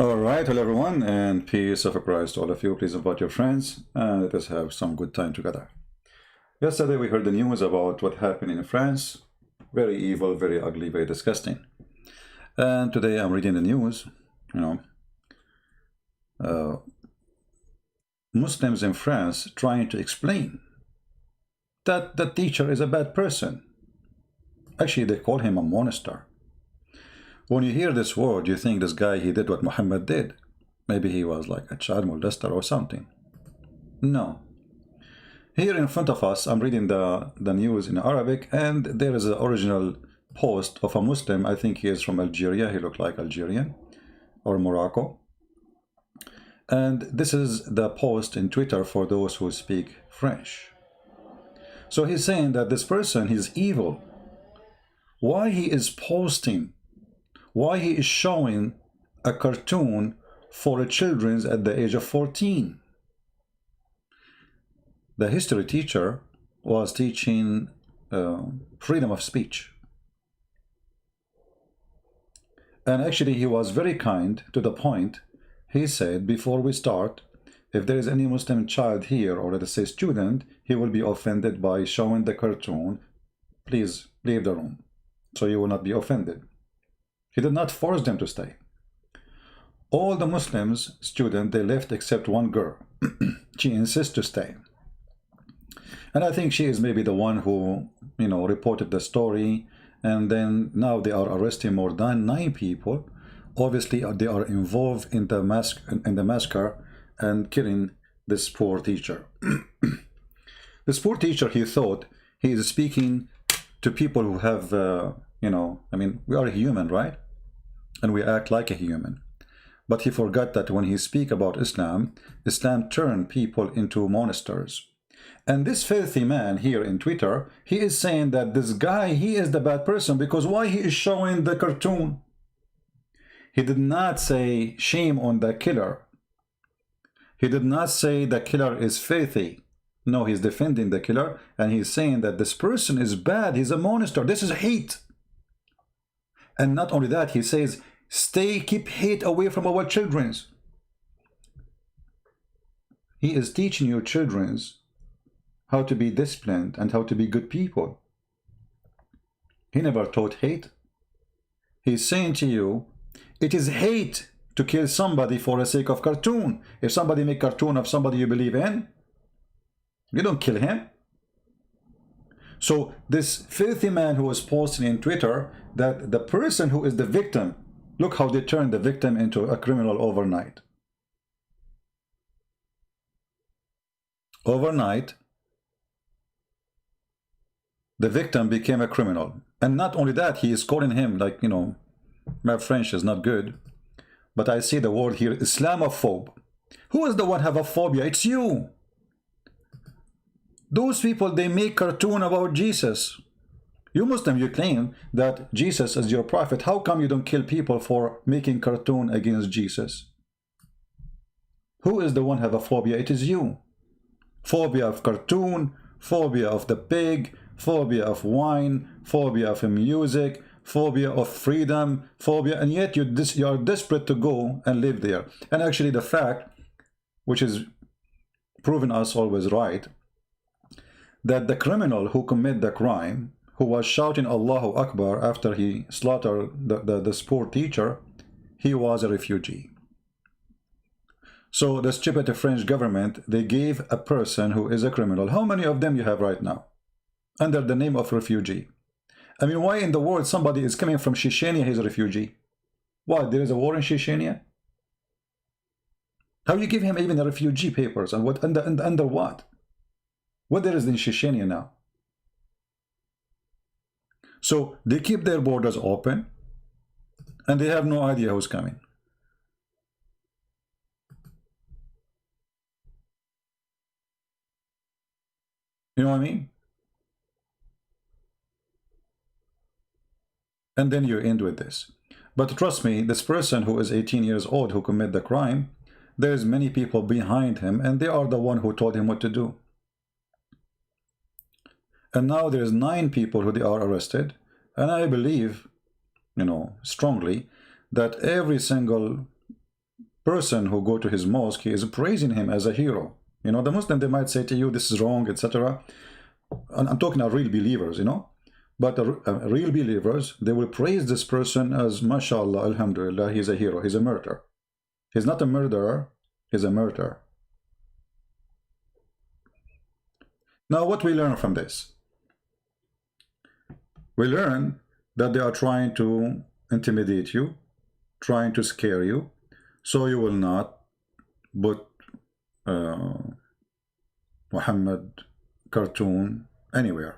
All right, hello everyone, and peace of Christ to all of you. Please invite your friends and let us have some good time together. Yesterday we heard the news about what happened in France. Very evil, very ugly, very disgusting. And today I'm reading the news, Muslims in France trying to explain that the teacher is a bad person. Actually, they call him a monster. When you hear this word, you think this guy, he did what Muhammad did. Maybe he was like a child molester or something. No. Here in front of us, I'm reading the news in Arabic, and there is an original post of a Muslim. I think he is from Algeria. He looked like Algerian or Morocco. And this is the post in Twitter for those who speak French. So he's saying that this person, he's evil. Why he is posting, why he is showing a cartoon for children at the age of 14. The history teacher was teaching freedom of speech. And actually he was very kind to the point. He said, before we start, if there is any Muslim child here, or let us say student, he will be offended by showing the cartoon, please leave the room, so you will not be offended. He did not force them to stay. All the Muslims students, they left except one girl. She insists to stay. And I think she is maybe the one who, reported the story. And then now they are arresting more than 9 people. Obviously, they are involved in the massacre and killing this poor teacher. This poor teacher, he thought he is speaking to people who have, we are human, right? And we act like a human. But he forgot that when he speak about Islam, Islam turned people into monsters. And this filthy man here in Twitter, he is saying that this guy, he is the bad person because why he is showing the cartoon? He did not say shame on the killer. He did not say the killer is filthy. No, he's defending the killer and he's saying that this person is bad. He's a monster. This is hate. And not only that, he says, keep hate away from our children. He is teaching your children how to be disciplined and how to be good people. He never taught hate. He's saying to you, it is hate to kill somebody for the sake of cartoon. If somebody make cartoon of somebody you believe in, you don't kill him. So this filthy man who was posting in Twitter that the person who is the victim, look how they turned the victim into a criminal overnight. Overnight, the victim became a criminal. And not only that, he is calling him, like, my French is not good, but I see the word here, Islamophobe. Who is the one have a phobia? It's you. Those people, they make cartoon about Jesus. You Muslim, you claim that Jesus is your prophet. How come you don't kill people for making cartoon against Jesus? Who is the one have a phobia? It is you. Phobia of cartoon, phobia of the pig, phobia of wine, phobia of music, phobia of freedom, phobia, and yet you are desperate to go and live there. And actually the fact, which is proven us always right, that the criminal who committed the crime, who was shouting Allahu Akbar after he slaughtered this poor teacher, he was a refugee. So the stupid French government, they gave a person who is a criminal. How many of them you have right now? Under the name of refugee. I mean, why in the world somebody is coming from Chechnya, he's a refugee? Why, there is a war in Chechnya? How you give him even a refugee papers? And what under what? What there is in Chechnya now? So they keep their borders open and they have no idea who's coming. You know what I mean? And then you end with this. But trust me, this person who is 18 years old who committed the crime, there's many people behind him and they are the one who told him what to do. And now there's 9 people who they are arrested. And I believe, strongly that every single person who go to his mosque, he is praising him as a hero. You know, the Muslim, they might say to you, this is wrong, etc. And I'm talking about real believers, you know. But real believers, they will praise this person as, mashallah, alhamdulillah, he's a hero, he's a martyr. He's not a murderer, he's a martyr. Now, what we learn from this? We learn that they are trying to intimidate you, trying to scare you, so you will not put Muhammad cartoon anywhere.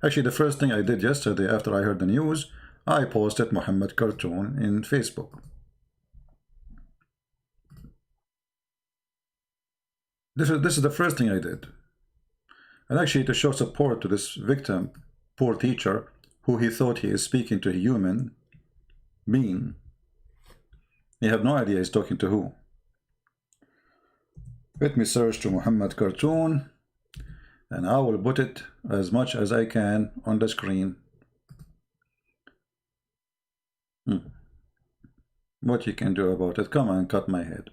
Actually, the first thing I did yesterday after I heard the news, I posted Muhammad cartoon in Facebook. This is the first thing I did. And actually, to show support to this victim, poor teacher, who he thought he is speaking to a human being, he have no idea he's talking to who. Let me search to Muhammad cartoon, and I will put it as much as I can on the screen. What you can do about it? Come on, cut my head.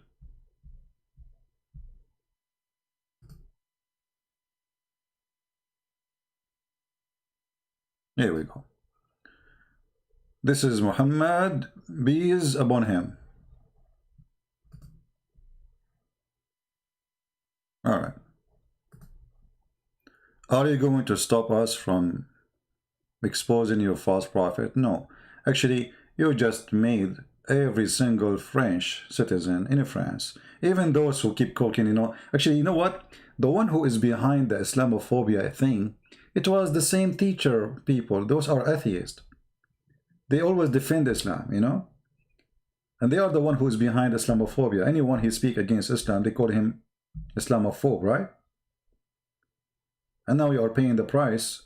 Here we go. This is Muhammad, peace upon him. All right. Are you going to stop us from exposing your false prophet? No. Actually, you just made every single French citizen in France, even those who keep cooking, you know. Actually, you know what? The one who is behind the Islamophobia thing, it was the same teacher people. Those are atheists. They always defend Islam, you know. And they are the one who is behind Islamophobia. Anyone who speaks against Islam, they call him Islamophobe, right? And now you are paying the price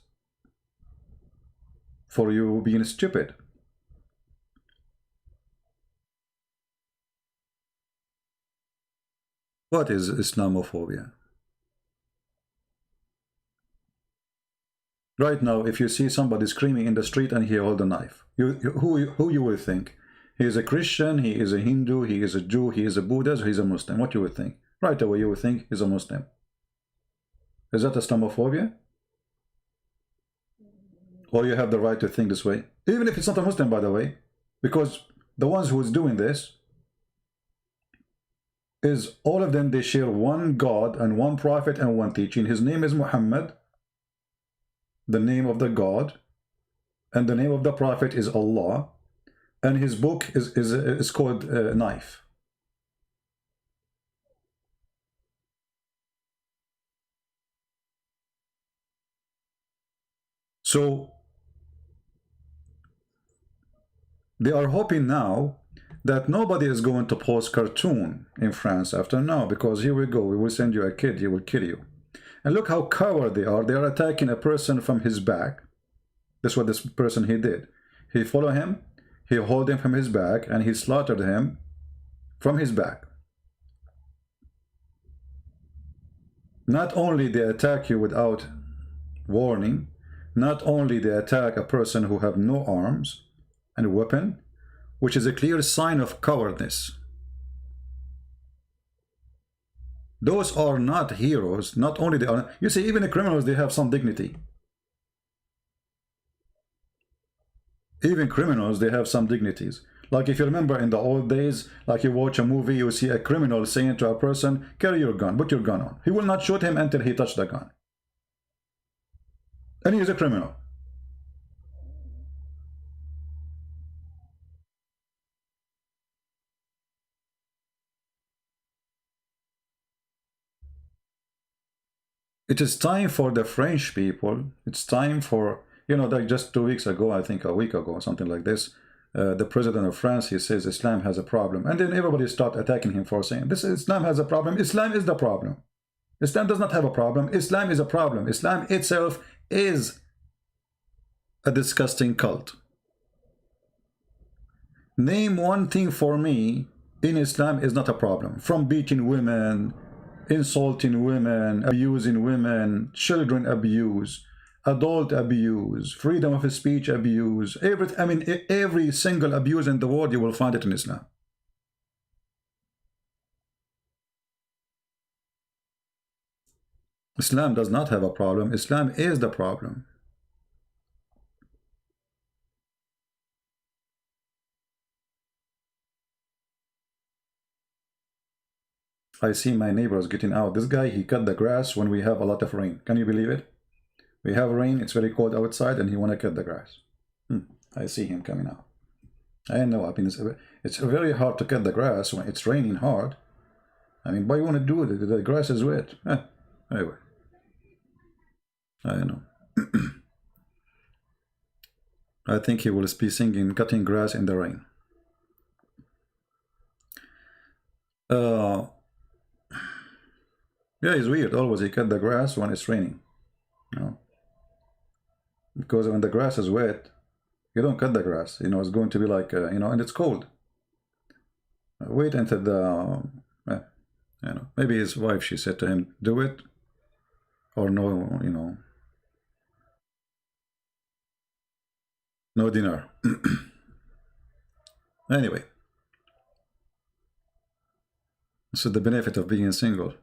for you being stupid. What is Islamophobia? Right now, if you see somebody screaming in the street and he holds a knife, who you will think? He is a Christian, he is a Hindu, he is a Jew, he is a Buddhist, or he is a Muslim. What you would think? Right away you would think he's a Muslim. Is that Islamophobia? Or you have the right to think this way? Even if it's not a Muslim, by the way, because the ones who is doing this is all of them, they share one God and one prophet and one teaching. His name is Muhammad, the name of the God, and the name of the prophet is Allah, and his book is called Knife. So they are hoping now that nobody is going to post cartoon in France after now, because here we go, we will send you a kid, he will kill you. And look how coward they are. They are attacking a person from his back. That's what this person he did. He followed him, he hold him from his back, and he slaughtered him from his back. Not only they attack you without warning, not only they attack a person who have no arms and weapon, which is a clear sign of cowardice. Those are not heroes. Not only they are, you see, even the criminals, they have some dignity. Even criminals, they have some dignities. Like if you remember in the old days, like you watch a movie, you see a criminal saying to a person, carry your gun, put your gun on. He will not shoot him until he touched the gun. And he is a criminal. It is time for the French people. It's time for, you know, like just 2 weeks ago, I think a week ago, something like this, the president of France, he says Islam has a problem. And then everybody start attacking him for saying, this Islam has a problem. Islam is the problem. Islam does not have a problem. Islam is a problem. Islam itself is a disgusting cult. Name one thing for me in Islam is not a problem. From beating women, insulting women, abusing women, children abuse, adult abuse, freedom of speech abuse, every single abuse in the world, you will find it in Islam. Islam does not have a problem. Islam is the problem. I see my neighbors getting out. This guy, he cut the grass when we have a lot of rain. Can you believe it? We have rain, it's very cold outside, and he want to cut the grass. I see him coming out. I know, I mean, it's very hard to cut the grass when it's raining hard. I mean, why you want to do it? The grass is wet. Anyway. I know. I think he will be singing Cutting Grass in the Rain. Yeah, it's weird. Always he cut the grass when it's raining. You know? Because when the grass is wet, you don't cut the grass. You know, it's going to be like, you know, and it's cold. Wait until the, you know, maybe his wife, she said to him, do it, or no, you know, no dinner. Anyway, this is the benefit of being single.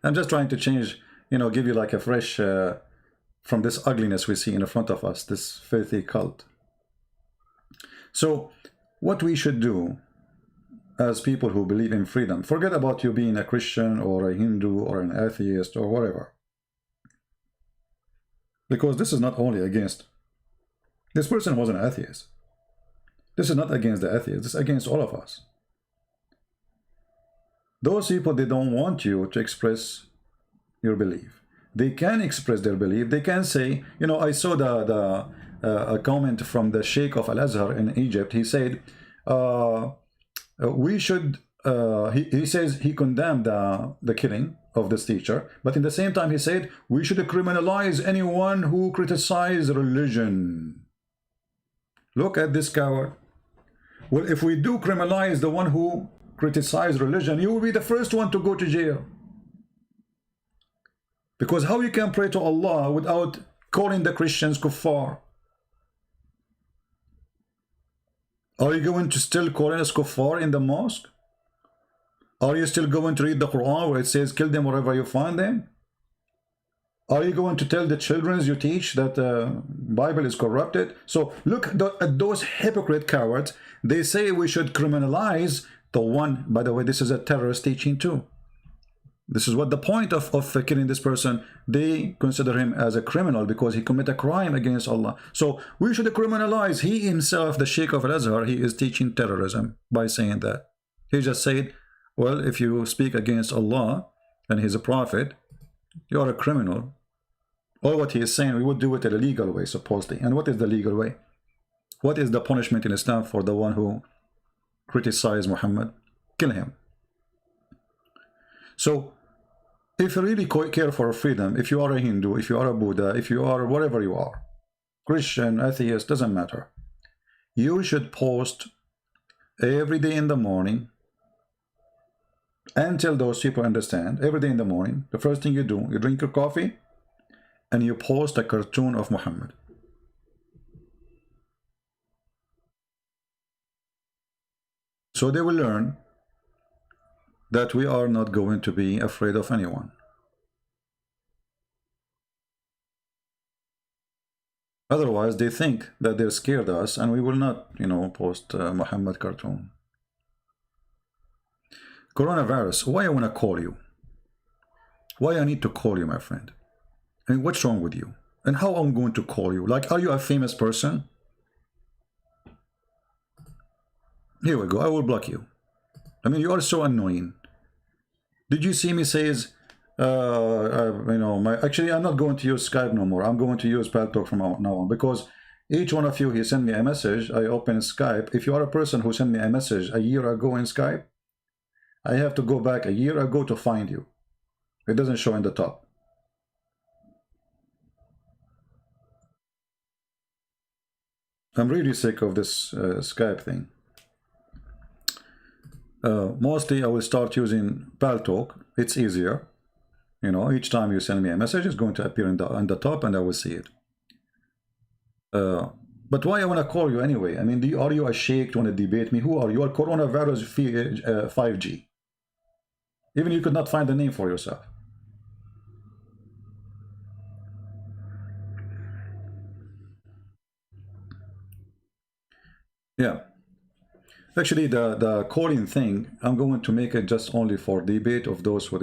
I'm just trying to change, you know, give you like a fresh, from this ugliness we see in front of us, this filthy cult. So, what we should do as people who believe in freedom, forget about you being a Christian or a Hindu or an atheist or whatever. Because this is not only against, this person was an atheist. This is not against the atheists, this is against all of us. Those people, they don't want you to express your belief. They can express their belief. They can say, you know, I saw a comment from the Sheikh of Al-Azhar in Egypt. He said, we should, he says he condemned the killing of this teacher, but in the same time he said, we should criminalize anyone who criticizes religion. Look at this coward. Well, if we do criminalize the one who criticize religion, you will be the first one to go to jail. Because how you can pray to Allah without calling the Christians kuffar? Are you going to still call us kuffar in the mosque? Are you still going to read the Quran where it says kill them wherever you find them? Are you going to tell the children you teach that the Bible is corrupted? So look at those hypocrite cowards. They say we should criminalize the one, by the way, this is a terrorist teaching too. This is what the point of killing this person. They consider him as a criminal because he committed a crime against Allah. So we should criminalize. He himself, the Sheikh of Al-Azhar, he is teaching terrorism by saying that. He just said, well, if you speak against Allah and he's a prophet, you are a criminal. Or what he is saying, we would do it in a legal way, supposedly. And what is the legal way? What is the punishment in Islam for the one who criticized Muhammad? Kill him. So, if you really care for freedom, if you are a Hindu, if you are a Buddha, if you are whatever you are, Christian, atheist, doesn't matter. You should post every day in the morning until those people understand. Every day in the morning, the first thing you do, you drink your coffee and you post a cartoon of Muhammad. So they will learn that we are not going to be afraid of anyone. Otherwise, they think that they're scared of us and we will not, you know, post Muhammad cartoon. Coronavirus, why I want to call you? Why I need to call you, my friend? I mean, what's wrong with you? And how I'm going to call you? Like, are you a famous person? Here we go, I will block you. I mean, you are so annoying. Did you see me says, you know, actually, I'm not going to use Skype no more. I'm going to use Paltalk from now on because each one of you, he sent me a message. I open Skype. If you are a person who sent me a message a year ago in Skype, I have to go back a year ago to find you. It doesn't show in the top. I'm really sick of this Skype thing. Mostly I will start using Paltalk. It's easier. You know, each time you send me a message, it's going to appear on the top and I will see it. But why I want to call you anyway? I mean, are you a sheikh to want to debate me? Who are you? Are coronavirus 5G? Even you could not find a name for yourself. Yeah. Actually, the calling thing, I'm going to make it just only for debate of those who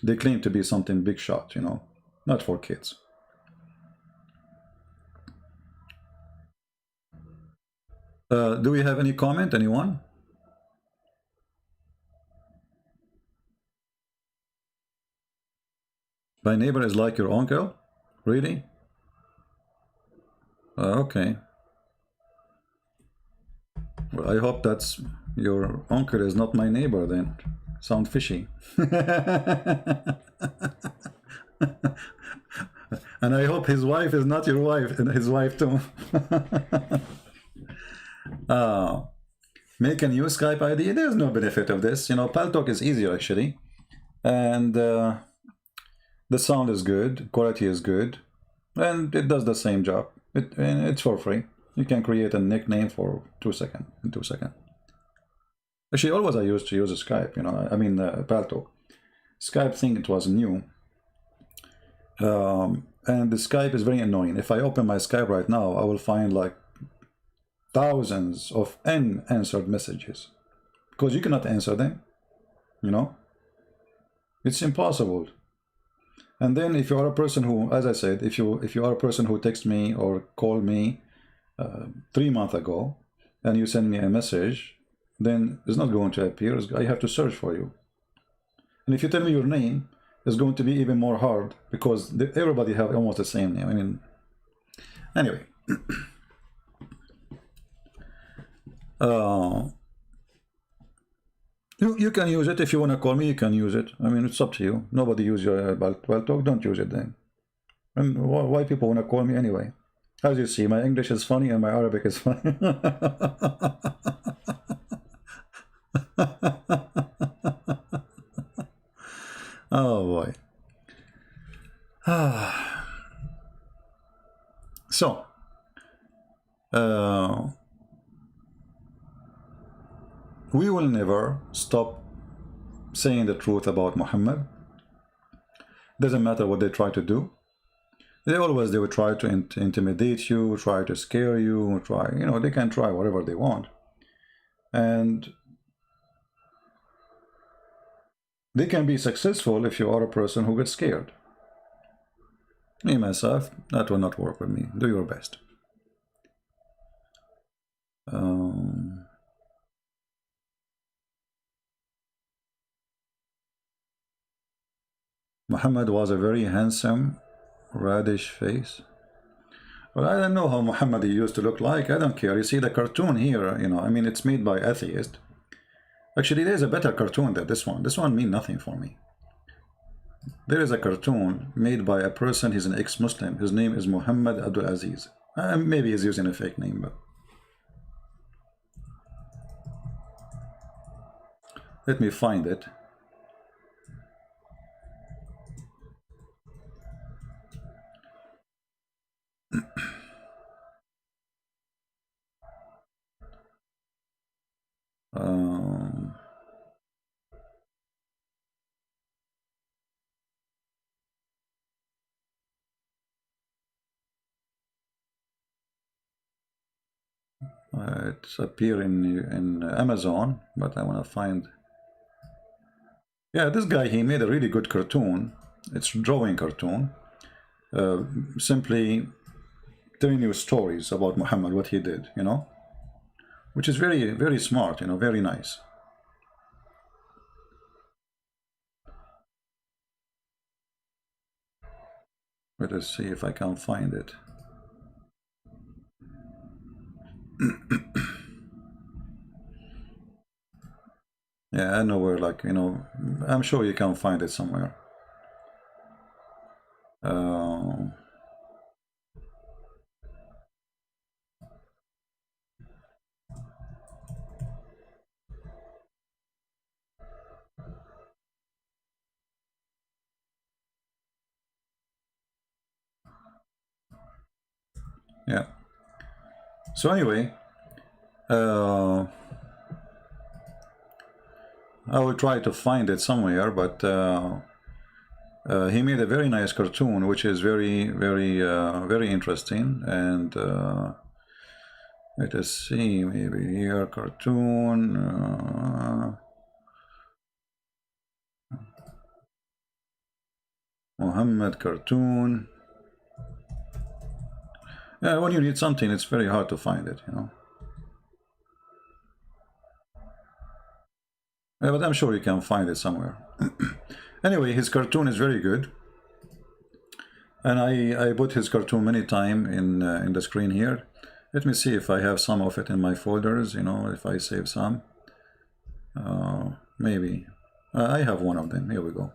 they claim to be something big shot, you know, not for kids. Do we have any comment, anyone? My neighbor is like your uncle? Really? Okay. Well, I hope that's your uncle is not my neighbor then. Sound fishy. And I hope his wife is not your wife, and his wife too. Make a new Skype ID. There's no benefit of this. You know, Paltalk is easier actually. And the sound is good, quality is good, and it does the same job. And it's for free. You can create a nickname for 2 seconds, in 2 seconds. Actually, always I used to use Skype, you know, I mean, Paltalk. Skype thing, it was new. And the Skype is very annoying. If I open my Skype right now, I will find like thousands of unanswered messages because you cannot answer them, you know. It's impossible. And then if you are a person who, as I said, if you are a person who texts me or called me 3 months ago and you send me a message, then it's not going to appear. I have to search for you. And if you tell me your name, it's going to be even more hard because everybody have almost the same name. I mean, anyway. You can use it if you want to call me. You can use it. I mean, it's up to you. Nobody use your Paltalk. Don't use it then. And why people want to call me anyway? As you see, my English is funny and my Arabic is funny. Oh boy. So, we will never stop saying the truth about Muhammad. Doesn't matter what they try to do. They will try to intimidate you, try to scare you, you know, they can try whatever they want. And they can be successful if you are a person who gets scared. Me, myself, that will not work with me. Do your best. Muhammad was a very handsome, reddish face. Well, I don't know how Muhammad used to look like. I don't care. You see the cartoon here, you know, I mean, it's made by atheists. Actually, there's a better cartoon than this one. This one means nothing for me. There is a cartoon made by a person, he's an ex-Muslim. His name is Muhammad Abdul Aziz. Maybe he's using a fake name, but... let me find it. It's appear in Amazon, but I want to find... yeah, this guy, he made a really good cartoon. It's a drawing cartoon. Simply telling you stories about Muhammad, what he did, you know, which is very, very smart, you know, very nice. Let us see if I can find it. Yeah, I know where, like, you know, I'm sure you can find it somewhere. Yeah. So anyway, I will try to find it somewhere, but he made a very nice cartoon, which is very, very, very interesting. And Let us see, maybe here, cartoon. Muhammad cartoon. Yeah, when you need something, it's very hard to find it, you know. Yeah, but I'm sure you can find it somewhere. Anyway, his cartoon is very good. And I put his cartoon many times in the screen here. Let me see if I have some of it in my folders, you know, if I save some. Maybe. I have one of them. Here we go.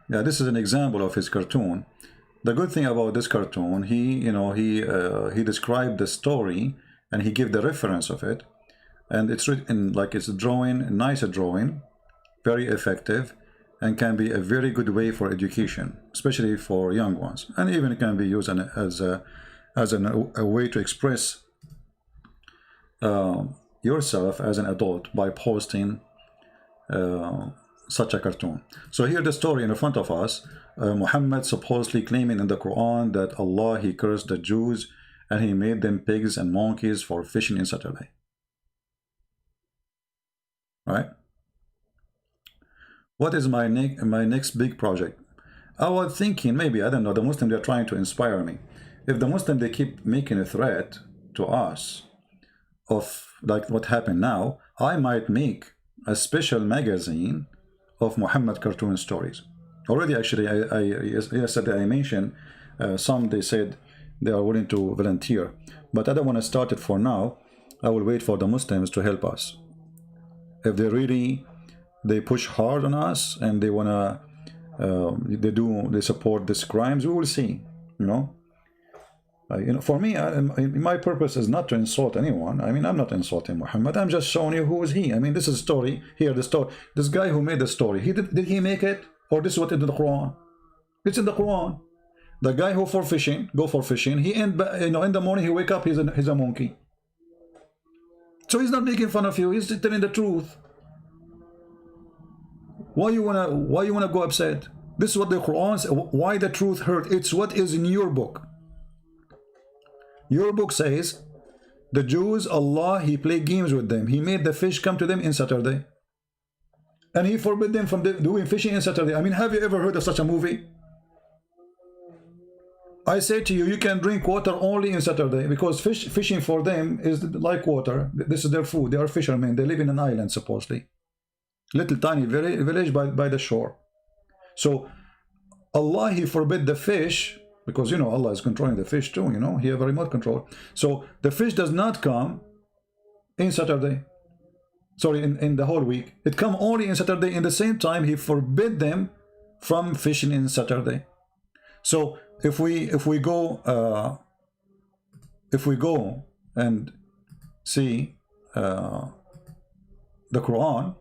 Yeah, this is an example of his cartoon. The good thing about this cartoon, he described the story and he gave the reference of it. And it's written like it's a drawing, a nice drawing, very effective, and can be a very good way for education, especially for young ones. And even it can be used as a way to express yourself as an adult by posting such a cartoon. So here the story in front of us, Muhammad supposedly claiming in the Quran that Allah, he cursed the Jews and he made them pigs and monkeys for fishing in Saturday. Right? What is my next big project? I was thinking, maybe, I don't know, the Muslim, they're trying to inspire me. If the Muslim, they keep making a threat to us of like what happened now, I might make a special magazine of Muhammad cartoon stories. Already, actually, yesterday I mentioned some, they said they are willing to volunteer, but I don't want to start it for now. I will wait for the Muslims to help us. If they push hard on us and they wanna they support these crimes, we will see, you know. For me, my purpose is not to insult anyone. I mean, I'm not insulting Muhammad. I'm just showing you who is he. I mean, this is a story here. The story. This guy who made the story. Did he make it, or this is what is in the Quran? It's in the Quran. The guy who go for fishing. He in the morning he wake up. He's a monkey. So he's not making fun of you. He's telling the truth. Why you wanna go upset? This is what the Quran says. Why the truth hurt? It's what is in your book. Your book says the Jews, Allah, he played games with them. He made the fish come to them in Saturday. And he forbid them from doing fishing in Saturday. I mean, have you ever heard of such a movie? I say to you, you can drink water only in Saturday because fishing for them is like water. This is their food. They are fishermen. They live in an island, supposedly. Little tiny village by the shore. So Allah, he forbid the fish because, Allah is controlling the fish too, he have a remote control. So the fish does not come in Saturday. Sorry, in the whole week. It come only in Saturday. In the same time, he forbid them from fishing in Saturday. So if we go and see the Quran,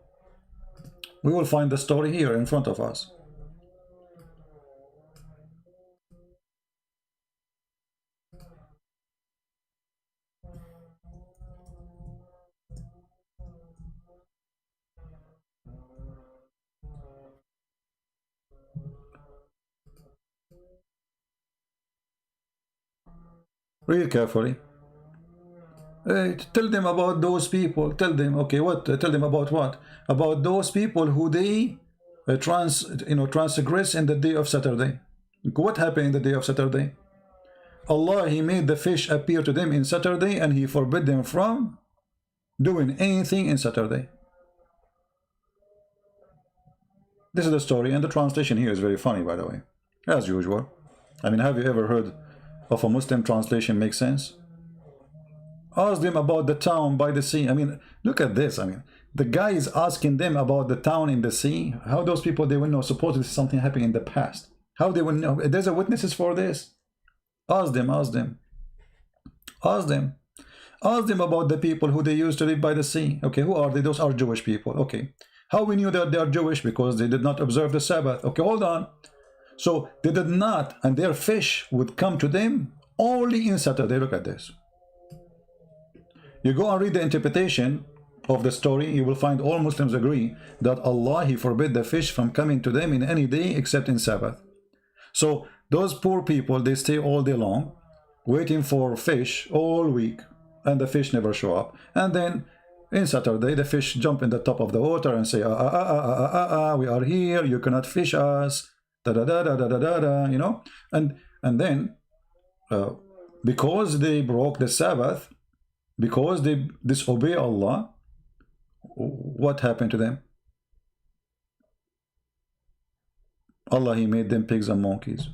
we will find the story here in front of us. Read carefully. Tell them about those people. Tell them, okay, what? Tell them about what? About those people who they transgress in the day of Saturday. What happened in the day of Saturday? Allah, he made the fish appear to them in Saturday and he forbid them from doing anything in Saturday. This is the story, and the translation here is very funny, by the way, as usual. I mean, have you ever heard of a Muslim translation make sense? Ask them about the town by the sea. I mean, look at this. I mean, the guy is asking them about the town in the sea. How those people, they will know supposedly something happened in the past. How they will know? There's a witnesses for this. Ask them. Ask them about the people who they used to live by the sea. Okay, who are they? Those are Jewish people. Okay. How we knew that they are Jewish? Because they did not observe the Sabbath. Okay, hold on. So they did not, and their fish would come to them only in Saturday. Look at this. You go and read the interpretation of the story, you will find all Muslims agree that Allah, he forbid the fish from coming to them in any day except in Sabbath. So those poor people, they stay all day long waiting for fish all week, and the fish never show up. And then in Saturday, the fish jump in the top of the water and say, we are here, you cannot fish us, da da da da da da da, you know. And then because they broke the Sabbath, because they disobey Allah, what happened to them? Allah, He made them pigs and monkeys.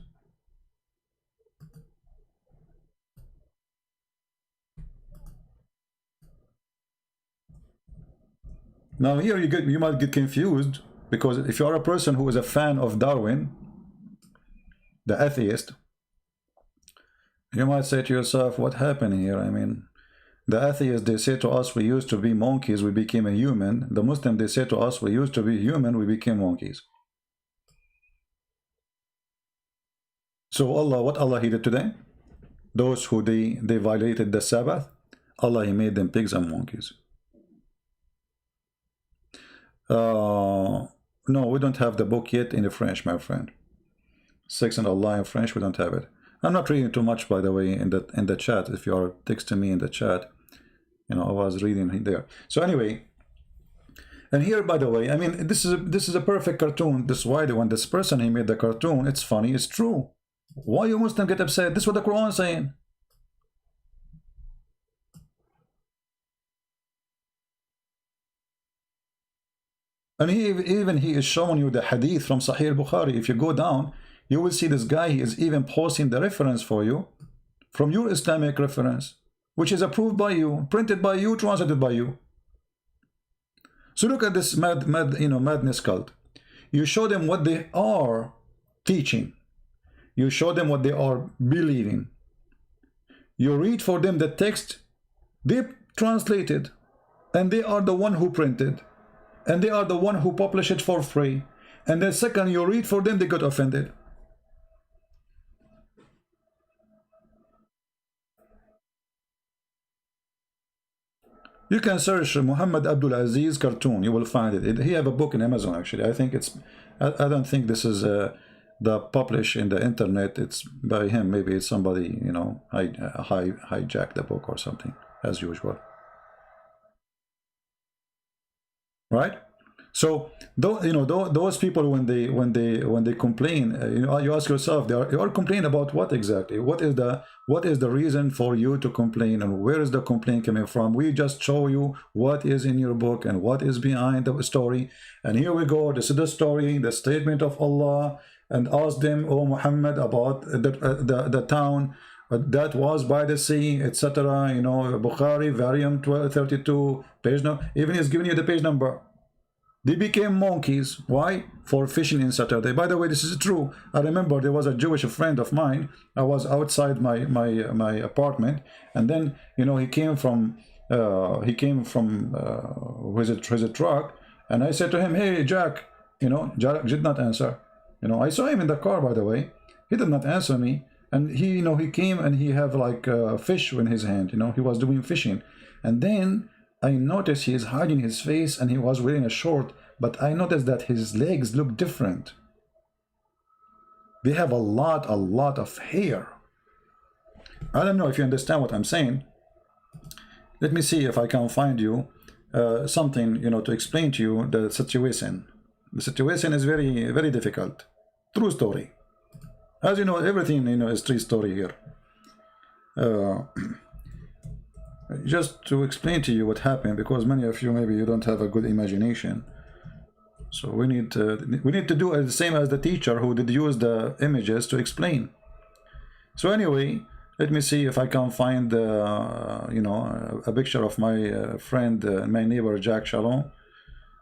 Now here you might get confused, because if you are a person who is a fan of Darwin, the atheist, you might say to yourself, what happened here? I mean, the atheists, they say to us, we used to be monkeys, we became a human. The Muslim, they say to us, we used to be human, we became monkeys. So Allah, what Allah He did to them? Those who they violated the Sabbath, Allah He made them pigs and monkeys. No, we don't have the book yet in French, my friend. Sex and Allah in French, we don't have it. I'm not reading too much, by the way, in the chat. If you are texting me in the chat, you know, I was reading there. So anyway, and here, by the way, I mean, this is a perfect cartoon. This is why when this person, he made the cartoon, it's funny, it's true. Why you Muslim get upset? This is what the Quran is saying. And he is showing you the hadith from Sahih Bukhari. If you go down, you will see this guy, he is even posting the reference for you from your Islamic reference, which is approved by you, printed by you, translated by you. So look at this madness cult. You show them what they are teaching. You show them what they are believing. You read for them the text they translated, and they are the one who printed, and they are the one who publish it for free. And then second, you read for them, they got offended. You can search Muhammad Abdul Aziz cartoon, you will find it. He have a book in Amazon, actually. I think it's, I don't think this is the published in the internet. It's by him. Maybe it's somebody, you know, hijacked the book or something, as usual. Right? So those people, when they complain, you ask yourself, you are complaining about what exactly? What is the reason for you to complain, and where is the complaint coming from? We just show you what is in your book and what is behind the story, and here we go. This is the story, the statement of Allah, and ask them, oh Muhammad, about the town that was by the sea, etc. You know, Bukhari, volume 32, page number. Even he's giving you the page number. They became monkeys. Why? For fishing in Saturday. By the way, this is true. I remember there was a Jewish friend of mine. I was outside my apartment, and then, you know, he came from his truck, and I said to him, hey Jack, you know, Jack did not answer. You know, I saw him in the car, by the way. He did not answer me, and he, you know, he came and he have like fish in his hand. You know, he was doing fishing, and then I noticed he is hiding his face, and he was wearing a short, but I noticed that his legs look different. They have a lot of hair. I don't know if you understand what I'm saying. Let me see if I can find you something, you know, to explain to you the situation. The situation is very, very difficult. True story. As you know, everything, you know, is true story here. Just to explain to you what happened, because many of you, maybe you don't have a good imagination. So we need to do the same as the teacher who did use the images to explain. So anyway, let me see if I can find you know, a picture of my friend, my neighbor Jack Shalom,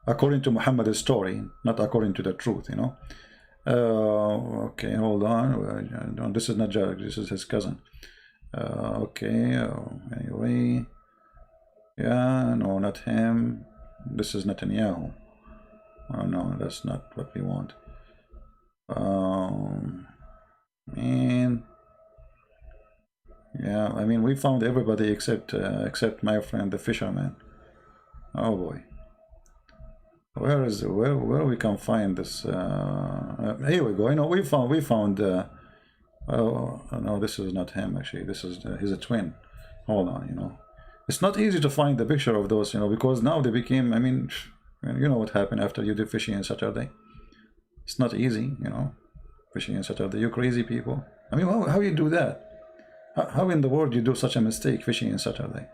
according to Muhammad's story, not according to the truth, you know. Okay, hold on. No, this is not Jack, this is his cousin. Okay, anyway, yeah, no, not him. This is Netanyahu. Oh no, that's not what we want. Man, yeah, I mean, we found everybody except my friend the fisherman. Oh boy, where we can find this? Here we go. You know, we found Oh no, this is not him actually. This is he's a twin. Hold on, you know. It's not easy to find the picture of those, you know, because now they became. I mean, you know what happened after you did fishing on Saturday. It's not easy, you know, fishing on Saturday. You crazy people. I mean, how you do that? How in the world you do such a mistake fishing on Saturday?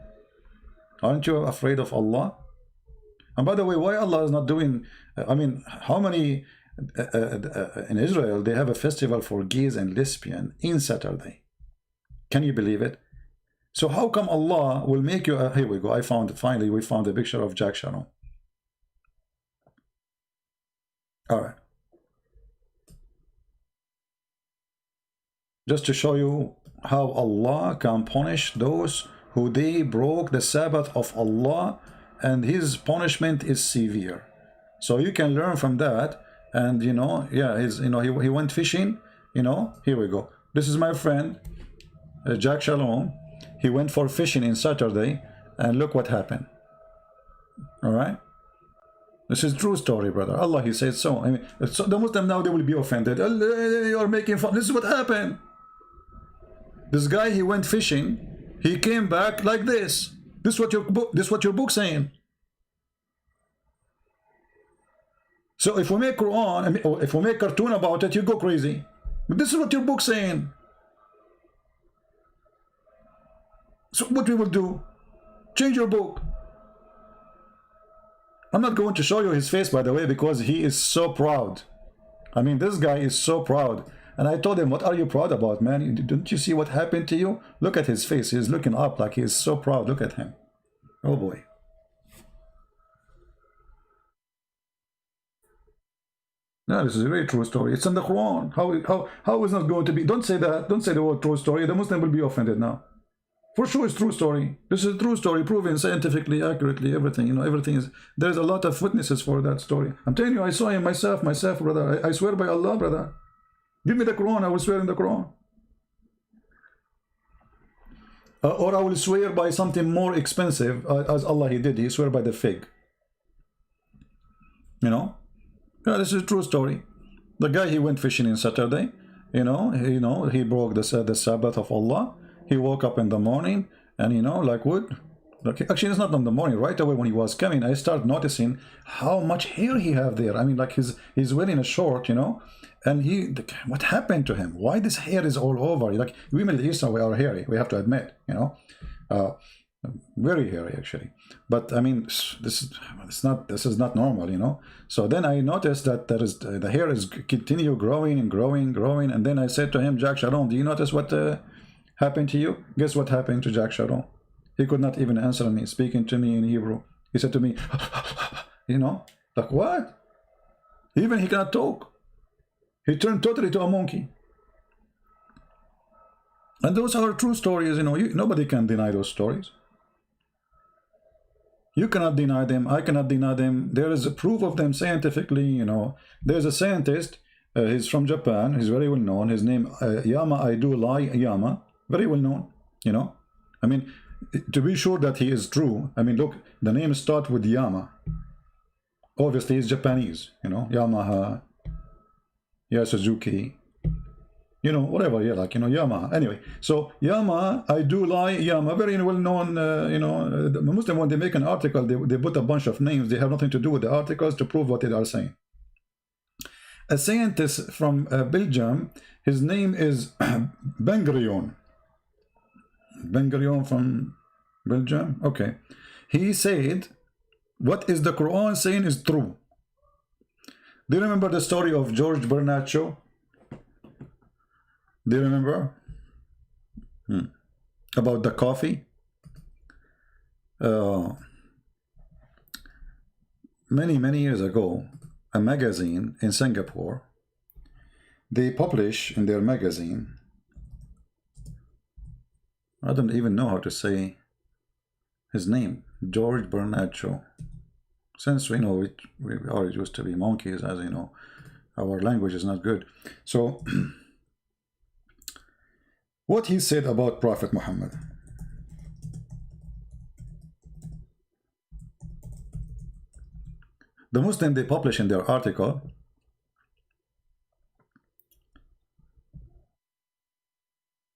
Aren't you afraid of Allah? And by the way, why Allah is not doing? I mean, how many in Israel they have a festival for gays and lesbian in Saturday? Can you believe it? So how come Allah will make you? Here we go. I found it. Finally, we found a picture of Jack Sharon. All right. Just to show you how Allah can punish those who they broke the Sabbath of Allah, and his punishment is severe. So you can learn from that. And you know, yeah, he went fishing, you know. Here we go. This is my friend Jack Shalom. He went for fishing in Saturday, and look what happened. All right, this is true story, brother. Allah, he said so. I mean, so the Muslim now, they will be offended. You're making fun. This is what happened. This guy, he went fishing. He came back like this. This is what your book saying. So if we make Quran, I mean, or if we make cartoon about it, you go crazy. But this is what your book saying. So what we will do? Change your book. I'm not going to show you his face, by the way, because he is so proud. I mean, this guy is so proud. And I told him, what are you proud about, man? Didn't you see what happened to you? Look at his face. He's looking up like he's so proud. Look at him. Oh boy. No, this is a very true story. It's in the Quran. How is not going to be? Don't say that. Don't say the word true story. The Muslim will be offended now. For sure, it's true story. This is a true story, proven scientifically, accurately, everything. You know, everything is. There's a lot of witnesses for that story. I'm telling you, I saw him myself, brother. I swear by Allah, brother. Give me the Quran. I will swear in the Quran. Or I will swear by something more expensive, as Allah he did. He swear by the fig. You know. Yeah, this is a true story. The guy, he went fishing in Saturday. You know, he broke the Sabbath of Allah. He woke up in the morning, and you know, like wood. Actually, it's not in the morning. Right away when he was coming, I started noticing how much hair he have there. I mean, like he's wearing a short, you know, and what happened to him? Why this hair is all over? Like we Middle Eastern, we are hairy. We have to admit, you know, very hairy actually. But I mean, this is not normal, you know. So then I noticed that the hair is continue growing and growing, and then I said to him, Jack Sharon, do you notice what happened to you? Guess what happened to Jack Sharon? He could not even answer me, speaking to me in Hebrew. He said to me, you know, like what? Even he cannot talk. He turned totally to a monkey. And those are true stories, you know. Nobody can deny those stories. You cannot deny them. I cannot deny them. There is a proof of them scientifically, you know. There's a scientist. He's from Japan. He's very well known. His name, Yama I Do Lie Yama. Very well known, you know. I mean, to be sure that he is true, I mean, look, the name starts with Yama. Obviously, he's Japanese, you know, Yamaha, yeah, Suzuki, you know, whatever, yeah, like, you know, Yamaha. Anyway, so Yama, I Do Lie Yama, very well known, you know, the Muslim, when they make an article, they put a bunch of names. They have nothing to do with the articles to prove what they are saying. A scientist from Belgium, his name is Ben Gurion. Ben Gurion from Belgium. Okay. He said, what is the Quran saying is true. Do you remember the story of George Bernard Shaw? Do you remember? About the coffee? Many years ago, a magazine in Singapore, they publish in their magazine, I don't even know how to say his name, George Bernard Shaw. Since we know we already used to be monkeys, as you know, our language is not good. So, what he said about Prophet Muhammad. The Muslim, they publish in their article,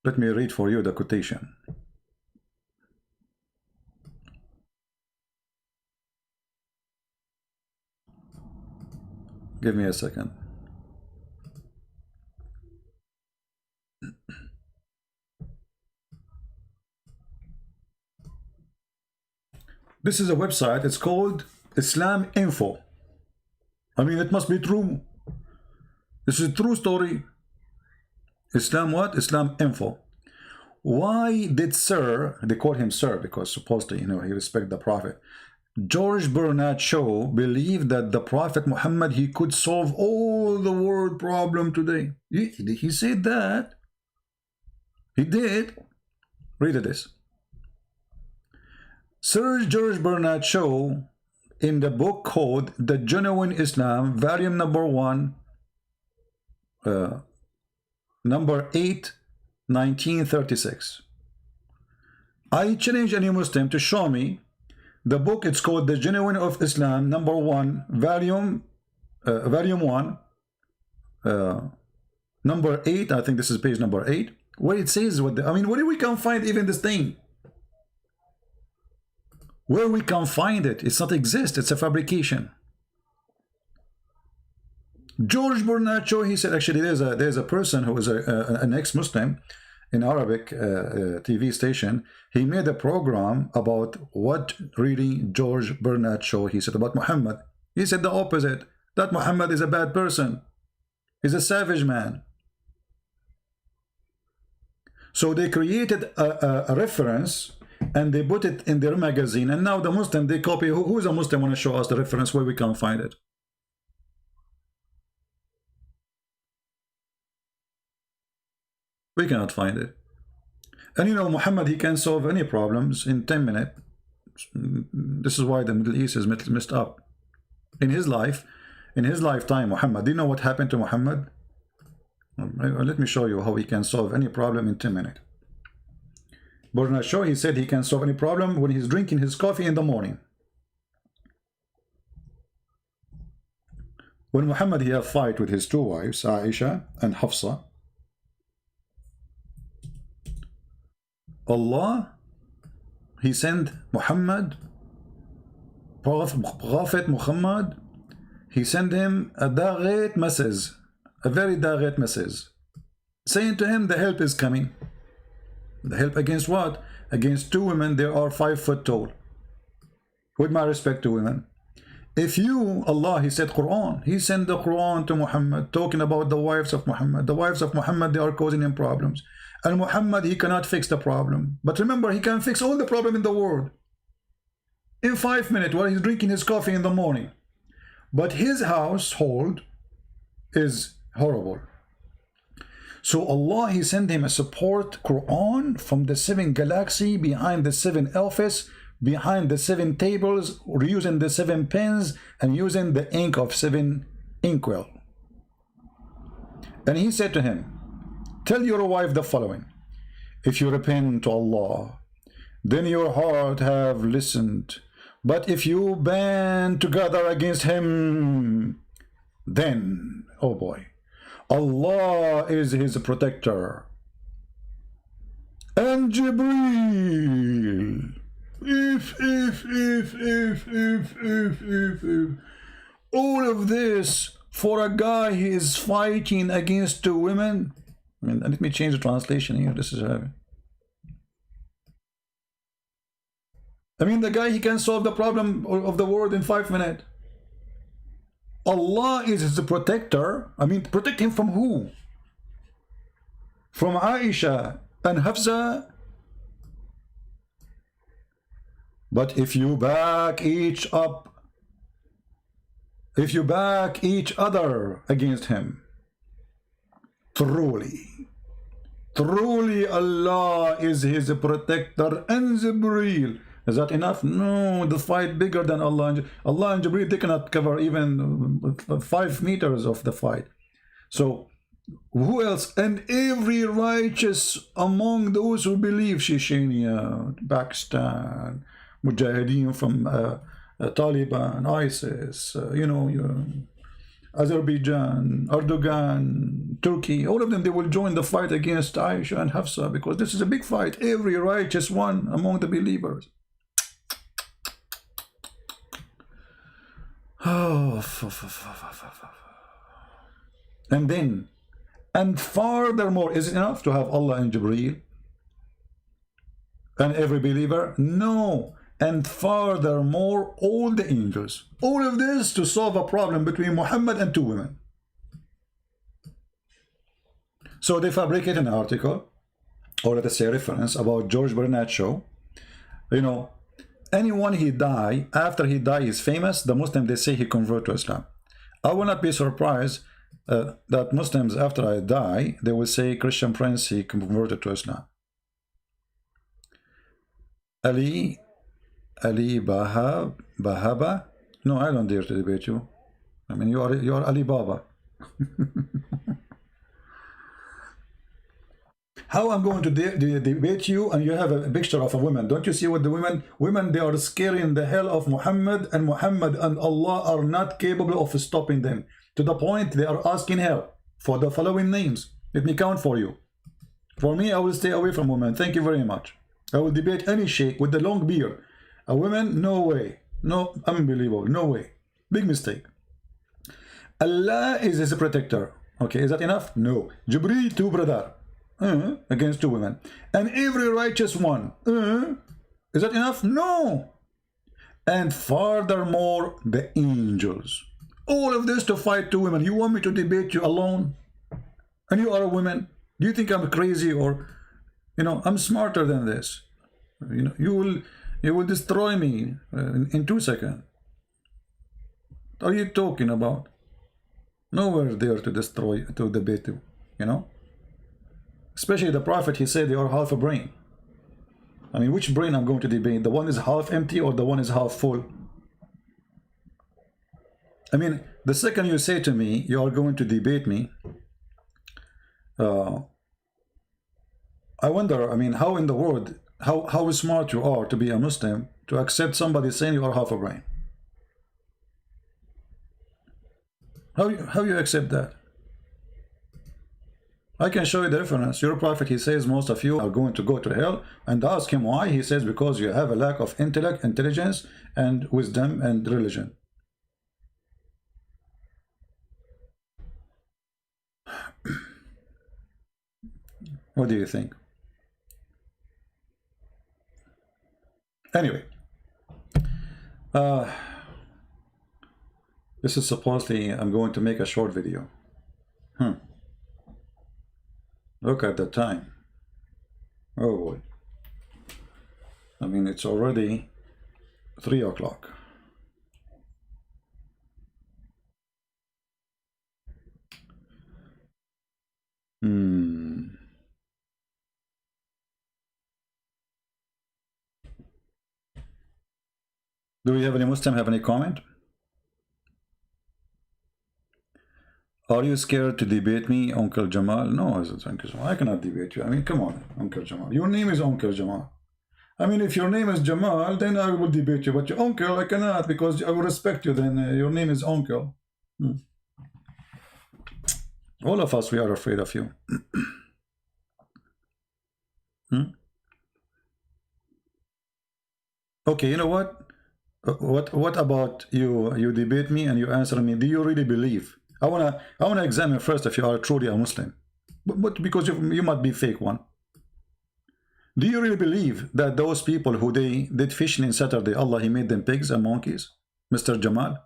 Let me read for you the quotation. Give me a second. This is a website. It's called Islam Info. I mean, it must be true. This is a true story. Islam what? Islam Info. Why did Sir, they call him Sir because supposedly, you know, he respects the Prophet, George Bernard Shaw believed that the Prophet Muhammad, he could solve all the world problem today. He said that. He did. Read this. Sir George Bernard Shaw, in the book called The Genuine Islam, volume number 1, number 8, 1936. I challenge any Muslim to show me the book. It's called The Genuine of Islam, number 1, volume 1, number 8. I think this is page number 8, where it says what I mean, where we can find even this thing? Where we can find it? It's not exist. It's a fabrication. George Bernard Shaw, he said, actually there's a person who is an ex-Muslim in Arabic TV station. He made a program about what really George Bernard Shaw, he said about Muhammad. He said the opposite, that Muhammad is a bad person. He's a savage man. So they created a reference and they put it in their magazine, and now the Muslim, they copy. Who is a Muslim want to show us the reference where we can find it? We cannot find it. And you know, Muhammad, he can solve any problems in 10 minutes. This is why the Middle East is messed up. In his life, in his lifetime, Muhammad, do you know what happened to Muhammad? Let me show you how he can solve any problem in 10 minutes. Bernard Shaw, he said he can solve any problem when he's drinking his coffee in the morning. When Muhammad, he had a fight with his two wives, Aisha and Hafsa, Allah, he sent Muhammad, Prophet Muhammad, he sent him a direct message, a very direct message, saying to him the help is coming. The help against what? Against two women, they are 5 foot tall. With my respect to women. If you, Allah, he said Quran, he sent the Quran to Muhammad, talking about the wives of Muhammad. The wives of Muhammad, they are causing him problems. And Muhammad, he cannot fix the problem. But remember, he can fix all the problem in the world in 5 minutes while he's drinking his coffee in the morning. But his household is horrible. So Allah, he sent him a support Quran from the 7 galaxy, behind the 7 office, behind the 7 tables, using the 7 pens, and using the ink of 7 inkwell. And he said to him, tell your wife the following: if you repent to Allah, then your heart have listened. But if you band together against him, then, oh boy, Allah is his protector. And Jibreel, if all of this for a guy he is fighting against 2 women. I mean, let me change the translation here. This is the guy, he can solve the problem of the world in 5 minutes. Allah is his protector. I mean, protect him from who? From Aisha and Hafsa. But if you back each other against him, truly Allah is his protector and Jibreel. Is that enough? No, the fight bigger than Allah. Allah and Jibreel, they cannot cover even 5 meters of the fight. So who else? And every righteous among those who believe, Chechnya, Pakistan, Mujahideen from Taliban, ISIS, Azerbaijan, Erdogan, Turkey, all of them, they will join the fight against Aisha and Hafsa, because this is a big fight. Every righteous one among the believers. Oh, and furthermore, is it enough to have Allah and Jibreel and every believer? No. And furthermore, all the angels. All of this to solve a problem between Muhammad and two women. So they fabricate an article, or let us say a reference, about George Bernard Shaw. You know, anyone he die, after he die, is famous. The Muslim, they say he convert to Islam. I will not be surprised that Muslims, after I die, they will say Christian Prince, he converted to Islam. Ali Bahaba. No, I don't dare to debate you. I mean, you are Ali Baba. How I'm going to debate you, and you have a picture of a woman? Don't you see what the women, they are scaring the hell of Muhammad, and Muhammad and Allah are not capable of stopping them, to the point they are asking help for the following names. Let me count for you. For me, I will stay away from women. Thank you very much. I will debate any sheikh with the long beard. A woman, no way. No, unbelievable. No way. Big mistake. Allah is his protector. Okay, is that enough? No. Jibreel, two brother. Against two women. And every righteous one. Is that enough? No. And furthermore, the angels. All of this to fight two women. You want me to debate you alone? And you are a woman? Do you think I'm crazy, or, you know, I'm smarter than this? You know, you will destroy me in 2 seconds. What are you talking about? Nowhere there to destroy, to debate you, you know? Especially the Prophet, he said they are half a brain. I mean, which brain I'm going to debate? The one is half empty or the one is half full? I mean, the second you say to me, you are going to debate me, I wonder, I mean, how in the world, how smart you are to be a Muslim, to accept somebody saying you are half a brain. How you accept that? I can show you the reference. Your Prophet, he says most of you are going to go to hell, and ask him why. He says because you have a lack of intellect, intelligence, and wisdom and religion. What do you think? Anyway, this is supposedly, I'm going to make a short video. Look at the time. Oh boy. I mean, it's already 3 o'clock. Do we have any Muslim have any comment? Are you scared to debate me, Uncle Jamal? No, Uncle Jamal. I cannot debate you. I mean, come on, Uncle Jamal. Your name is Uncle Jamal. I mean, if your name is Jamal, then I will debate you. But your uncle, I cannot, because I will respect you. Then your name is Uncle. All of us, we are afraid of you. Okay, you know what? What about you? You debate me and you answer me. Do you really believe? I wanna examine first if you are truly a Muslim, but because you might be fake one. Do you really believe that those people who they did fishing in Saturday, Allah, he made them pigs and monkeys, Mr. Jamal?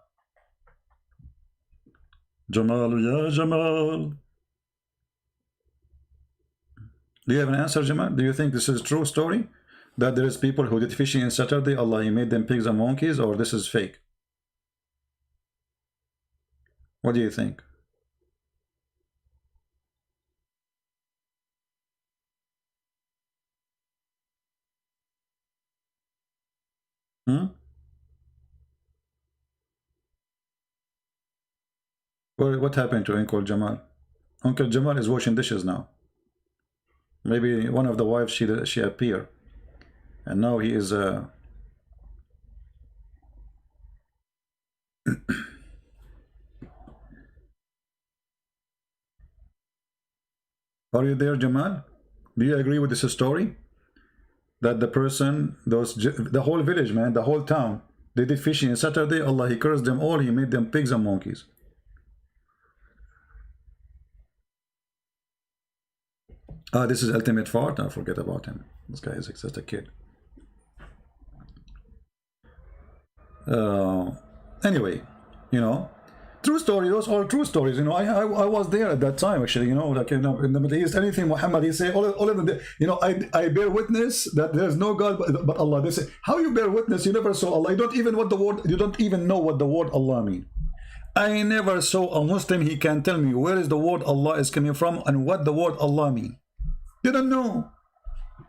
Jamal, yeah, Jamal. Do you have an answer, Jamal? Do you think this is a true story? That there is people who did fishing in Saturday, Allah, he made them pigs and monkeys, or this is fake? What do you think? What happened to Uncle Jamal? Uncle Jamal is washing dishes now. Maybe one of the wives, she appeared, and now he is Are you there, Jamal? Do you agree with this story? That the person, the whole village, man, the whole town, they did fishing on Saturday. Allah, He cursed them all. He made them pigs and monkeys. Ah, this is Ultimate Fart. I forget about him. This guy is just a kid. Anyway, you know, true story. Those are true stories. You know, I was there at that time actually. You know, like, you know, in the Middle East, anything Muhammad he say, all of them. You know, I bear witness that there's no God but Allah. They say, how you bear witness? You never saw Allah. You don't even what the word. You don't even know what the word Allah mean. I never saw a Muslim. He can tell me where is the word Allah is coming from and what the word Allah mean. They don't know.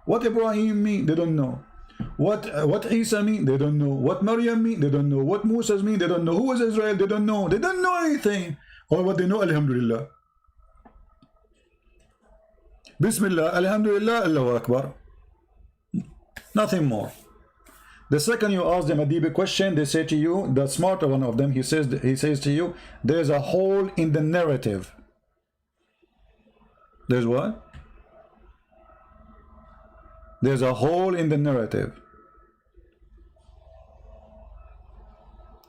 What Ibrahim mean? They don't know. What Isa mean? They don't know. What Maryam mean? They don't know. What Moses mean? They don't know. Who is Israel? They don't know. They don't know anything. Or what they know, Alhamdulillah. Bismillah, Alhamdulillah, Allahu Akbar. Nothing more. The second you ask them a deep question, they say to you, the smarter one of them, he says to you, there's a hole in the narrative. There's what? There's a hole in the narrative.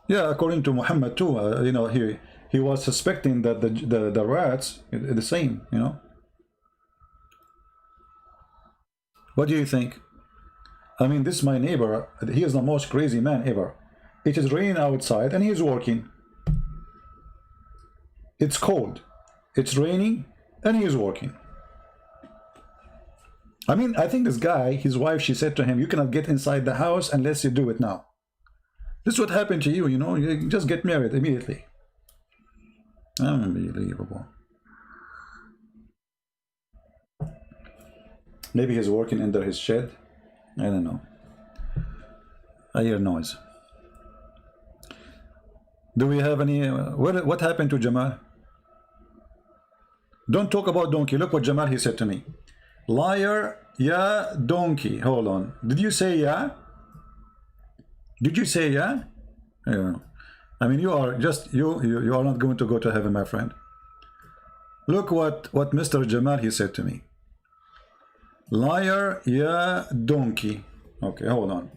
Yeah, according to Muhammad too, you know, he was suspecting that the rats are the same, you know. What do you think? I mean, this my neighbor, he is the most crazy man ever. It is raining outside and he's working. It's cold. It's raining and he's working. I mean, I think this guy, his wife, she said to him, you cannot get inside the house unless you do it now. This is what happened to you, you know, you just get married immediately. Unbelievable. Maybe he's working under his shed. I don't know. I hear noise. Do we have any... what happened to Jamal? Don't talk about donkey. Look what Jamal, he said to me. Liar, yeah, donkey. Hold on. Did you say yeah? Did you say yeah? Yeah. I mean, you are just you are not going to go to heaven, my friend. Look what Mr. Jamal he said to me. Liar, yeah, donkey. Okay, hold on.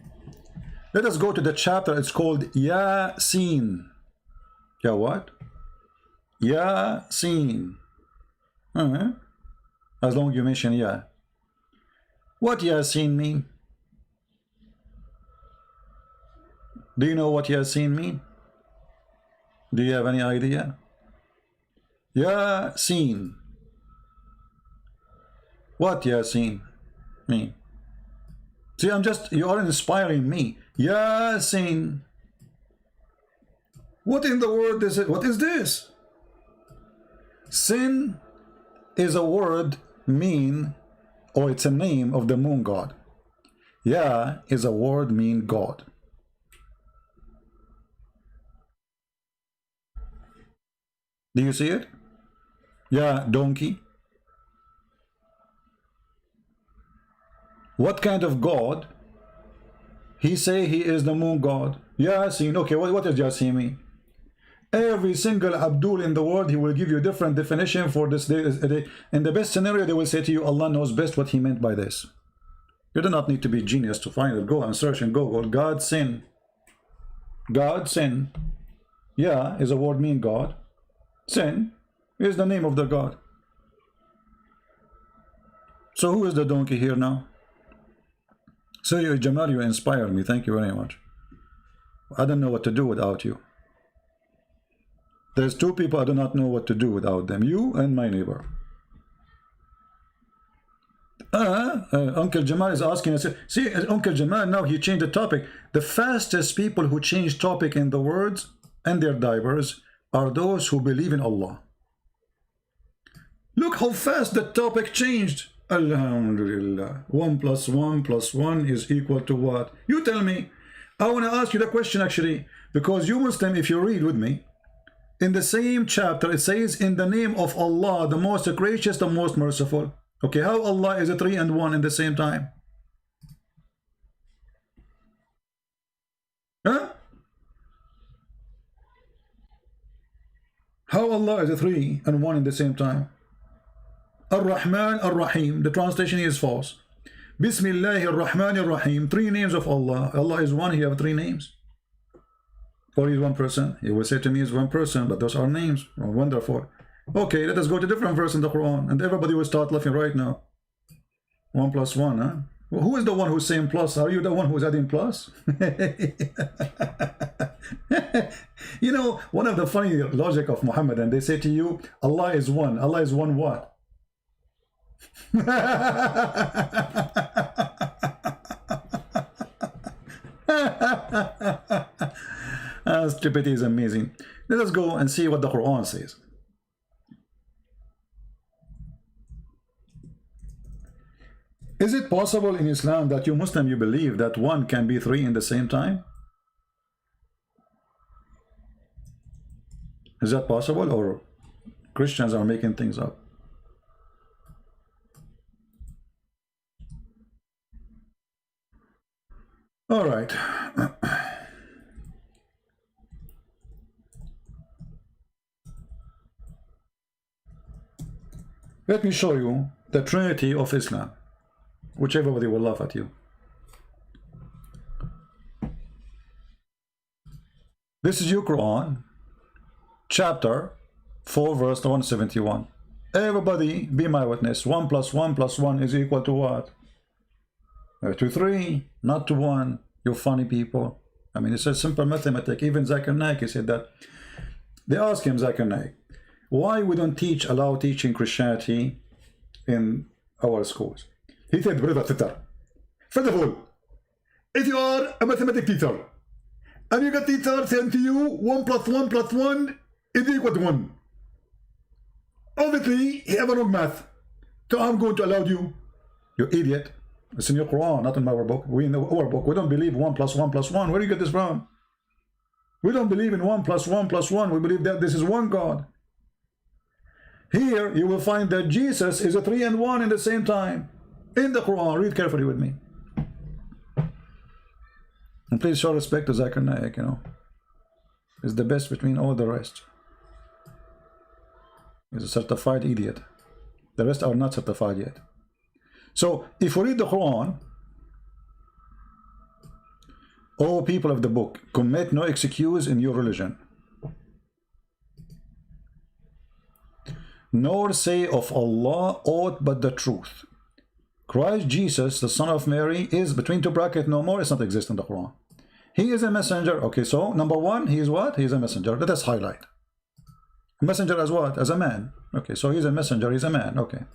Let us go to the chapter. It's called Yasin. Yeah, what? Yasin. As long as you mention yeah. What Yasin mean? Do you know what Yasin mean? Do you have any idea? Yasin. What Yasin mean? See, you are inspiring me. Yasin. What in the world is it? What is this? Sin is a word mean, or it's a name of the moon god. Ya is a word mean God. Do you see it? Yeah, donkey. What kind of God? He say he is the moon god. Yasin. Okay, what does Yasin mean? Every single Abdul in the world, he will give you a different definition for this day. In the best scenario, they will say to you, Allah knows best what he meant by this. You do not need to be genius to find it. Go and search in Google. God sin. God sin. Yeah is a word mean God. Sin is the name of the God. So who is the donkey here now? So you, Jamal, you inspire me. Thank you very much. I don't know what to do without you. There's two people I do not know what to do without them. You and my neighbor. Uncle Jamal is asking us. See, Uncle Jamal, now he changed the topic. The fastest people who change topic in the words and their divers are those who believe in Allah. Look how fast the topic changed. Alhamdulillah. 1 + 1 + 1 is equal to what? You tell me. I want to ask you the question actually, because you Muslim, if you read with me, in the same chapter it says, in the name of Allah, the most gracious, the most merciful. Okay, how Allah is a 3 and 1 in the same time? Huh? How Allah is a 3 and 1 in the same time? Ar-Rahman Ar-Rahim. The translation is false. Bismillah Ar-Rahman Ar-Rahim. 3 names of Allah. Allah is one, He have 3 names. Or He's one person. He will say to me He's one person, but those are names. Oh, wonderful. Okay, let us go to different verse in the Quran, and everybody will start laughing right now. 1 plus 1, huh? Well, who is the one who's saying plus? Are you the one who's adding plus? You know, one of the funny logic of Muhammad, and they say to you, Allah is one. Allah is one what? Stupidity is amazing. Let us go and see what the Quran says. Is it possible in Islam that you Muslim, you believe that 1 can be 3 in the same time? Is that possible, or Christians are making things up? All right. Let me show you the Trinity of Islam, which everybody will laugh at you. This is your Quran, chapter 4, verse 171. Everybody be my witness. 1 plus 1 plus 1 is equal to what? To 3, not to 1. You funny people. I mean, it's a simple mathematics. Even Zakir Naik, he said that. They asked him, Zakir Naik, why we don't allow teaching Christianity in our schools? He said, brother Titter, first of all, if you are a mathematics teacher, and you got teacher saying to you 1 plus 1 plus 1 is equal to 1. Obviously, he have a wrong math. So I'm going to allow you. You idiot. It's in your Quran, not in our book. We in our book, we don't believe 1 plus 1 plus 1. Where do you get this from? We don't believe in 1 plus 1 plus 1. We believe that this is one God. Here, you will find that Jesus is a 3 and 1 in the same time. In the Quran, read carefully with me. And please show respect to Zakir Naik, you know. He's the best between all the rest. He's a certified idiot. The rest are not certified yet. So, if we read the Quran, O people of the book, commit no excuse in your religion, nor say of Allah aught but the truth. Christ Jesus, the son of Mary, is between 2 brackets no more. It's not exist in the Quran. He is a messenger. Okay, so number 1, he is what? He is a messenger. Let us highlight. A messenger as what? As a man. Okay, so he's a messenger. He's a man. Okay.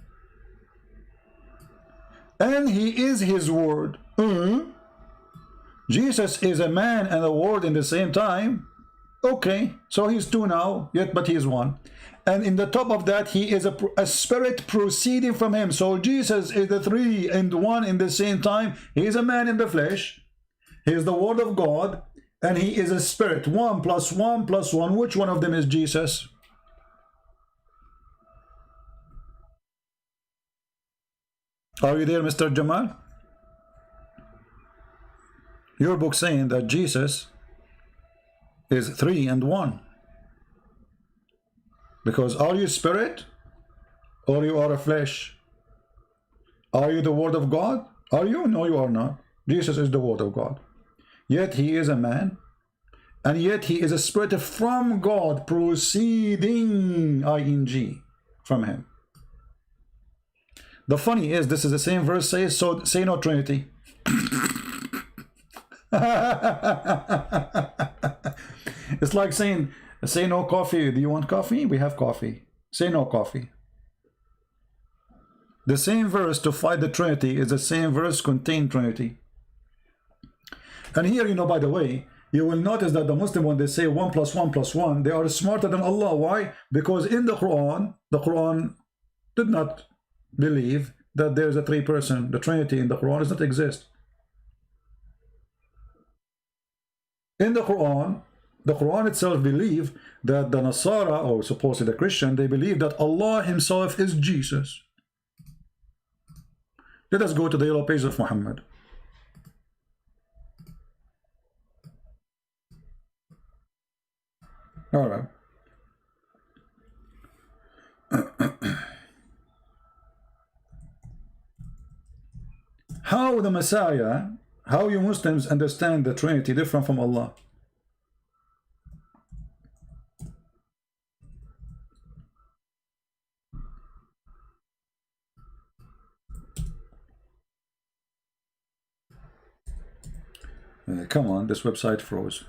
And he is his word. Jesus is a man and a word in the same time. Okay, so he's 2 now, yet but he is 1. And in the top of that, he is a spirit proceeding from him. So Jesus is the 3 and 1 in the same time. He is a man in the flesh. He is the word of God. And he is a spirit. 1 plus 1 plus 1. Which one of them is Jesus? Are you there, Mr. Jamal? Your book saying that Jesus is 3 and 1. Because are you spirit or you are a flesh? Are you the word of God? Are you? No, you are not. Jesus is the word of God. Yet he is a man, and yet he is a spirit from God, proceeding, ing, from him. The funny is, this is the same verse says, so say no Trinity. It's like saying, say no coffee. Do you want coffee? We have coffee. Say no coffee. The same verse to fight the Trinity is the same verse contain Trinity. And here, you know, by the way, you will notice that the Muslim, when they say 1 plus 1 plus 1, they are smarter than Allah. Why? Because in the Quran did not believe that there's a 3-person, the Trinity in the Quran does not exist. In the Quran itself believe that the Nasara, or supposedly the Christian, they believe that Allah himself is Jesus. Let us go to the yellow page of Muhammad. All right. how the Messiah, how you Muslims understand the Trinity different from Allah? Come on, this website froze.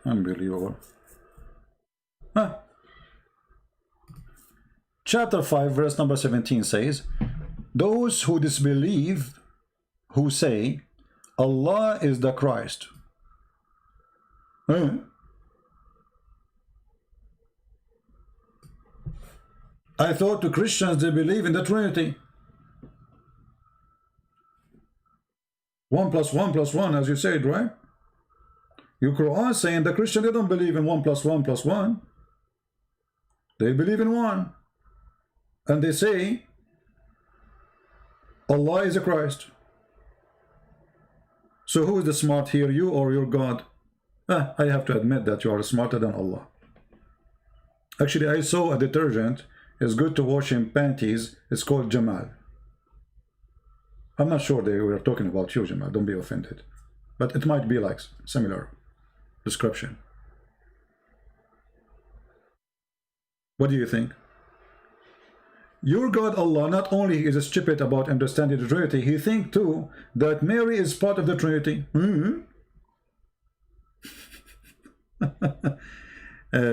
Unbelievable. Huh. Chapter 5, verse number 17 says, those who disbelieve, who say, Allah is the Christ. Huh? I thought the Christians, they believe in the Trinity. 1 + 1 + 1, as you said, right? Your Quran saying the Christian, they don't believe in 1 + 1 + 1. They believe in 1. And they say, Allah is a Christ. So who is the smart here, you or your God? I have to admit that you are smarter than Allah. Actually, I saw a detergent. It's good to wash in panties. It's called Jamal. I'm not sure they were talking about you, Jamal. Don't be offended. But it might be like similar description. What do you think? Your God Allah not only is stupid about understanding the Trinity, he thinks too that Mary is part of the Trinity.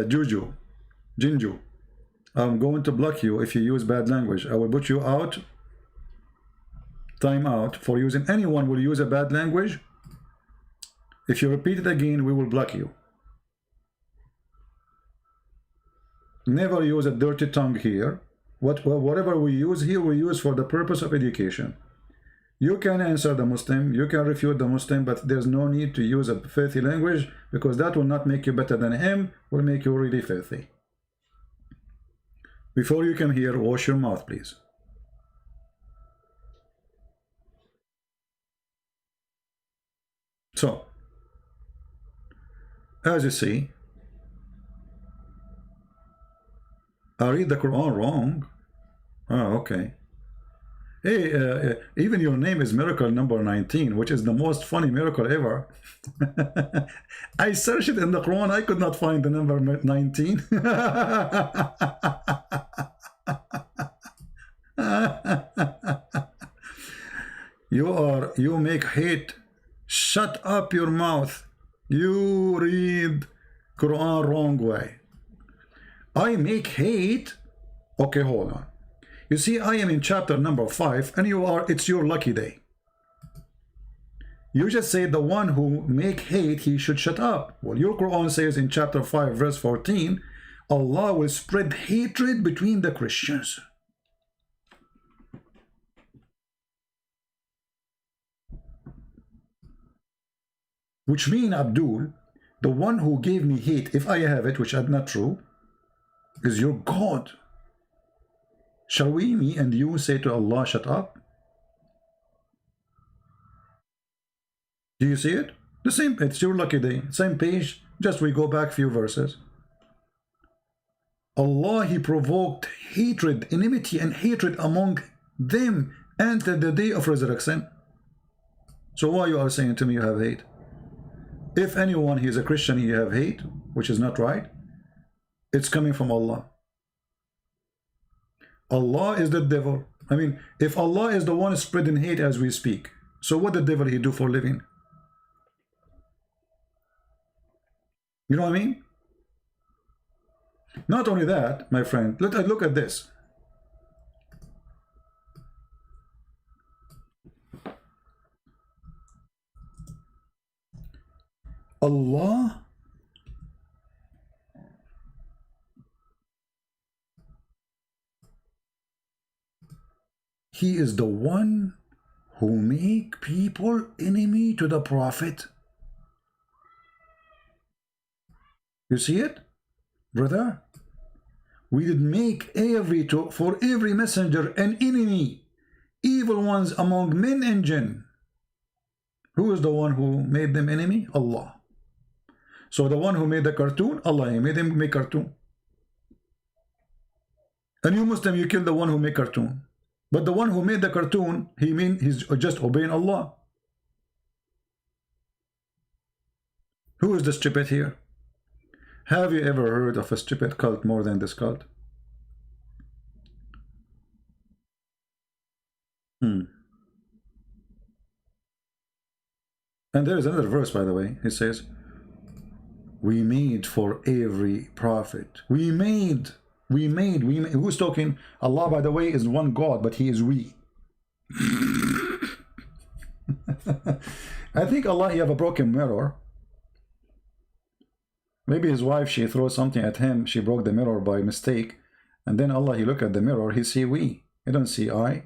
Juju, Jinju, I'm going to block you if you use bad language. I will put you out. Time out for using. Anyone will use a bad language. If you repeat it again, we will block you. Never use a dirty tongue here. Whatever we use here, we use for the purpose of education. You can answer the Muslim, you can refute the Muslim, but there's no need to use a filthy language, because that will not make you better than him, will make you really filthy. Before you come here, wash your mouth, please. So, as you see, I read the Quran wrong. Oh, okay. Hey, even your name is miracle number 19, which is the most funny miracle ever. I searched it in the Quran, I could not find the number 19. You make hate. Shut up your mouth. You read Quran wrong way. I make hate. Okay, hold on. You see, I am in chapter number 5, and you are, it's your lucky day. You just say the one who make hate, he should shut up. Well, your Quran says in chapter 5, verse 14, Allah will spread hatred between the Christians. Which means, Abdul, the one who gave me hate, if I have it, which is not true, is your God. Shall we, me and you, say to Allah, shut up? Do you see it? The same, it's your lucky day. Same page, just we go back few verses. Allah, he provoked hatred, enmity and hatred among them until the day of resurrection. So why you are saying to me you have hate? If anyone, he is a Christian, he have hate, which is not right, it's coming from Allah. Allah is the devil. I mean, if Allah is the one spreading hate as we speak, so what the devil he do for living? You know what I mean? Not only that, my friend, look at this. Allah He is the one who make people enemy to the Prophet. You see it, brother? We did make for every messenger an enemy, evil ones among men and jinn. Who is the one who made them enemy? Allah. So the one who made the cartoon, Allah, he made him make cartoon. And you Muslim, you kill the one who made cartoon. But the one who made the cartoon, he's just obeying Allah. Who is the stupid here? Have you ever heard of a stupid cult more than this cult? And there is another verse, by the way. It says, we made for every prophet. We made. Who's talking? Allah, by the way, is one God, but he is we. I think Allah, he have a broken mirror. Maybe his wife, she throws something at him, she broke the mirror by mistake, and then Allah, he look at the mirror, he see we. He don't see I.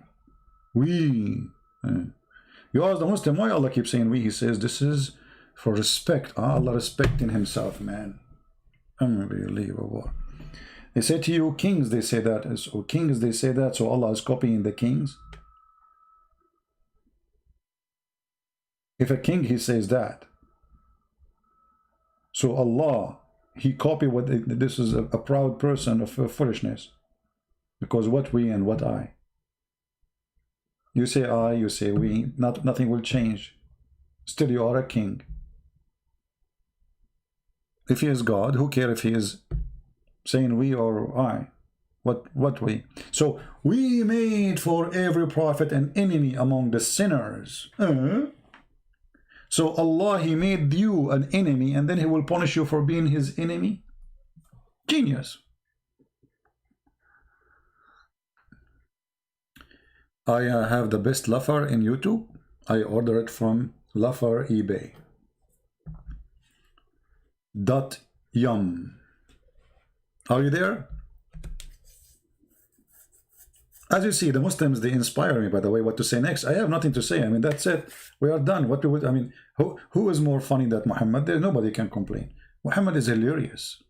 We. You ask the Muslim why Allah keeps saying we. He says this is for respect. Allah respecting himself, man. Unbelievable. They say to you, kings, they say that. So kings, they say that, so Allah is copying the kings. If a king, he says that, so Allah, he copied what this is a proud person of foolishness. Because what we and what I. You say I, you say we, nothing will change. Still you are a king. If he is God, who cares if he is saying we or I? What we? So we made for every prophet an enemy among the sinners. So Allah, he made you an enemy and then he will punish you for being his enemy? Genius. I have the best loafer in YouTube. I order it from Loafer eBay. .yum. Are you there? As you see, the Muslims, they inspire me, by the way, what to say next. I have nothing to say. I mean, that's it. We are done. What we would, I mean, who is more funny than Muhammad? There, nobody can complain. Muhammad is hilarious.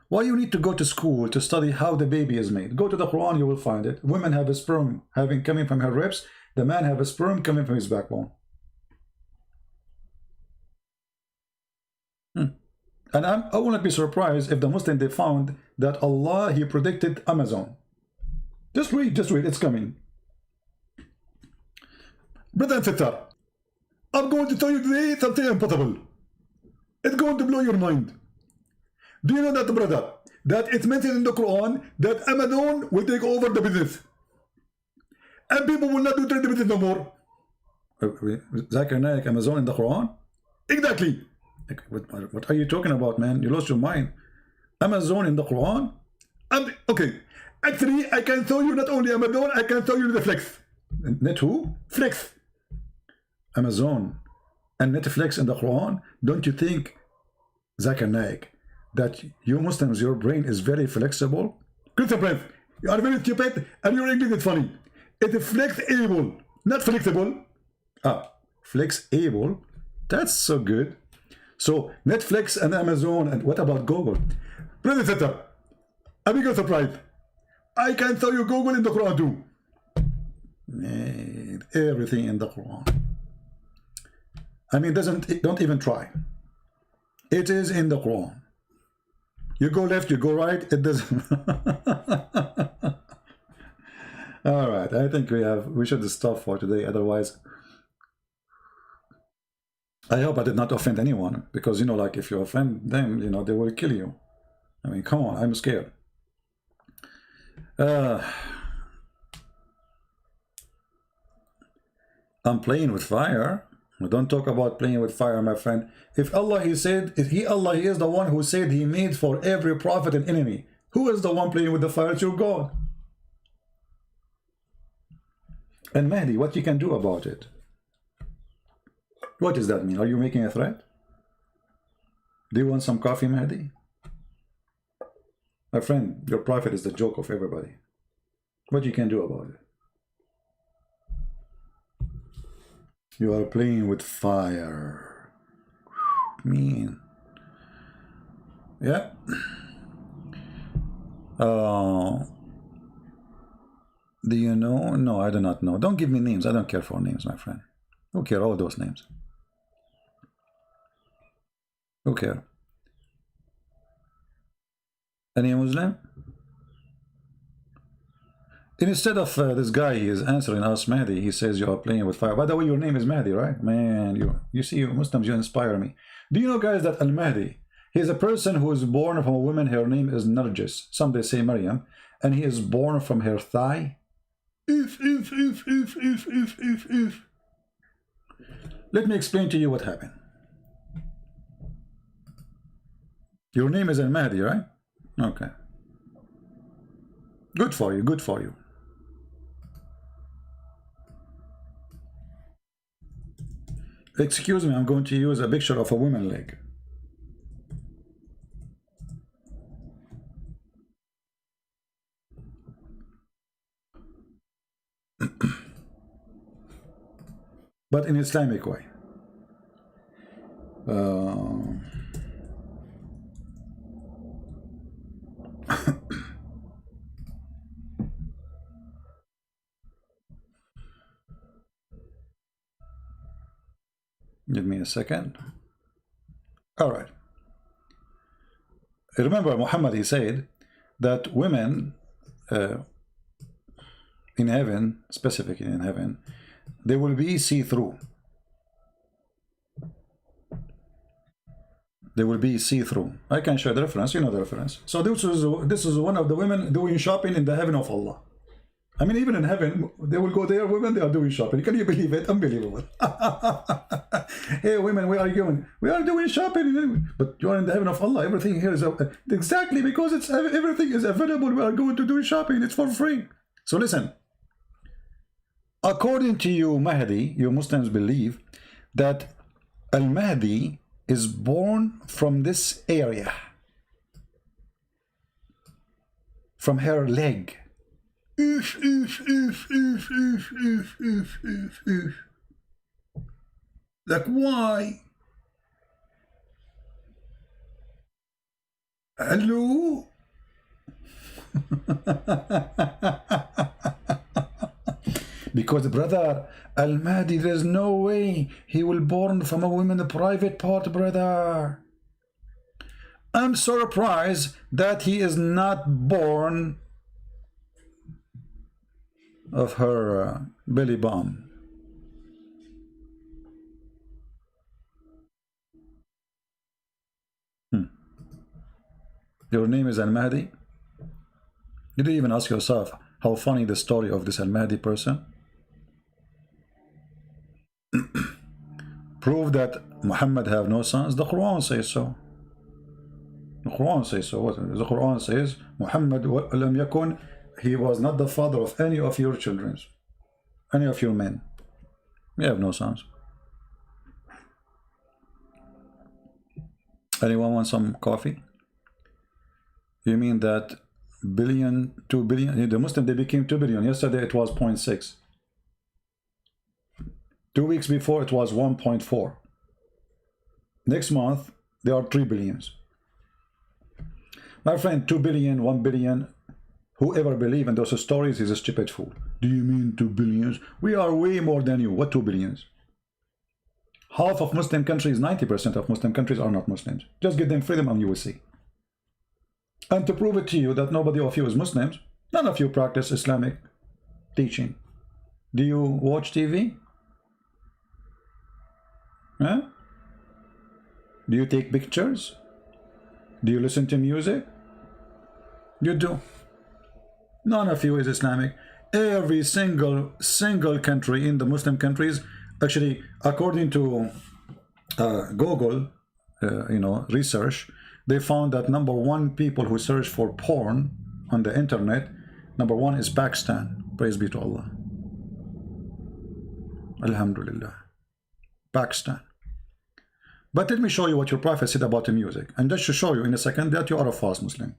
Why you need to go to school to study how the baby is made? Go to the Quran, you will find it. Women have a sperm coming from her ribs. The man have a sperm coming from his backbone. And I will not be surprised if the Muslim, they found that Allah, he predicted Amazon. Just read, it's coming. Brother and sister, I'm going to tell you today something impossible. It's going to blow your mind. Do you know that, brother, that it's mentioned in the Quran that Amazon will take over the business? And people will not do trade business no more. Zakir Naik, Amazon in the Quran? Exactly. What are you talking about, man? You lost your mind. Amazon in the Quran? Okay. Actually, I can show you not only Amazon, I can show you Netflix. Net who? Flex. Amazon and Netflix in the Quran. Don't you think, Zakir Naik, that you Muslims, your brain is very flexible? Christian Prince, you are very stupid and your English is funny. It is flexible, not flexible. Flexible. That's so good. So Netflix and Amazon, and what about Google? Brother sister, I'm big surprised. I can tell you Google in the Quran too. Man, everything in the Quran. I mean, don't even try. It is in the Quran. You go left, you go right, it doesn't. All right, I think we should stop for today. Otherwise, I hope I did not offend anyone, because, you know, like if you offend them, you know, they will kill you. I mean, come on, I'm scared. I'm playing with fire. Don't talk about playing with fire, my friend. If Allah, he said, he is the one who said he made for every prophet an enemy. Who is the one playing with the fire? It's your God. And Mahdi, what you can do about it? What does that mean? Are you making a threat? Do you want some coffee, Mahdi? My friend, your prophet is the joke of everybody. What you can do about it? You are playing with fire. Mean. Yeah. Do you know? No, I do not know. Don't give me names. I don't care for names, my friend. Who care all those names? Who care? Any Muslim? Instead of this guy, he is answering us, Mahdi. He says you are playing with fire. By the way, your name is Mahdi, right? Man, you see, you Muslims, you inspire me. Do you know, guys, that Al-Mahdi, he is a person who is born from a woman. Her name is Narjis. Some they say Maryam. And he is born from her thigh. If. Let me explain to you what happened. Your name is Al-Mahdi, right? Okay. Good for you, good for you. Excuse me, I'm going to use a picture of a woman leg. But in Islamic way. Give me a second. All right. Remember, Muhammad, he said that women in heaven, specifically in heaven, they will be see-through. They will be see-through. I can show the reference. You know the reference. So this is one of the women doing shopping in the heaven of Allah. I mean, even in heaven, they will go there, women, they are doing shopping. Can you believe it? Unbelievable. Hey, women, where are you going? We are doing shopping. But you are in the heaven of Allah. Everything here is... exactly, because everything is available. We are going to do shopping. It's for free. So listen. According to you, Mahdi, you Muslims believe that Al-Mahdi is born from this area. From her leg. Like, why? Hello? Because, brother, Al-Mahdi, there's no way he will born from a woman private part, brother. I'm surprised that he is not born of her belly button. Your name is Al-Mahdi? Did you even ask yourself how funny the story of this Al-Mahdi person? Prove that Muhammad have no sons. The Quran says so. The Quran says so. What? The Quran says Muhammad lam yakun, he was not the father of any of your children, any of your men. We have no sons. Anyone want some coffee? You mean that billion, 2 billion, the Muslim, they became 2 billion. Yesterday it was 0.6. 2 weeks before it was 1.4. Next month there are 3 billions. My friend, 2 billion, 1 billion, whoever believe in those stories is a stupid fool. Do you mean 2 billions? We are way more than you. What 2 billions? Half of Muslim countries, 90% of Muslim countries are not Muslims. Just give them freedom and you will see. And to prove it to you that nobody of you is Muslims, none of you practice Islamic teaching. Do you watch TV? Huh? Do you take pictures? Do you listen to music? You do. None of you is Islamic. Every single country in the Muslim countries, actually, according to Google, research, they found that #1 people who search for porn on the internet, #1 is Pakistan. Praise be to Allah. Alhamdulillah. Pakistan. But let me show you what your prophet said about the music. And just to show you in a second that you are a false Muslim.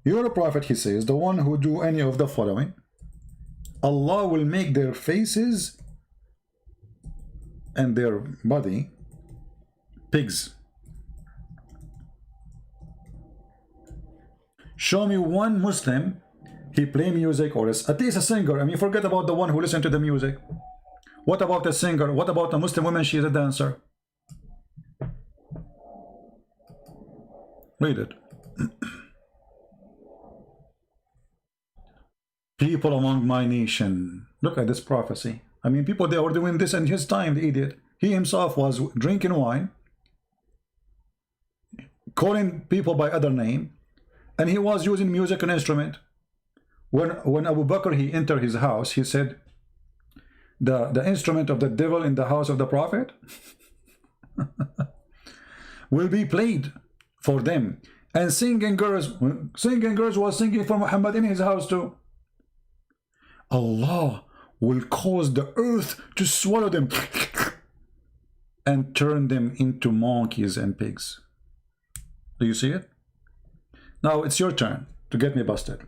Your prophet, he says, the one who do any of the following, Allah will make their faces and their body pigs. Show me one Muslim, he play music or at least a singer. I mean, forget about the one who listen to the music. What about a singer? What about a Muslim woman? She is a dancer. Read it. People among my nation. Look at this prophecy. I mean, people, they were doing this in his time, the idiot. He himself was drinking wine, calling people by other name, and he was using music and instrument. When Abu Bakr, he entered his house, he said, the instrument of the devil in the house of the prophet will be played for them. And singing girls was singing for Muhammad in his house too. Allah will cause the earth to swallow them and turn them into monkeys and pigs. Do you see it? Now it's your turn to get me busted.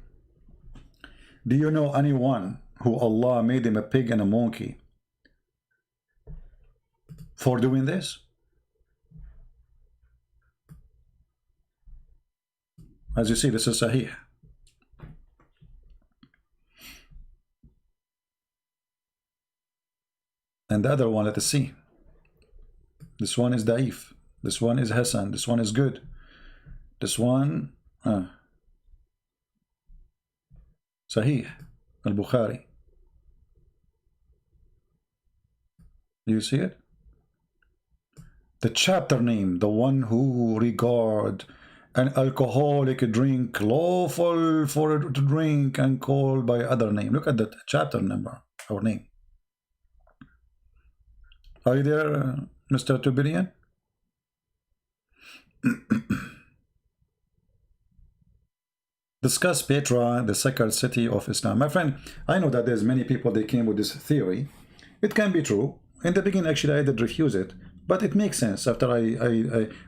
Do you know anyone who Allah made him a pig and a monkey for doing this? As you see, this is Sahih. And the other one, let us see. This one is Da'if. This one is Hassan. This one is good. This one, Sahih al-Bukhari. Do you see it? The chapter name, the one who regard an alcoholic drink lawful for to drink and called by other name. Look at that chapter number or name. Are you there, Mr. Tubirian? Discuss Petra, the sacred city of Islam. My friend, I know that there's many people, they came with this theory. It can be true. In the beginning, actually, I did refuse it, but it makes sense after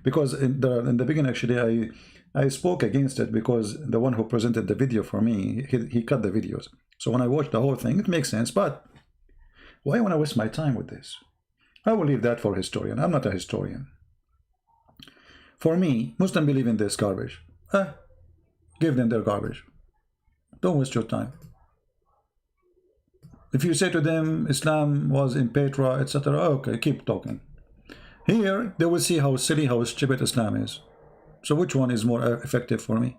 because in the beginning, actually, I spoke against it because the one who presented the video for me, he cut the videos. So when I watched the whole thing, it makes sense, but why want to waste my time with this? I will leave that for a historian. I'm not a historian. For me, Muslims believe in this garbage. Give them their garbage. Don't waste your time. If you say to them Islam was in Petra, etc., okay, keep talking. Here, they will see how silly, how stupid Islam is. So which one is more effective for me?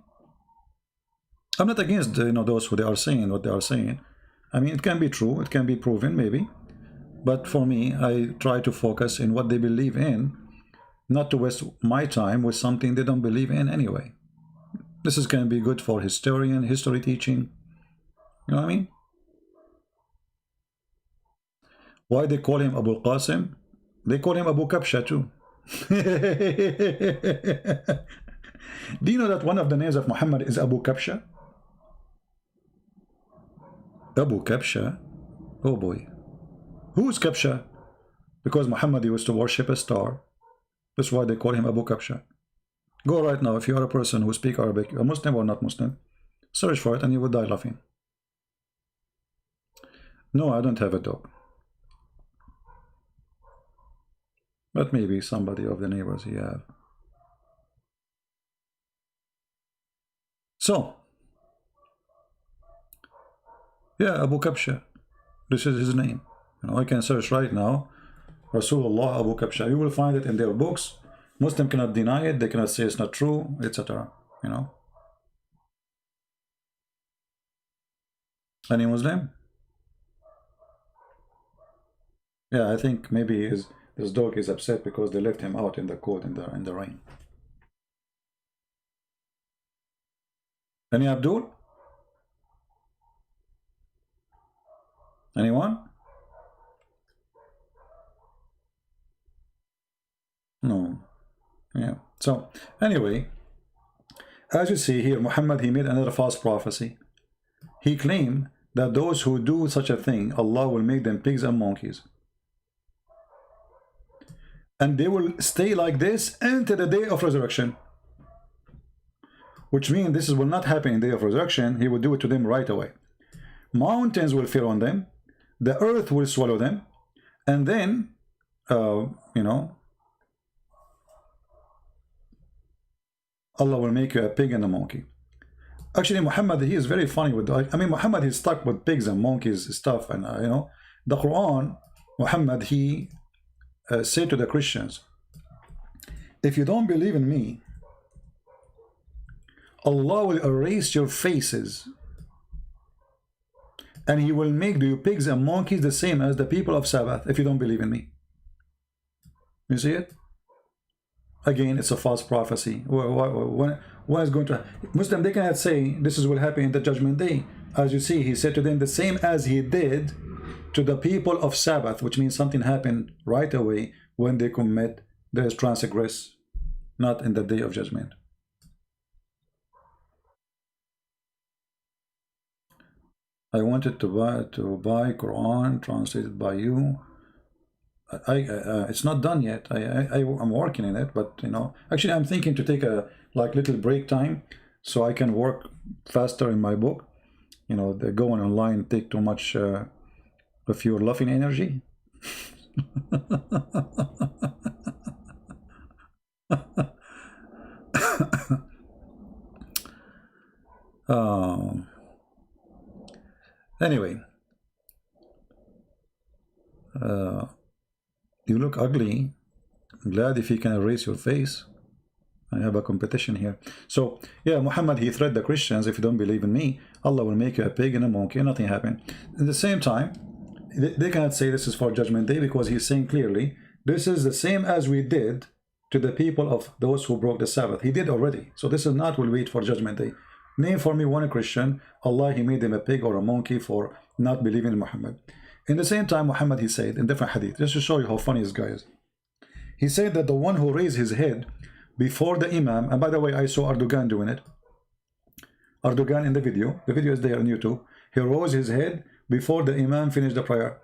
I'm not against those who they are saying what they are saying. I mean, it can be true, it can be proven, maybe. But for me, I try to focus in what they believe in, not to waste my time with something they don't believe in anyway. This is going to be good for historian, history teaching. You know what I mean? Why they call him Abu Qasim? They call him Abu Kabsha too. Do you know that one of the names of Muhammad is Abu Kabsha? Abu Kabsha? Oh boy. Who's Kabsha? Because Muhammad used to worship a star. That's why they call him Abu Kabsha. Go right now, if you are a person who speaks Arabic, a Muslim or not Muslim, search for it and you will die laughing. No, I don't have a dog. But maybe somebody of the neighbors he have. So, yeah, Abu Kabsha. This is his name. I can search right now, Rasulullah Abu Kabsha. You will find it in their books. Muslim cannot deny it. They cannot say it's not true, etc. Any Muslim? Yeah, I think maybe this dog is upset because they left him out in the cold in the rain. Any Abdul? Anyone? No. Yeah. So anyway, as you see here, Muhammad, he made another false prophecy. He claimed that those who do such a thing, Allah will make them pigs and monkeys. And they will stay like this until the day of resurrection. Which means this will not happen in the day of resurrection. He will do it to them right away. Mountains will fear on them. The earth will swallow them. And then, Allah will make you a pig and a monkey. Actually, Muhammad, he is very funny with that. I mean, Muhammad, he's stuck with pigs and monkeys stuff. And, the Quran, Muhammad, he said to the Christians, if you don't believe in me, Allah will erase your faces, and he will make you pigs and monkeys the same as the people of Sabbath, if you don't believe in me. You see it? Again, it's a false prophecy. When is going to Muslim, they cannot say this is will happen in the judgment day. As you see, he said to them the same as he did to the people of Sabbath, which means something happened right away when they commit their transgress, not in the day of judgment. I wanted to buy Quran translated by you. It's not done yet. I'm working in it, but you know, actually I'm thinking to take a little break time so I can work faster in my book. You know, the going online take too much of your laughing energy. Anyway, you look ugly. I'm glad if you can erase your face. I have a competition here. So yeah, Muhammad, he threatened the Christians, if you don't believe in me, Allah will make you a pig and a monkey and nothing happened. At the same time, they cannot say this is for judgment day, because he's saying clearly this is the same as we did to the people of those who broke the Sabbath. He did already. So this is not will wait for judgment day. Name for me one Christian, Allah, he made them a pig or a monkey for not believing in Muhammad. In the same time, Muhammad, he said in different hadith, just to show you how funny this guy is. He said that the one who raised his head before the Imam, and by the way, I saw Erdogan doing it. Erdogan in the video is there on YouTube. He rose his head before the Imam finished the prayer.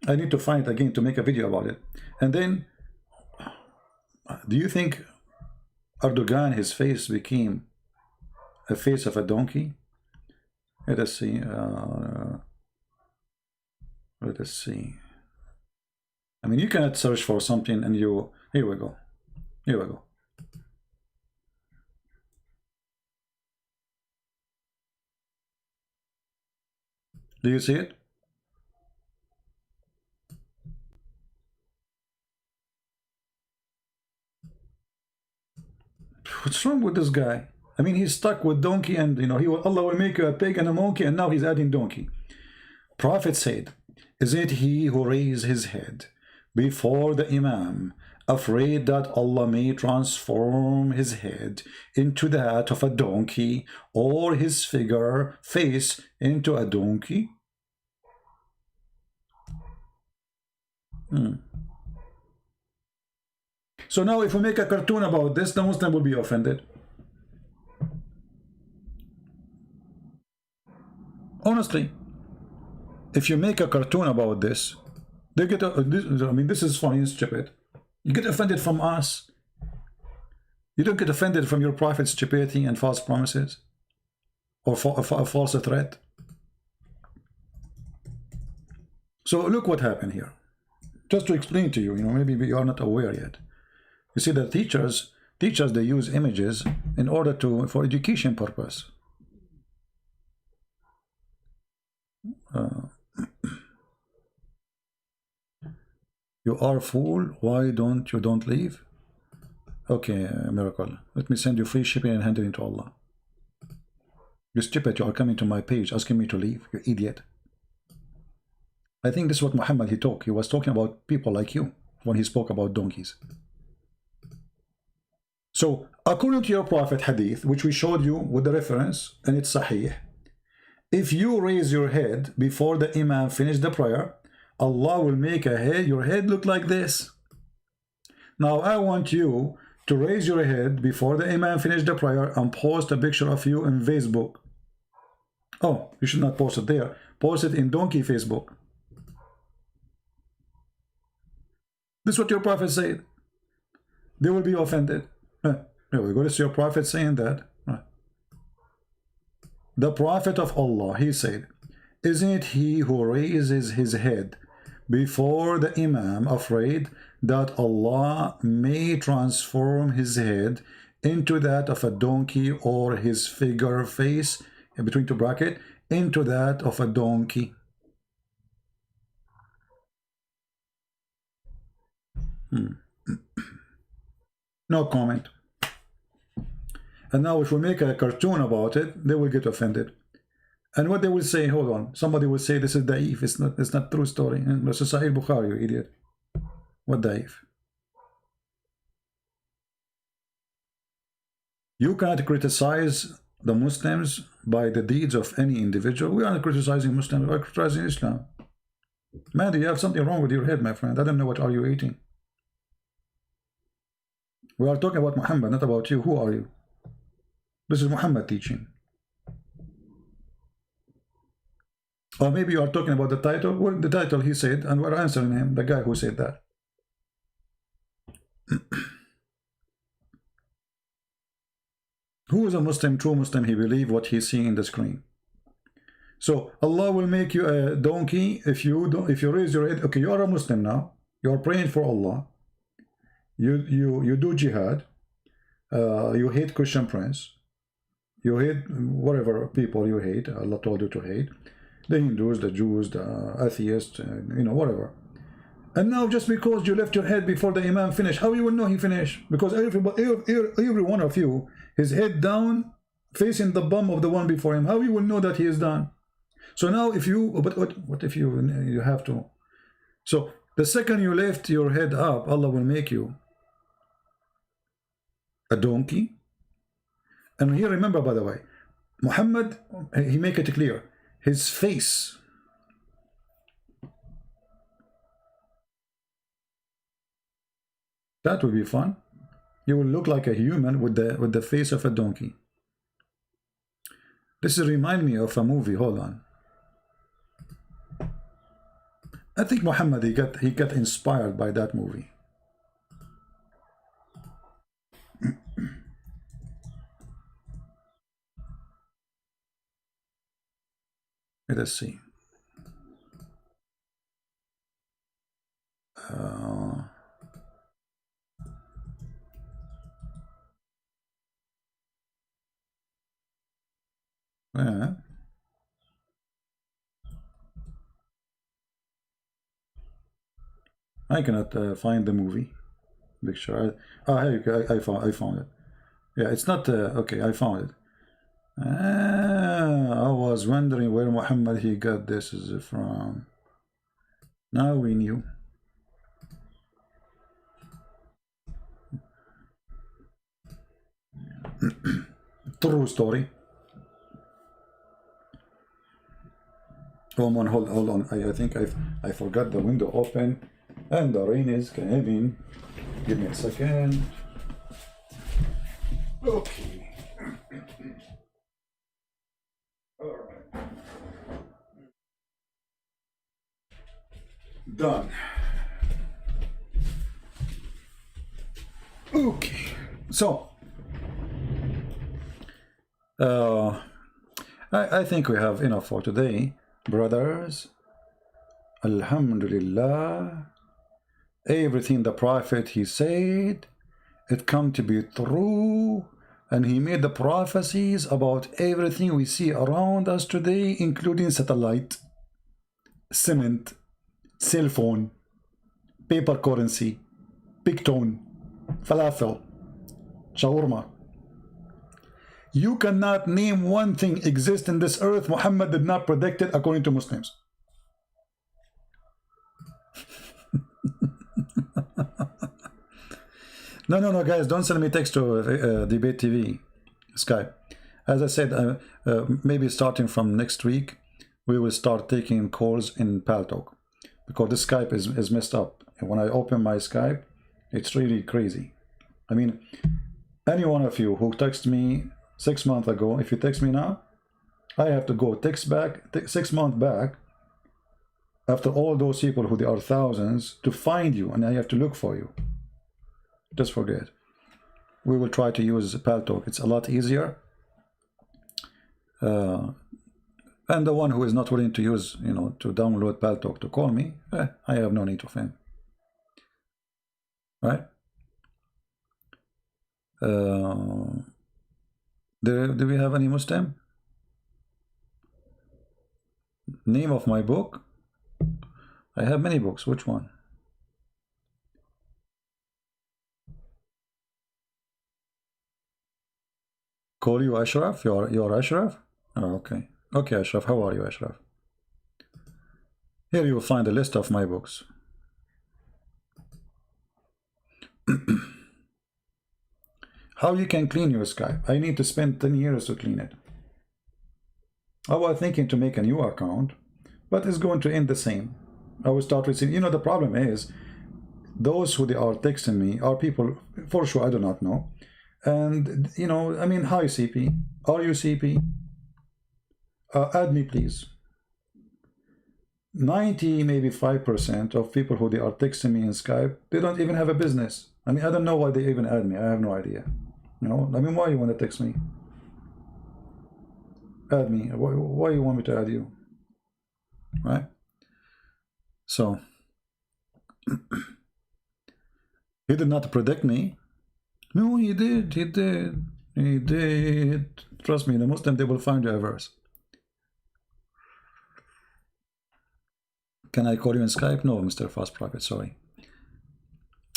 I need to find it again to make a video about it. And then, do you think Erdogan, his face became a face of a donkey? Let us see. Let us see. I mean, you cannot search for something and you... Here we go. Here we go. Do you see it? What's wrong with this guy? I mean, he's stuck with donkey, and you know, Allah will make you a pig and a monkey, and now he's adding donkey. Prophet said, "Is it he who raised his head before the Imam, afraid that Allah may transform his head into that of a donkey, or his face into a donkey?" So now if we make a cartoon about this, the Muslim will be offended. Honestly, if you make a cartoon about this, they get I mean, this is funny and stupid. You get offended from us. You don't get offended from your prophet's stupidity and false promises, or a false threat. So look what happened here. Just to explain to you, you know, maybe you are not aware yet. You see, the teachers, they use images in order for education purpose. You are a fool. Why don't you leave? Okay, miracle. Let me send you free shipping and hand it into Allah. You stupid, you are coming to my page asking me to leave. You idiot. I think this is what Muhammad he was talking about people like you when he spoke about donkeys. So according to your prophet hadith, which we showed you with the reference, and it's sahih, if you raise your head before the Imam finished the prayer, Allah will make your head look like this. Now I want you to raise your head before the Imam finished the prayer and post a picture of you in Facebook. Oh, you should not post it there. Post it in Donkey Facebook. This is what your prophet said. They will be offended. Here we go. This is your prophet saying that. The prophet of Allah, he said, "Isn't it he who raises his head before the Imam, afraid that Allah may transform his head into that of a donkey, or his face, in between two brackets, into that of a donkey?" No comment. And now if we make a cartoon about it, they will get offended. And what they will say, hold on, somebody will say this is daif, it's not true story. And this is Sahih Bukhari, you idiot. What daif? You cannot criticize the Muslims by the deeds of any individual. We are not criticizing Muslims, we are criticizing Islam. Man, you have something wrong with your head, my friend. I don't know what are you eating. We are talking about Muhammad, not about you. Who are you? This is Muhammad teaching. Or maybe you are talking about the title. Well, the title he said, and we're answering him, the guy who said that. Who is a Muslim, true Muslim? He believes what he's seeing in the screen. So Allah will make you a donkey if you raise your head. Okay, you are a Muslim now. You are praying for Allah. You do jihad. You hate Christian Prince. You hate whatever people you hate. Allah told you to hate. The Hindus, the Jews, the atheists, you know, whatever. And now just because you left your head before the Imam finished, how you will know he finished? Because every one of you, his head down, facing the bum of the one before him, how you will know that he is done? So now if you, but what if you have to? So the second you lift your head up, Allah will make you a donkey. And here remember, by the way, Muhammad, he make it clear, his face, that will be fun. You will look like a human with the face of a donkey. This remind me of a movie. Hold on. I think Muhammad he got inspired by that movie. Let us see. Yeah. I cannot find the movie. Make sure. I found it. Yeah, it's not okay. I found it. I was wondering where Muhammad he got this is from. Now we knew. True story. Hold on, hold on. I think I forgot the window open, and the rain is coming. Give me a second. Okay. All right. Done. Okay. So, I think we have enough for today, brothers. Alhamdulillah. Everything the Prophet he said, it come to be true, and he made the prophecies about everything we see around us today, including satellite, cement, cell phone, paper currency, pigtone, falafel, shawarma. You cannot name one thing exist in this earth Muhammad did not predict it according to Muslims. No, guys, don't send me text to Debate TV, Skype. As I said, maybe starting from next week, we will start taking calls in Paltalk, because this Skype is messed up. And when I open my Skype, it's really crazy. I mean, any one of you who texted me 6 months ago, if you text me now, I have to go text back 6 months back, after all those people who they are thousands, to find you, and I have to look for you. Just forget. We will try to use Paltalk. It's a lot easier. And the one who is not willing to use, you know, to download Paltalk to call me, I have no need of him. Right? Do we have any Muslim? Name of my book? I have many books. Which one? Call you Ashraf? You're Ashraf? Oh, okay. Okay, Ashraf. How are you, Ashraf? Here you will find a list of my books. How you can clean your Skype? I need to spend 10 years to clean it. I was thinking to make a new account, but it's going to end the same. I will start receiving, the problem is, those who they are texting me are people, for sure, I do not know. And, I mean, hi CP, are you CP? Add me, please. 90, maybe 5% of people who they are texting me in Skype, they don't even have a business. I mean, I don't know why they even add me. I have no idea. I mean, why you want to text me? Add me. Why you want me to add you? Right? So, he did not predict me. No, he did. He did. He did. Trust me, the Muslim, they will find you a verse. Can I call you in Skype? No, Mr. Fast Prophet, sorry.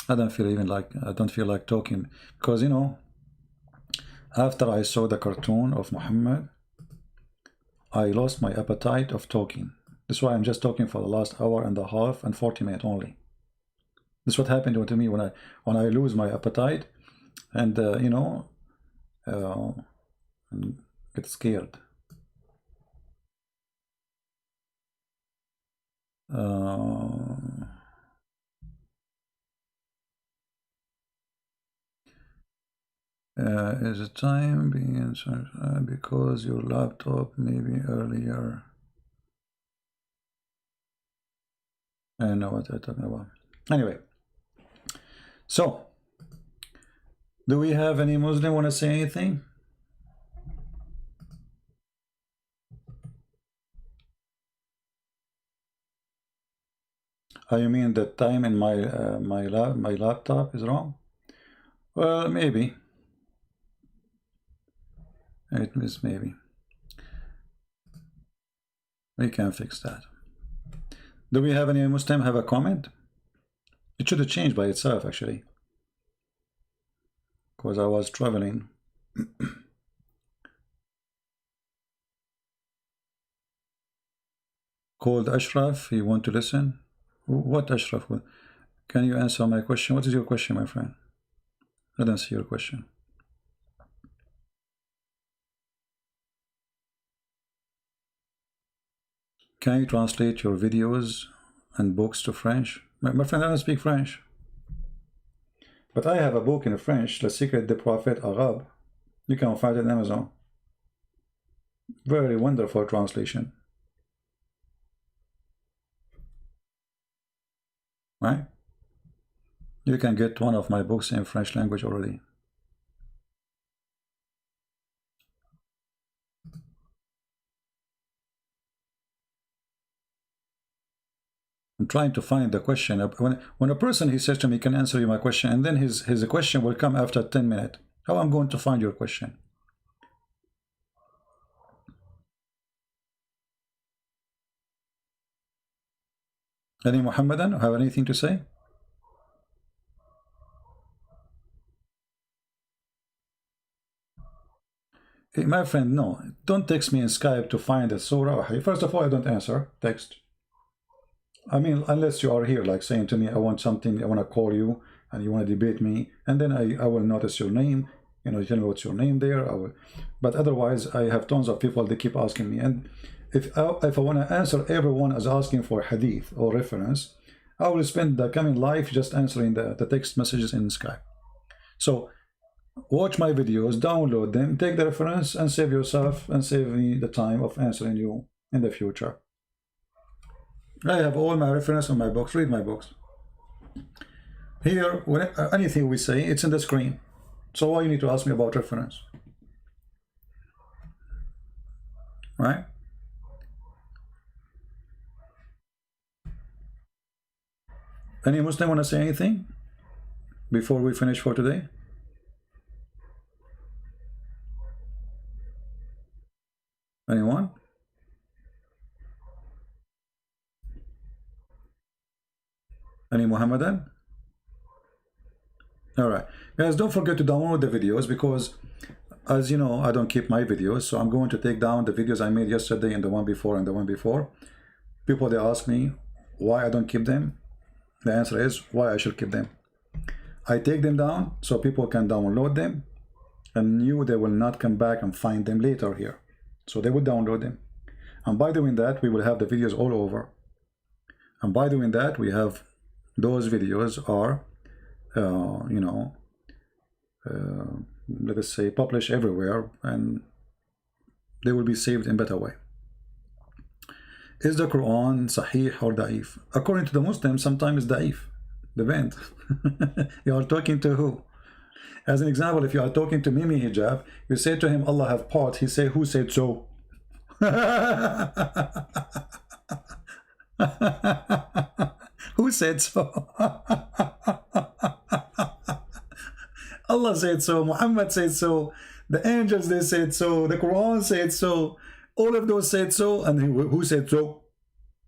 I don't feel like talking because, after I saw the cartoon of Muhammad, I lost my appetite of talking. That's why I'm just talking for the last hour and a half and 40 minutes only. This is what happened to me when I lose my appetite and get scared. Is the time being answered because your laptop maybe earlier? I don't know what I'm talking about. Anyway, so do we have any Muslim want to say anything? You mean the time in my laptop is wrong? Well, maybe. It is maybe. We can fix that. Do we have any Muslim have a comment? It should have changed by itself actually, because I was traveling. Called Ashraf. You want to listen? What Ashraf? Can you answer my question? What is your question, my friend? I don't see your question. Can you translate your videos and books to French? My friend, I don't speak French. But I have a book in French, Le Secret des Prophètes Arabes. You can find it on Amazon. Very wonderful translation. Right? You can get one of my books in French language already. I'm trying to find the question. When a person, he says to me, can answer you my question, and then his question will come after 10 minutes. How I'm going to find your question? Any Muhammadan have anything to say? Hey, my friend, no. Don't text me in Skype to find a surah. First of all, I don't answer text. I mean, unless you are here, like saying to me, I want something, I want to call you, and you want to debate me, and then I will notice your name, you tell me what's your name there. But otherwise, I have tons of people, they keep asking me. And if I want to answer everyone as asking for hadith or reference, I will spend the coming life just answering the text messages in Skype. So watch my videos, download them, take the reference, and save yourself and save me the time of answering you in the future. I have all my reference on my books. Read my books. Here, anything we say, it's in the screen. So why you need to ask me about reference? Right? Any Muslim want to say anything before we finish for today? Anyone? Any Muhammadan? All right, guys, don't forget to download the videos, because as you know, I don't keep my videos, so I'm going to take down the videos I made yesterday and the one before and the one before. People, they ask me why I don't keep them. The answer is why I should keep them. I take them down so people can download them, and they will not come back and find them later here. So they will download them. And by doing that, we will have the videos all over. And by doing that, we have those videos are, you know, let us say, published everywhere, and they will be saved in better way. Is the Quran Sahih or Da'if? According to the Muslims, sometimes it's Da'if. Depends. You are talking to who? As an example, if you are talking to Mimi Hijab, you say to him, Allah have part. He say, who said so? Who said so? Allah said so, Muhammad said so, the angels, they said so, the Quran said so, all of those said so, and who said so?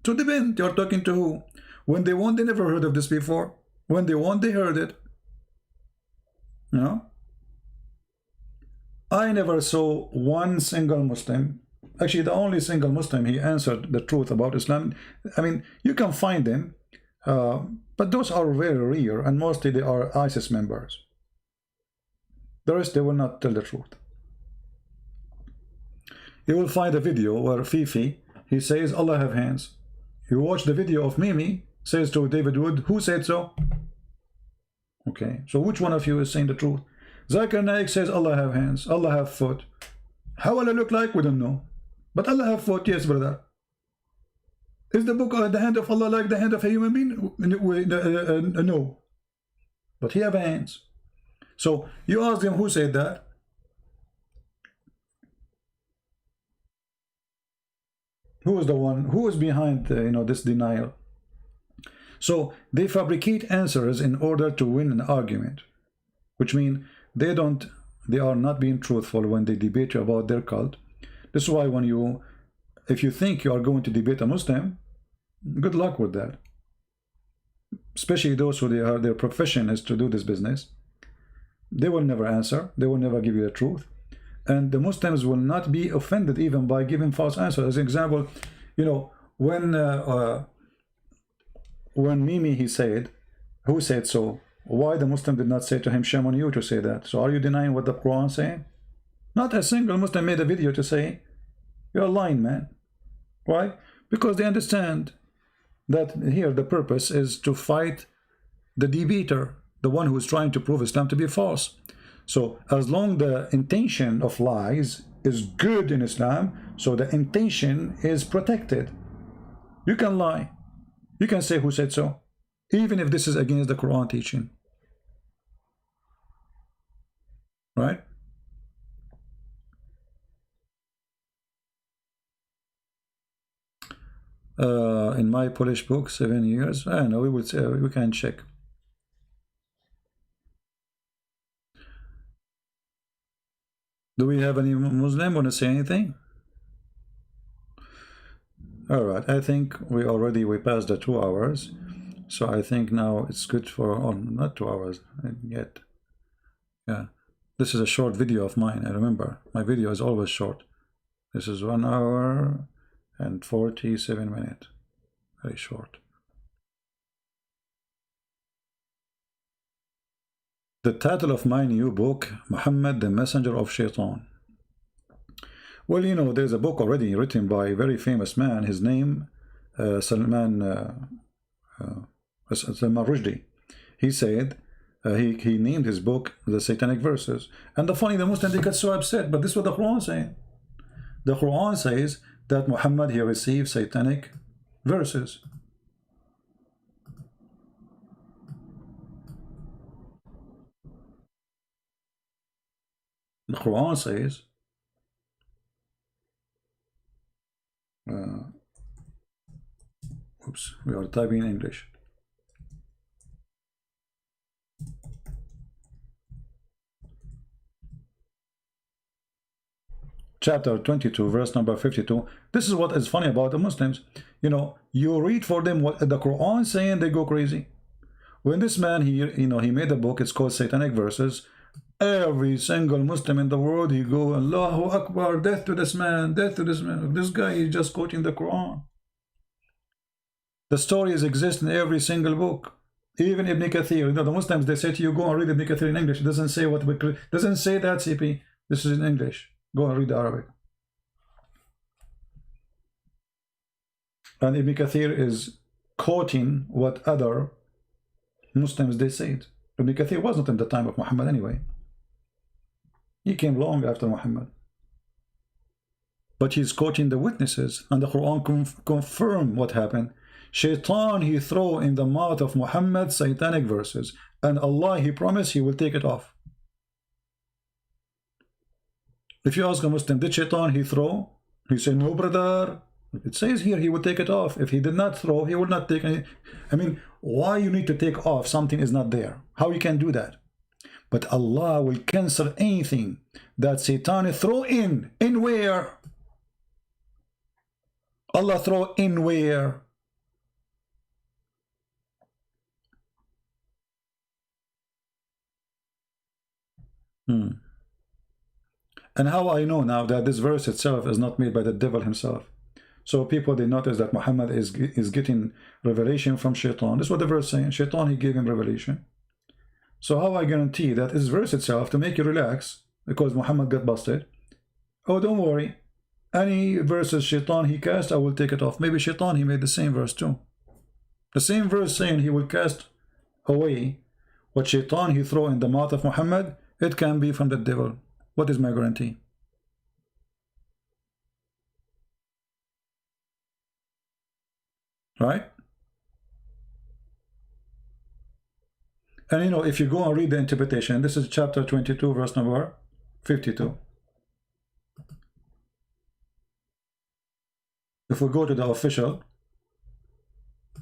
So depend, you're talking to who? When they want, they never heard of this before. When they want, they heard it. You know? I never saw one single Muslim, actually the only single Muslim, he answered the truth about Islam. I mean, you can find them, but those are very rare, and mostly they are ISIS members. The rest, they will not tell the truth. You will find a video where Fifi, he says, Allah have hands. You watch the video of Mimi, says to David Wood, who said so? Okay, so which one of you is saying the truth? Zakir Naik says, Allah have hands, Allah have foot. How Allah look like? We don't know. But Allah have foot, yes, brother. Is the book the hand of Allah like the hand of a human being? No. But he have hands. So you ask him who said that. Who is the one? Who is behind you know, this denial? So they fabricate answers in order to win an argument, which means they are not being truthful when they debate you about their cult. This is why if you think you are going to debate a Muslim, good luck with that. Especially those who their profession is to do this business. They will never answer. They will never give you the truth. And the Muslims will not be offended even by giving false answers. As an example, you know, when Mimi, he said, who said so? Why the Muslim did not say to him, shame on you to say that? So are you denying what the Quran saying? Not a single Muslim made a video to say, you're lying, man. Why? Because they understand that here the purpose is to fight the debater, the one who is trying to prove Islam to be false. So as long the intention of lies is good in Islam, so the intention is protected. You can lie. You can say who said so, even if this is against the Quran teaching. Right? In my Polish book, 7 years. I don't know, we would say, we can check. Do we have any Muslim want to say anything? All right, I think we passed the 2 hours, so I think now it's good for, oh, not 2 hours yet. Yeah, this is a short video of mine. I remember my video is always short. This is 1 hour and 47 minutes, very short. The title of my new book, Muhammad, the Messenger of Shaitan. Well, you know, there's a book already written by a very famous man. His name, Salman Rushdie. He said, he named his book The Satanic Verses. And the Muslims, they got so upset, but this is what the Quran saying. The Quran says that Muhammad, he received satanic verses. The Quran says, oops, we are typing in English. Chapter 22, verse number 52. This is what is funny about the Muslims. You know, you read for them what the Quran saying, they go crazy. When this man, he made a book, it's called Satanic Verses. Every single Muslim in the world, he go, Allahu Akbar, death to this man, death to this man. This guy is just quoting the Quran. The stories exist in every single book. Even Ibn Kathir, you know, the Muslims, they say to you, go and read Ibn Kathir in English. It doesn't say what we, doesn't say that, CP. This is in English. Go and read the Arabic. And Ibn Kathir is quoting what other Muslims they said. Ibn Kathir was not in the time of Muhammad anyway. He came long after Muhammad. But he's quoting the witnesses, and the Quran confirm what happened. Shaitan, he throw in the mouth of Muhammad satanic verses, and Allah, he promised he will take it off. If you ask a Muslim, did Shaitan he throw? He said, no, brother. It says here he would take it off. If he did not throw, he would not take any. I mean, why you need to take off something is not there? How you can do that? But Allah will cancel anything that Satan throw in. In where? Allah throw in where? And how I know now that this verse itself is not made by the devil himself? So people, they notice that Muhammad is getting revelation from Shaitan. This is what the verse is saying. Shaitan, he gave him revelation. So how I guarantee that this verse itself, to make you relax, because Muhammad got busted, oh, don't worry, any verses Shaitan he cast, I will take it off. Maybe Shaitan, he made the same verse too. The same verse saying he will cast away what Shaitan he throw in the mouth of Muhammad, it can be from the devil. What is my guarantee? Right? And you know, if you go and read the interpretation, this is chapter 22, verse number 52. If we go to the official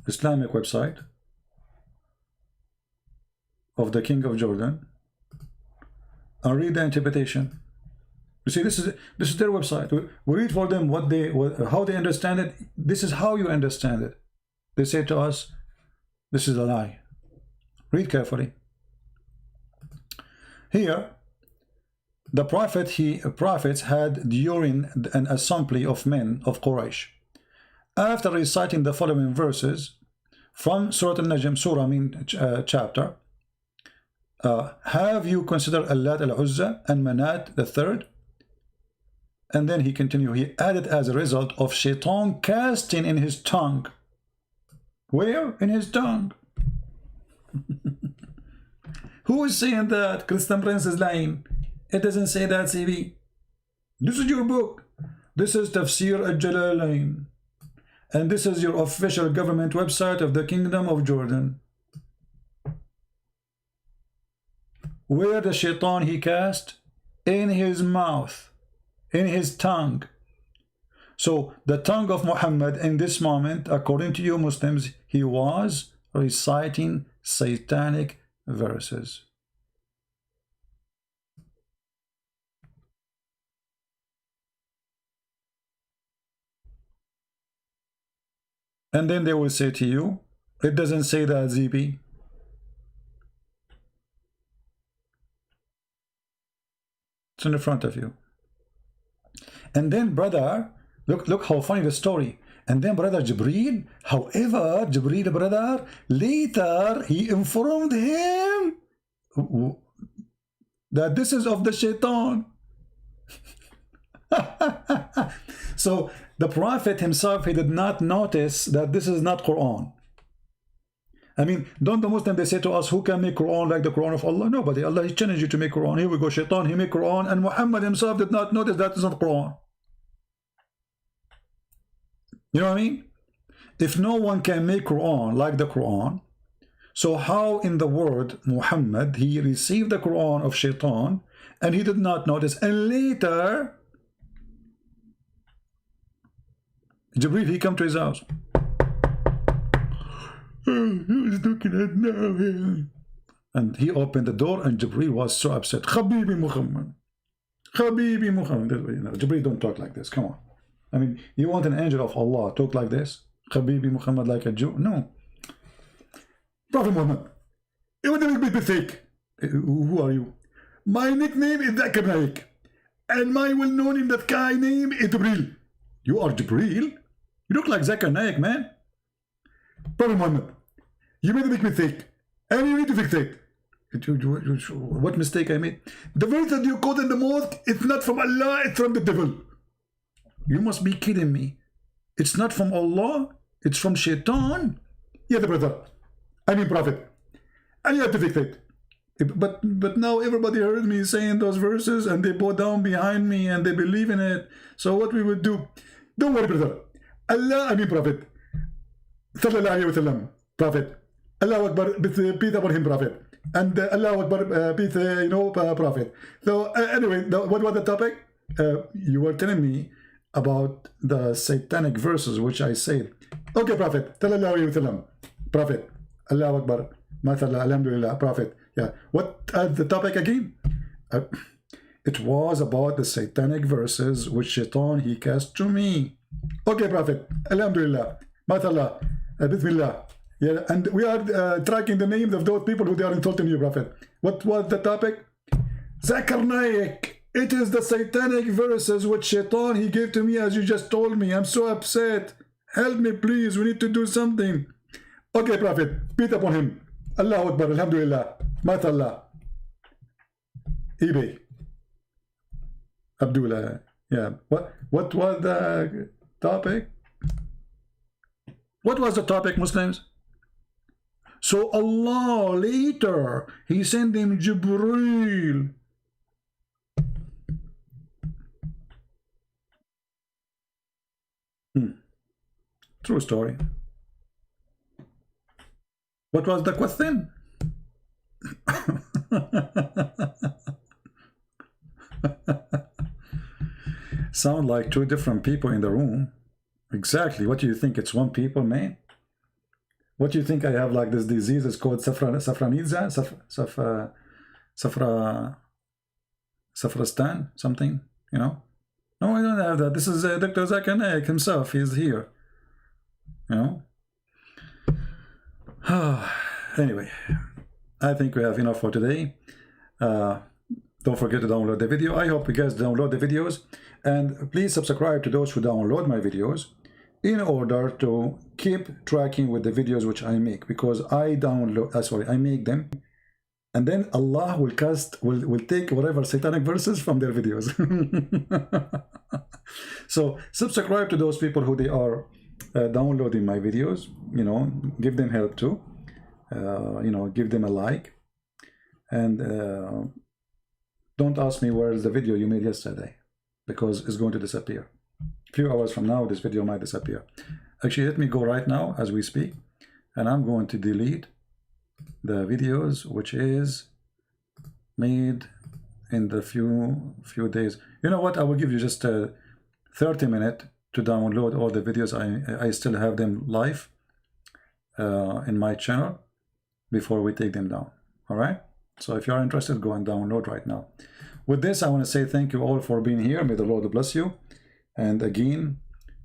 Islamic website of the King of Jordan and read the interpretation, you see, this is their website. We read for them how they understand it. This is how you understand it. They say to us, this is a lie. Read carefully. Here, the prophets had during an assembly of men of Quraysh. After reciting the following verses from Surah Al-Najm, chapter, have you considered Allat al-Uzza and Manat the third? And then he continued, he added as a result of Shaitan casting in his tongue. Where? In his tongue. Who is saying that? Christian Prince is lying. It doesn't say that, CB. This is your book. This is Tafsir al-Jalalain. And this is your official government website of the Kingdom of Jordan. Where the Shaitan he cast? In his mouth. In his tongue. So the tongue of Muhammad in this moment, according to you Muslims, he was reciting satanic verses. And then they will say to you, it doesn't say that, ZP. It's in the front of you. And then, brother, look how funny the story. And then brother Jibreel, however, Jibreel, brother, later he informed him that this is of the Shaitan. So the Prophet himself, he did not notice that this is not Quran. I mean, don't the Muslims, they say to us, who can make Quran like the Quran of Allah? Nobody. Allah, he challenged you to make Quran. Here we go, Shaitan, he made Quran, and Muhammad himself did not notice that is not Quran. You know what I mean? If no one can make Quran like the Quran, so how in the world Muhammad, he received the Quran of Shaitan, and he did not notice, and later Jibreel, he come to his house. He was looking at now. And he opened the door, and Jibreel was so upset. Habibi Muhammad. Habibi Muhammad. Jibreel don't talk like this. Come on. I mean, you want an angel of Allah talk like this? Habibi Muhammad like a Jew? No. Prophet Muhammad, you want to make me fake? Who are you? My nickname is Zakir Naik. And my well-known in the sky name is Jibril. You are Jibril? You look like Zakir Naik, man. Prophet Muhammad, you made a big mistake. And you need to fix it. What mistake I made? The verse that you quote in the mosque, it's not from Allah, it's from the devil. You must be kidding me. It's not from Allah, it's from Shaitan. Yeah, the brother. I mean Prophet. And you have to fix it. But now everybody heard me saying those verses and they bow down behind me and they believe in it. So what we would do? Don't worry, brother. Allah, I mean Prophet. Sallallahu Alaihi Wasallam. Prophet. Allah Akbar, peace upon him, Prophet. And Allah Akbar, peace, Prophet. So anyway, what was the topic? You were telling me about the satanic verses, which I said. Okay, Prophet. Sallallahu Alaihi Wasallam. Prophet. Allah Akbar. Mashallah, Alhamdulillah, Prophet. Yeah. What the topic again? It was about the satanic verses which Shaitan he cast to me. Okay, Prophet. Alhamdulillah. Mashallah. Bismillah. Yeah, and we are tracking the names of those people who they are insulting you, Prophet. What was the topic? Zakir Naik. It is the satanic verses which Shaitan he gave to me as you just told me. I'm so upset. Help me, please. We need to do something. Okay, Prophet. Peace upon him. Allahu Akbar. Alhamdulillah. Mashallah. eBay. Abdullah. Yeah. What was the topic? What was the topic, Muslims? So Allah later, he sent him Jibreel. True story. What was the question? Sound like two different people in the room. Exactly. What do you think? It's one people, man? What do you think I have like this disease? It's called Safranidza? Safrastan? Something? You know? No, I don't have that. This is Dr. Zakir Naik himself. He's here. You know? Anyway, I think we have enough for today. Don't forget to download the video. I hope you guys download the videos. And please subscribe to those who download my videos in order to keep tracking with the videos which I make, because I make them, and then Allah will take whatever satanic verses from their videos. So subscribe to those people who they are downloading my videos, you know, give them help too, you know, give them a like, and don't ask me where is the video you made yesterday, because it's going to disappear. A few hours from now, this video might disappear. Actually, let me go right now as we speak, and I'm going to delete the videos which is made in the few days. You know what? I will give you just 30 minutes to download all the videos. I still have them live in my channel before we take them down. All right? So if you are interested, go and download right now. With this, I want to say thank you all for being here. May the Lord bless you. And again,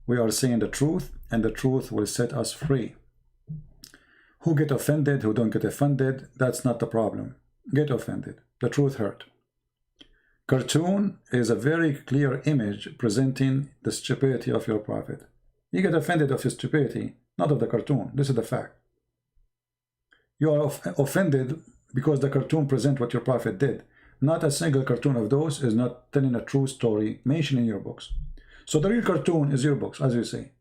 we are saying the truth, and the truth will set us free. Who get offended, who don't get offended, that's not the problem. Get offended. The truth hurt. Cartoon is a very clear image presenting the stupidity of your prophet. You get offended of his stupidity, not of the cartoon. This is the fact. You are offended because the cartoon presents what your prophet did. Not a single cartoon of those is not telling a true story mentioned in your books. So the real cartoon is your books, as you say.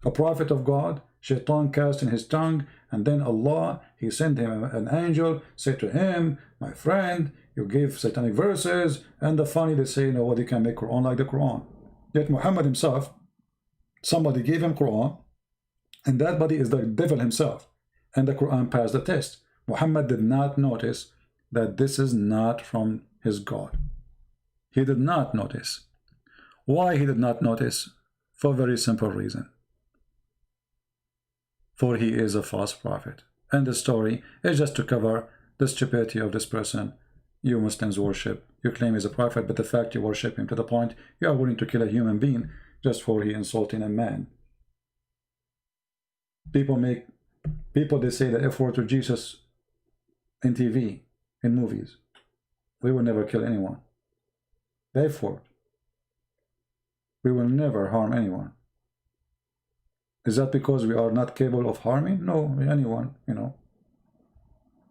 A prophet of God, Shaitan cast in his tongue, and then Allah, he sent him an angel, said to him, my friend, you gave satanic verses, and the funny they say, nobody can make Quran like the Quran. Yet Muhammad himself, somebody gave him Quran, and that body is the devil himself, and the Quran passed the test. Muhammad did not notice that this is not from his God. He did not notice. Why he did not notice? For a very simple reason. For he is a false prophet. And the story is just to cover the stupidity of this person you Muslims worship. You claim he's a prophet, but the fact you worship him to the point you are willing to kill a human being just for he insulting a man. People they say the F word to Jesus in TV, in movies. we will never kill anyone. Therefore, we will never harm anyone. Is that because we are not capable of harming? No, anyone, you know.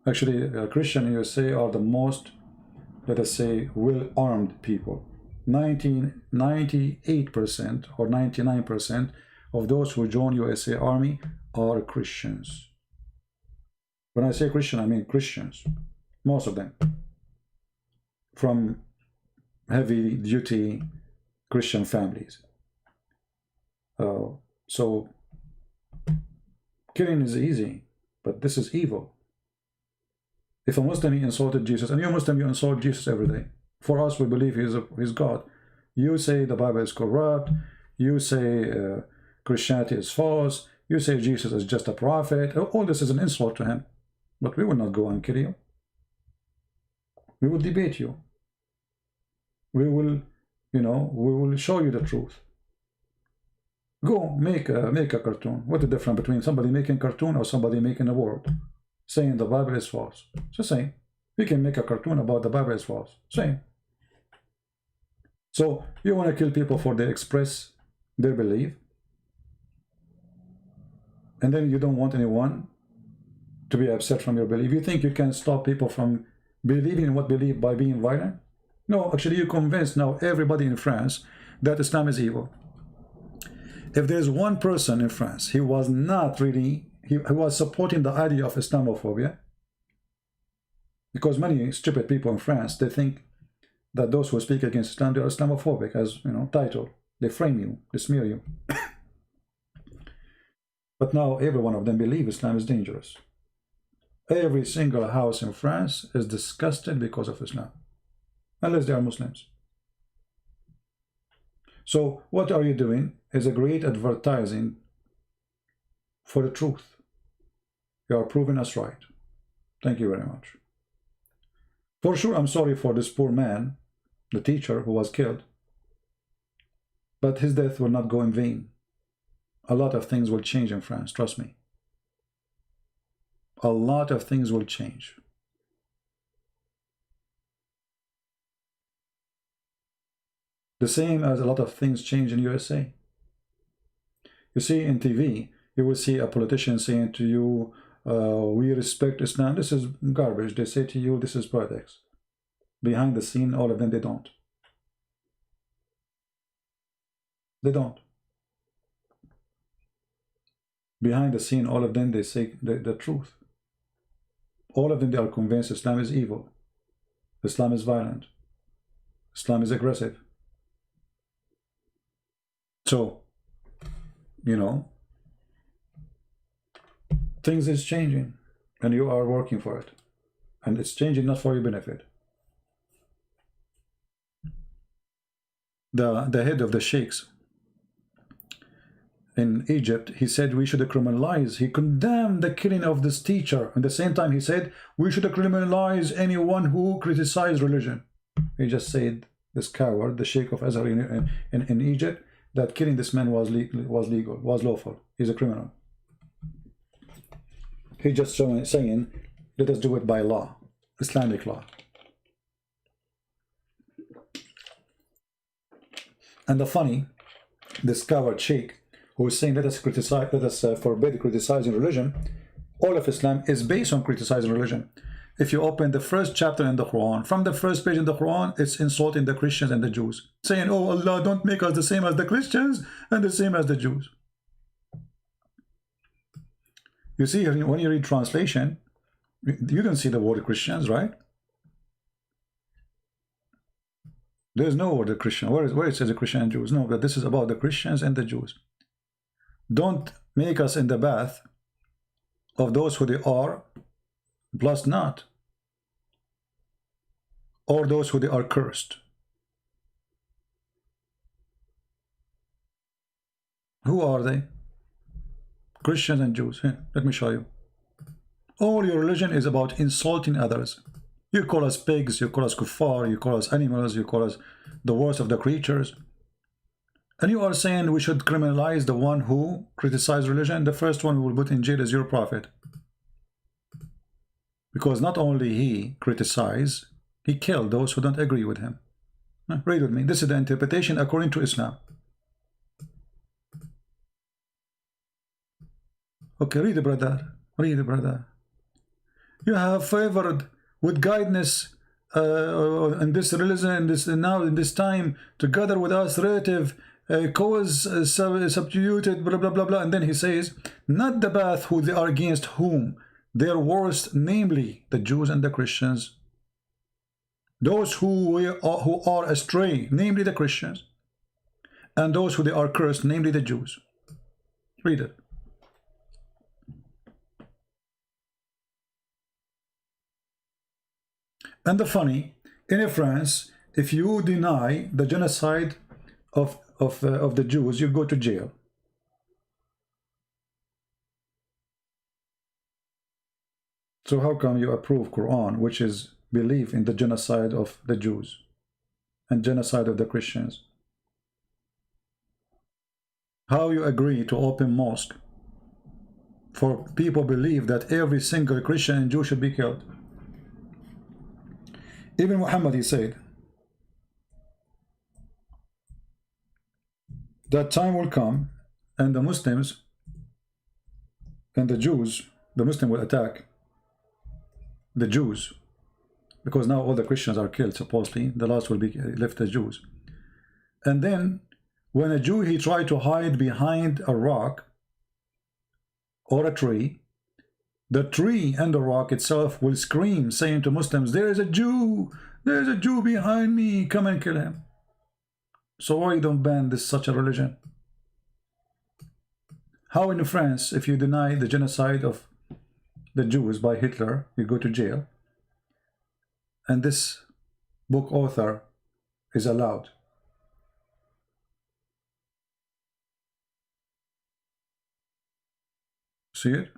Actually, Christian in USA are the most, let us say, well-armed people. 98% or 99% of those who join USA Army are Christians. When I say Christian, I mean Christians. Most of them. From heavy-duty Christian families. So, killing is easy, but this is evil. If a Muslim insulted Jesus, and you're Muslim, you insult Jesus every day. For us, we believe he's God. You say the Bible is corrupt. You say Christianity is false. You say Jesus is just a prophet. All this is an insult to him. But we will not go and kill you. We will debate you. We will, you know, we will show you the truth. Go make a cartoon. What's the difference between somebody making a cartoon or somebody making a word? Saying the Bible is false. It's the same. You can make a cartoon about the Bible is false. Same. So you want to kill people for they express their belief, and then you don't want anyone to be upset from your belief. You think you can stop people from believing in what believe by being violent? No, actually you convinced now everybody in France that Islam is evil. If there's one person in France, he was not really, he was supporting the idea of Islamophobia, because many stupid people in France, they think that those who speak against Islam, they are Islamophobic, as, you know, title. They frame you, they smear you. But now every one of them believe Islam is dangerous. Every single house in France is disgusted because of Islam, unless they are Muslims. So what are you doing is a great advertising for the truth. You are proving us right. Thank you very much. For sure, I'm sorry for this poor man, the teacher who was killed. But his death will not go in vain. A lot of things will change in France, trust me. A lot of things will change. The same as a lot of things change in USA. You see, in TV, you will see a politician saying to you, we respect Islam. This is garbage. They say to you, this is politics. Behind the scene, all of them, they don't. They don't. Behind the scene, all of them, they say the truth. All of them, they are convinced Islam is evil. Islam is violent. Islam is aggressive. So, you know, things is changing, and you are working for it. And it's changing not for your benefit. The head of the sheikhs in Egypt, he said we should criminalize. He condemned the killing of this teacher. At the same time, he said we should criminalize anyone who criticizes religion. He just said, this coward, the Sheikh of Azhar in Egypt, that killing this man was legal, was lawful. He's a criminal. He just saying, let us do it by law, Islamic law. And the funny, this coward sheikh who is saying let us forbid criticizing religion, all of Islam is based on criticizing religion. If you open the first chapter in the Quran, from the first page in the Quran, it's insulting the Christians and the Jews, saying, oh Allah, don't make us the same as the Christians and the same as the Jews. You see, when you read translation, you don't see the word Christians, right? There's no word Christian. Where it says the Christian and Jews? No, but this is about the Christians and the Jews. Don't make us in the bath of those who they are, plus not, or those who they are cursed. Who are they? Christians and Jews. Here, let me show you. All your religion is about insulting others. You call us pigs, you call us kuffar, you call us animals, you call us the worst of the creatures. And you are saying we should criminalize the one who criticizes religion. The first one we will put in jail is your prophet. Because not only he criticized, He killed those who don't agree with him. Read with me. This is the interpretation according to Islam. Okay, read it, brother. Read it, brother. You have favored with guidance in this religion, in this time, together with us, relative cause substituted, blah blah blah blah. And then he says, not the path who they are against whom their worst, namely the Jews and the Christians. Those who are astray, namely the Christians, and those who they are cursed, namely the Jews. Read it. And the funny, in France, if you deny the genocide of the Jews, you go to jail. So how come you approve Quran, which is belief in the genocide of the Jews and genocide of the Christians? How you agree to open mosque for people believe that every single Christian and Jew should be killed? Even Muhammad, he said that time will come and the Muslims and the Jews, the Muslim will attack the Jews, because now all the Christians are killed, supposedly. The last will be left the Jews. And then when a Jew, he tried to hide behind a rock or a tree, the tree and the rock itself will scream, saying to Muslims, there is a Jew, there is a Jew behind me, come and kill him. So why you don't ban this such a religion? How in France, if you deny the genocide of the Jews by Hitler, you go to jail, and this book author is allowed? See it?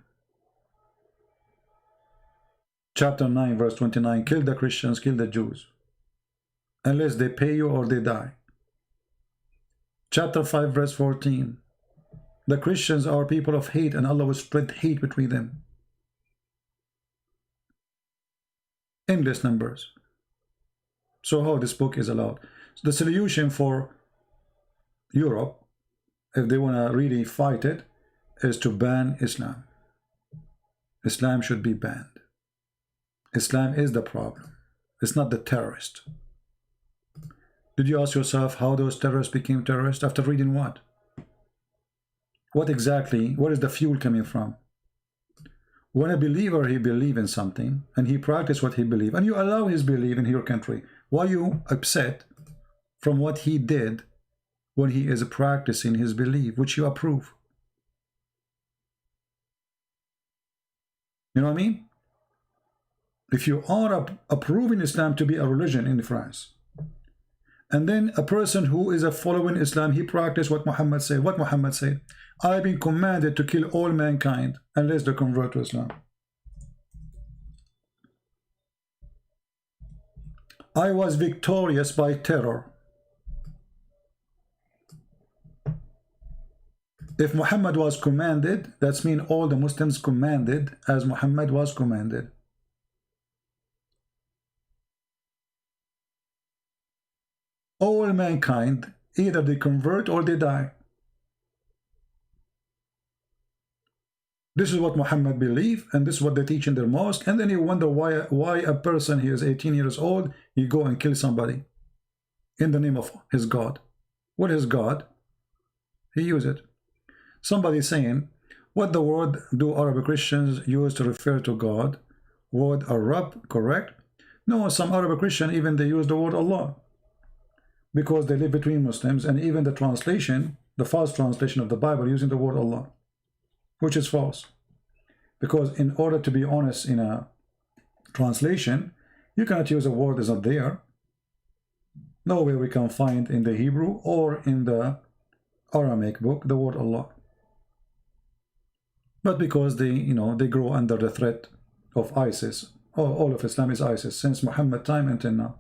Chapter 9, verse 29, kill the Christians, kill the Jews, unless they pay you or they die. Chapter 5, verse 14, the Christians are people of hate, and Allah will spread hate between them. Endless numbers. So how this book is allowed? So the solution for Europe, if they want to really fight it, is to ban Islam. Islam should be banned. Islam is the problem. It's not the terrorist. Did you ask yourself how those terrorists became terrorists? After reading what? What exactly, where is the fuel coming from? When a believer, he believes in something, and he practices what he believes, and you allow his belief in your country, why are you upset from what he did when he is practicing his belief, which you approve? You know what I mean? If you are approving Islam to be a religion in France, and then a person who is a following Islam, he practices what Muhammad said. What Muhammad said? I have been commanded to kill all mankind unless they convert to Islam. I was victorious by terror. If Muhammad was commanded, that means all the Muslims commanded as Muhammad was commanded. All mankind, either they convert or they die. This is what Muhammad believed, and this is what they teach in their mosque. And then you wonder why a person, he is 18 years old, he go and kill somebody in the name of his God. What is God? He use it. Somebody saying, what the word do Arab Christians use to refer to God? Word Arab, correct? No, some Arab Christian, even they use the word Allah, because they live between Muslims, and even the translation, the false translation of the Bible, using the word Allah, which is false. Because in order to be honest in a translation, you cannot use a word that's not there. Nowhere we can find in the Hebrew or in the Aramaic book the word Allah. But because they, you know, they grow under the threat of ISIS. All of Islam is ISIS since Muhammad time until now.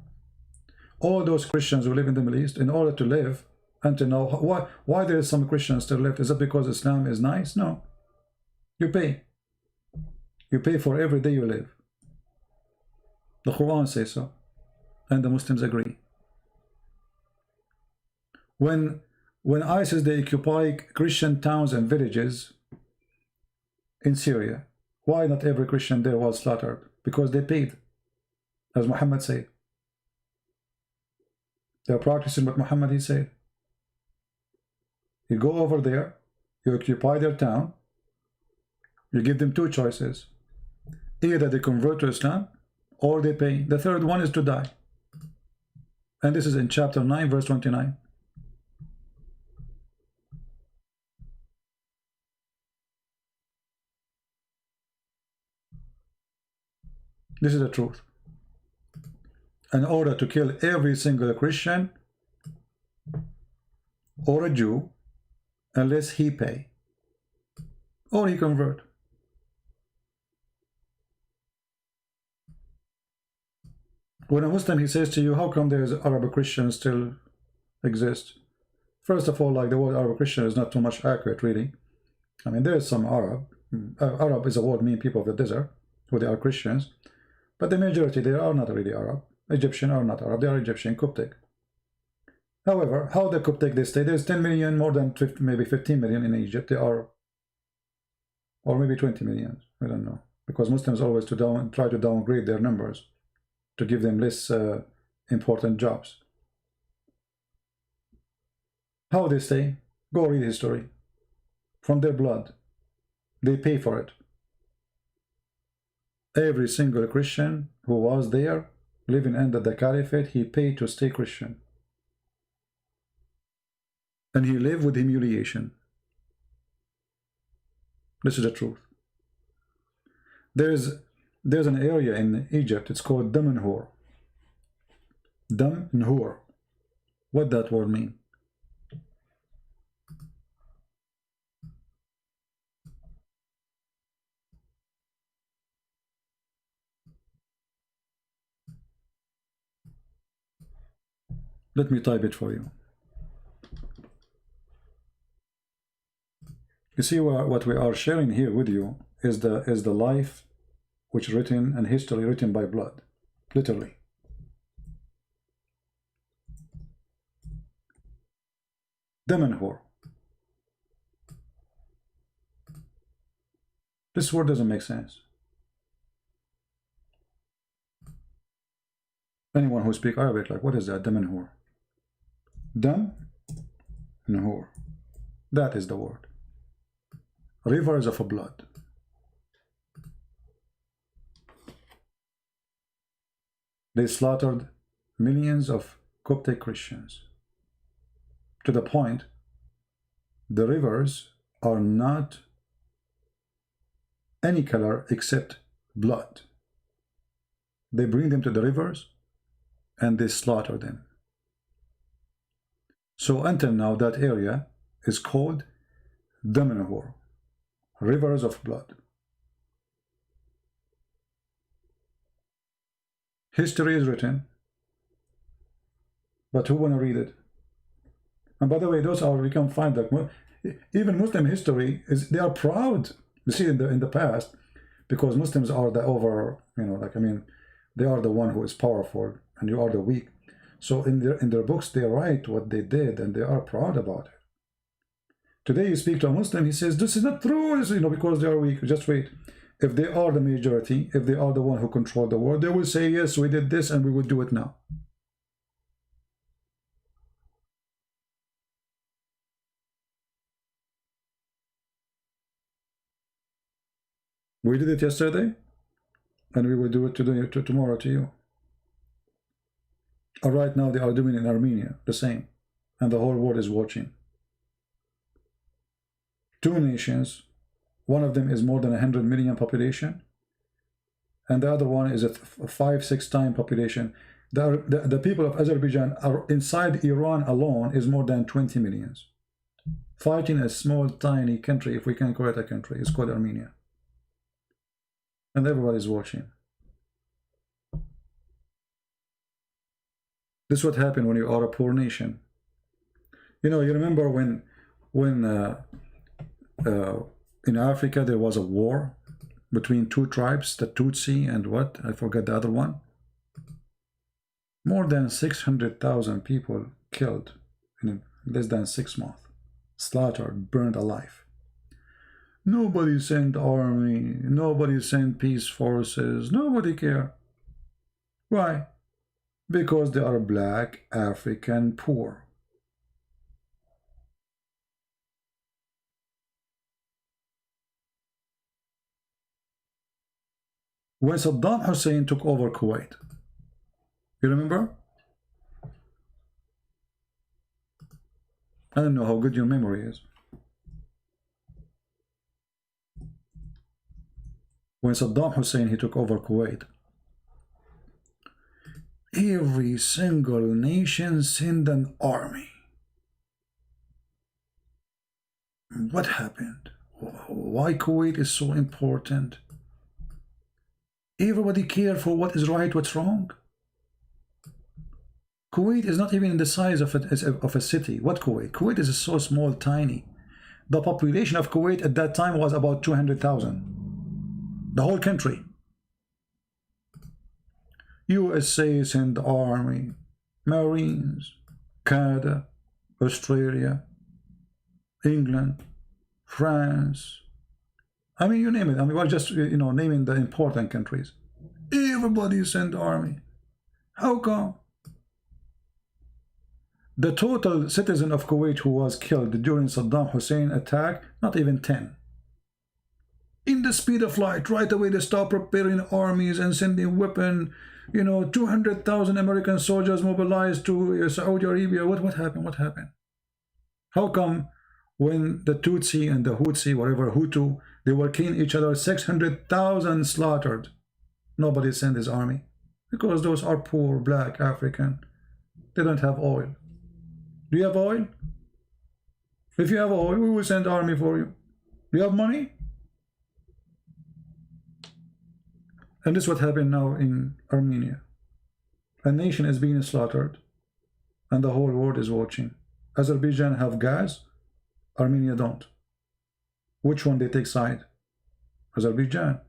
All those Christians who live in the Middle East, in order to live until now, why there is some Christians still left? Is it because Islam is nice? No. You pay. You pay for every day you live. The Quran says so. and the Muslims agree. When ISIS, they occupy Christian towns and villages in Syria, why not every Christian there was slaughtered? Because they paid, as Muhammad said. They're practicing what Muhammad he said. You go over there, you occupy their town, you give them two choices. Either they convert to Islam or they pay. The third one is to die. And this is in chapter 9, verse 29. This is the truth. In order to kill every single Christian or a Jew, unless he pay or he convert. When a Muslim, he says to you, how come there's Arab Christians still exist? First of all, like, the word Arab Christian is not too much accurate, really. I mean, there is some Arab. Arab is a word meaning people of the desert, who they are Christians. But the majority, they are not really Arab. Egyptian are not Arab, they are Egyptian, Coptic. However, how the Coptic they stay, there's 10 million, more than 50, maybe 15 million in Egypt. They are, or maybe 20 million, I don't know. Because Muslims always try to downgrade their numbers to give them less important jobs. How they stay? Go read history. From their blood. They pay for it. Every single Christian who was there, living under the caliphate, he paid to stay Christian. And he lived with humiliation. This is the truth. There's an area in Egypt, it's called Damanhur. Damanhur. What that word mean? Let me type it for you. You see, what we are sharing here with you is the life which is written and history written by blood, literally. Damanhur. This word doesn't make sense. Anyone who speaks Arabic, like, what is that? Damanhur. Damanhur. That is the word. Rivers of blood. They slaughtered millions of Coptic Christians to the point the rivers are not any color except blood. They bring them to the rivers and they slaughter them. So until now, that area is called Damanhur, rivers of blood. History is written, but who want to read it? And by the way, those are, we can find that even Muslim history is, they are proud. You see, in the past, because Muslims are the over, you know, like, I mean, they are the one who is powerful and you are the weak. So in their books, they write what they did and they are proud about it. Today you speak to a Muslim, he says, this is not true, you know, because they are weak. Just wait. If they are the majority, if they are the one who control the world, they will say, yes, we did this and we will do it now. We did it yesterday, and we will do it today, tomorrow to you. And right now they are doing it in Armenia, the same. And the whole world is watching. Two nations, one of them is more than 100 million population, and the other one is a 5-6 time population. The people of Azerbaijan are inside Iran alone is more than 20 millions. Fighting a small, tiny country, if we can call it a country, it's called Armenia. And everybody's watching. This is what happened when you are a poor nation. You know, you remember when in Africa there was a war between two tribes, the Tutsi and what? I forget the other one. More than 600,000 people killed in less than 6 months. Slaughtered, burned alive. Nobody sent army, nobody sent peace forces, nobody care. Why? Because they are black, African, poor. When Saddam Hussein took over Kuwait, you remember? I don't know how good your memory is. When Saddam Hussein he took over Kuwait, every single nation sent an army. What happened? Why Kuwait is so important? Everybody cared for what is right, what's wrong. Kuwait is not even in the size of a city. What Kuwait? Kuwait is so small, tiny. The population of Kuwait at that time was about 200,000. The whole country. USA sent army, Marines, Canada, Australia, England, France. I mean, you name it. I mean, we're just, naming the important countries. Everybody sent army. How come? The total citizen of Kuwait who was killed during Saddam Hussein attack, not even 10. In the speed of light, right away they start preparing armies and sending weapons. 200,000 American soldiers mobilized to Saudi Arabia. What happened? What happened? How come when the Tutsi and the Hutsi, whatever, Hutu, they were killing each other, 600,000 slaughtered? Nobody sent his army. Because those are poor, black, African. They don't have oil. Do you have oil? If you have oil, we will send army for you. Do you have money? And this is what happened now in Armenia. A nation is being slaughtered, and the whole world is watching. Azerbaijan have gas, Armenia don't. Which one they take side? Azerbaijan.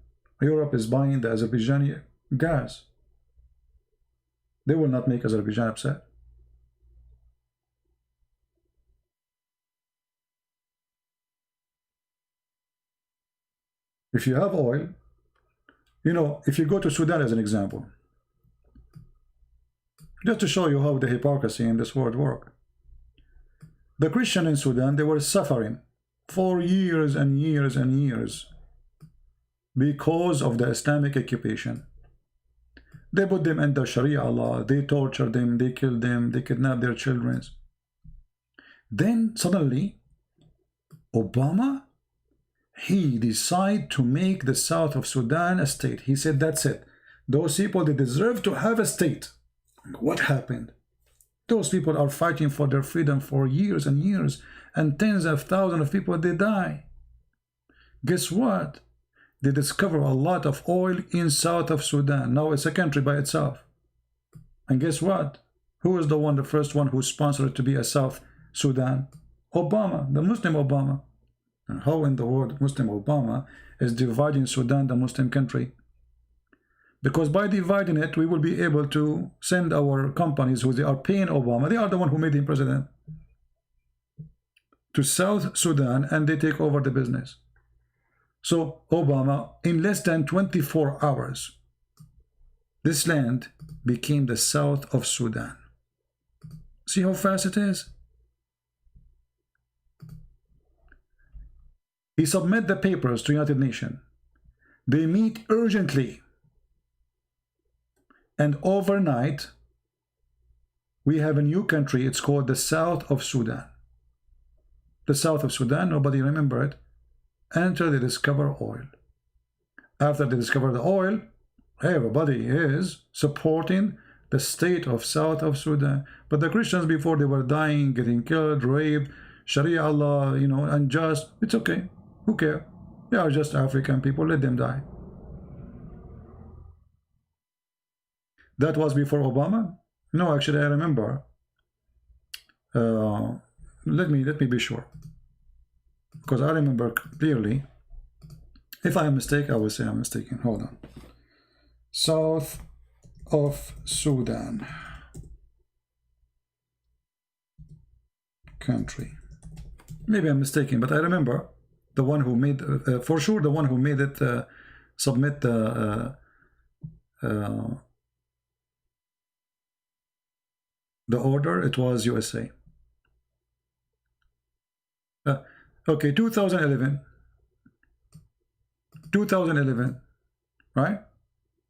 Europe is buying the Azerbaijani gas. They will not make Azerbaijan upset. If you have oil, if you go to Sudan as an example, just to show you how the hypocrisy in this world work. The Christian in Sudan, they were suffering for years and years and years because of the Islamic occupation. They put them under Sharia law, they tortured them, they killed them, they kidnapped their children. Then suddenly, Obama, he decided to make the south of Sudan a state. He said, that's it. Those people, they deserve to have a state. What happened? Those people are fighting for their freedom for years and years, and tens of thousands of people, they die. Guess what? They discover a lot of oil in south of Sudan. Now it's a country by itself. And guess what? Who is the first one who sponsored it to be a South Sudan? Obama, the Muslim Obama. And how in the world Muslim Obama is dividing Sudan, the Muslim country? Because by dividing it, we will be able to send our companies who they are paying Obama, they are the one who made him president, to South Sudan, and they take over the business. So Obama, in less than 24 hours, this land became the south of Sudan. See how fast it is? He submit the papers to United Nations. They meet urgently. And overnight, we have a new country. It's called the South of Sudan. The South of Sudan, nobody remember it, until they discover oil. After they discover the oil, everybody is supporting the state of South of Sudan. But the Christians before, they were dying, getting killed, raped, Sharia law, unjust. It's okay. Who cares? They are just African people. Let them die. That was before Obama? No, actually, I remember. Let me be sure, because I remember clearly. If I am mistaken, I will say I'm mistaken. Hold on. South of Sudan. country. Maybe I'm mistaken, but I remember the one who made, for sure, the one who made it submit the order. It was USA. Okay, 2011. 2011, right?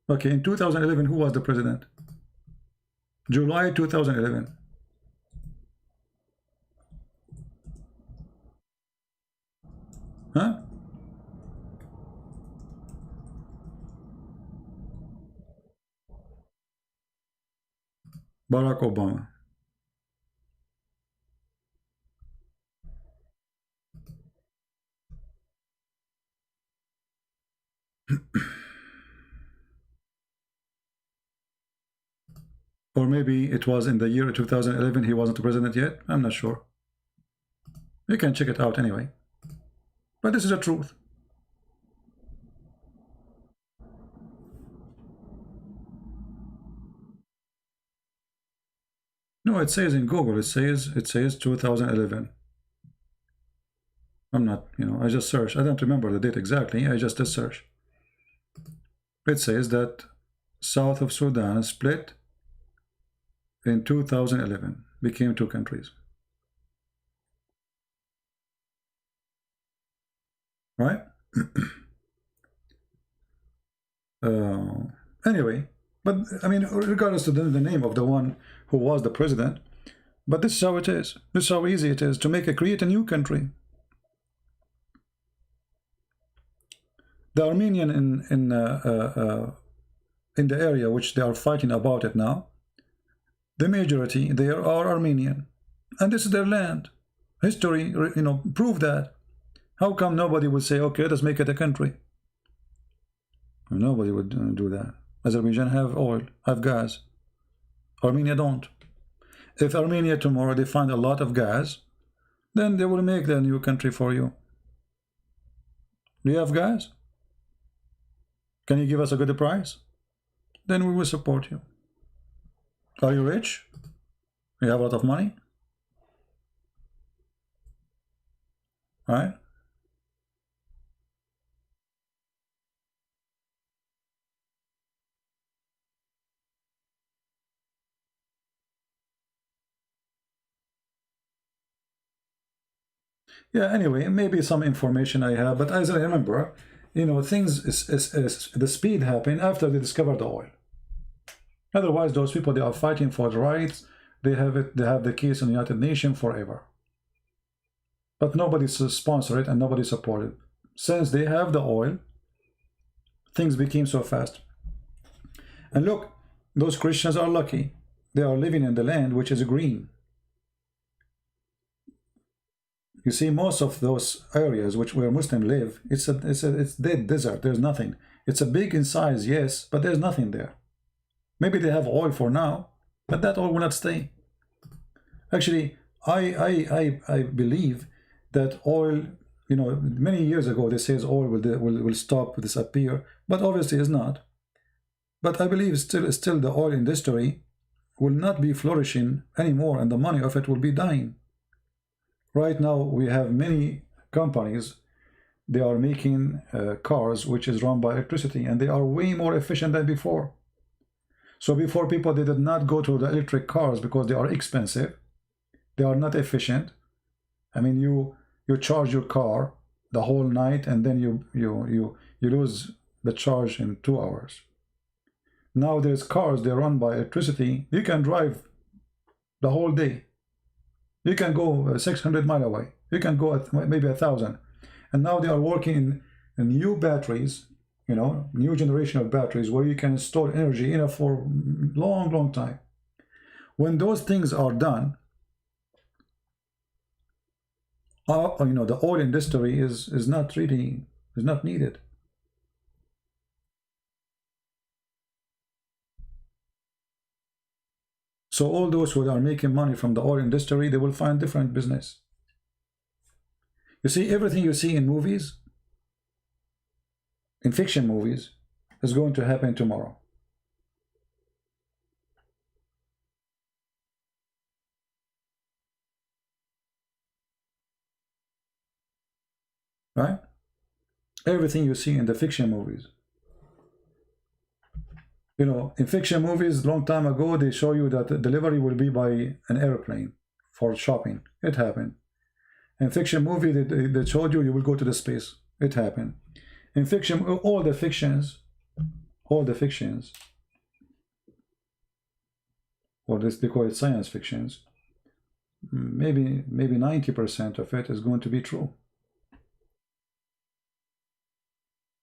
Okay, in 2011, who was the president? July 2011. Huh? Barack Obama. Or maybe it was in the year 2011, he wasn't the president yet. I'm not sure. You can check it out anyway. But this is the truth. No, it says in Google, it says 2011. I'm not, I just searched. I don't remember the date exactly. I just did search. It says that South of Sudan split in 2011, became 2 countries. Right? Anyway, but I mean, regardless of the name of the one who was the president, but this is how it is. This is how easy it is to create a new country. The Armenian in the area which they are fighting about it now, the majority there are Armenian, and this is their land. History, prove that. How come nobody would say, okay, let's make it a country? Nobody would do that. Azerbaijan have oil, have gas. Armenia don't. If Armenia tomorrow they find a lot of gas, then they will make the new country for you. Do you have gas? Can you give us a good price? Then we will support you. Are you rich? You have a lot of money? Right? Yeah, anyway, maybe some information I have, but as I remember, things is the speed happened after they discovered the oil. Otherwise, those people, they are fighting for the rights. They have the case in the United Nations forever. But nobody sponsor it and nobody support it. Since they have the oil, things became so fast. And look, those Christians are lucky. They are living in the land which is green. You see, most of those areas where Muslims live, it's dead desert. There's nothing. It's a big in size, yes, but there's nothing there. Maybe they have oil for now, but that oil will not stay. Actually, I believe that oil, many years ago they says oil will stop, disappear, but obviously it's not. But I believe still the oil industry will not be flourishing anymore, and the money of it will be dying. Right now, we have many companies, they are making cars which is run by electricity, and they are way more efficient than before. So before, people, they did not go to the electric cars because they are expensive. They are not efficient. I mean, you charge your car the whole night, and then you lose the charge in 2 hours. Now there's cars, they run by electricity. You can drive the whole day. You can go 600 miles away. You can go maybe 1,000. And now they are working in new batteries, new generation of batteries where you can store energy enough for long, long time. When those things are done, the oil industry is not needed. So all those who are making money from the oil industry, they will find different business. You see, everything you see in movies, in fiction movies, is going to happen tomorrow. right? Everything you see in the fiction movies. You know, in fiction movies, long time ago, they show you that delivery will be by an airplane for shopping. It happened. In fiction movie, they showed you will go to the space. It happened. In fiction, all the fictions, or this they call it science fictions, maybe 90% of it is going to be true.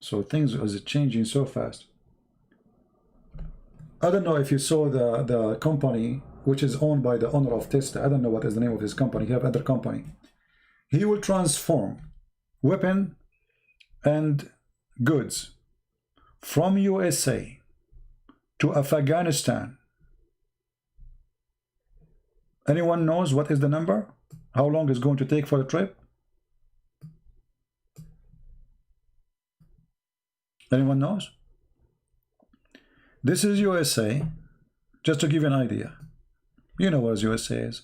So things are changing so fast. I don't know if you saw the company which is owned by the owner of Tesla. I don't know what is the name of his company. He have other company. He will transform weapon and goods from USA to Afghanistan. Anyone knows what is the number? How long is going to take for the trip? Anyone knows? This is USA, just to give you an idea. You know what USA is.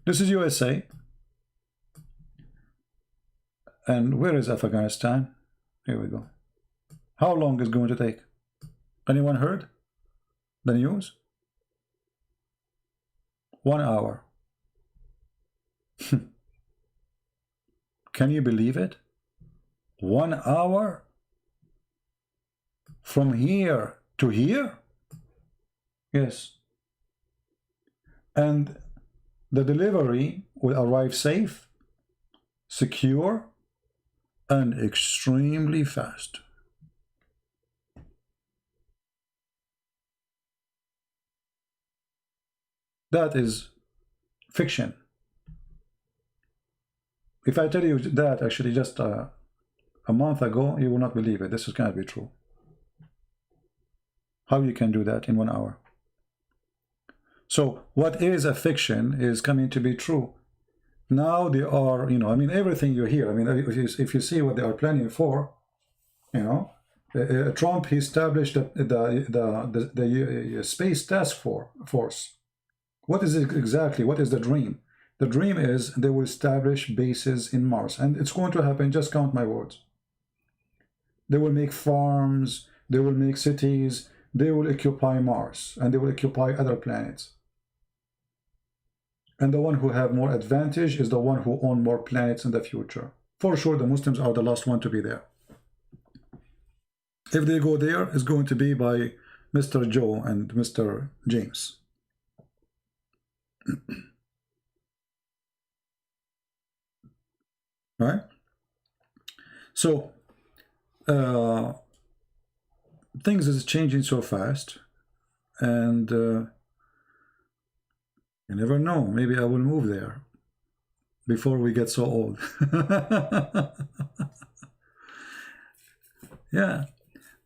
This is USA. And where is Afghanistan? Here we go. How long is going to take? Anyone heard the news? 1 hour. Can you believe it? 1 hour? From here to here? Yes. And the delivery will arrive safe, secure, and extremely fast. That is fiction. If I tell you that actually just a month ago, you will not believe it. This is going to be true. How you can do that in 1 hour? So what is a fiction is coming to be true. Now they are, you know, I mean, everything you hear, I mean, if you see what they are planning for, you know, Trump, he established the space task force. What is it exactly? What is the dream? The dream is they will establish bases in Mars, and it's going to happen. Just count my words. They will make farms, they will make cities, they will occupy Mars, and they will occupy other planets. And the one who have more advantage is the one who own more planets in the future. For sure, the Muslims are the last one to be there. If they go there, it's going to be by Mr. Joe and Mr. James. Right? So, things is changing so fast, and you never know. Maybe I will move there before we get so old. Yeah.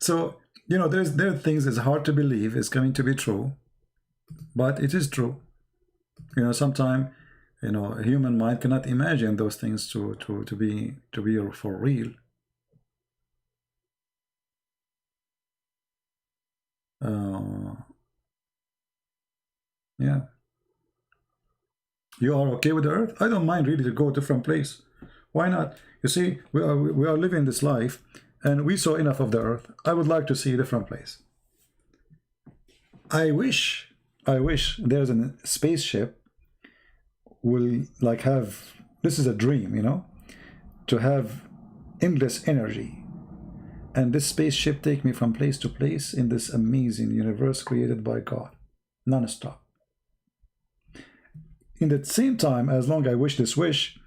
So, you know, there are things it's hard to believe is coming to be true, but it is true. You know, sometimes, you know, a human mind cannot imagine those things to be for real. Yeah. You are okay with the Earth? I don't mind really to go a different place. Why not? You see, we are living this life, and we saw enough of the Earth. I would like to see a different place. I wish there's a spaceship will like have, this is a dream, you know, to have endless energy, and this spaceship take me from place to place in this amazing universe created by God, non-stop. In the same time, as long as I wish this wish,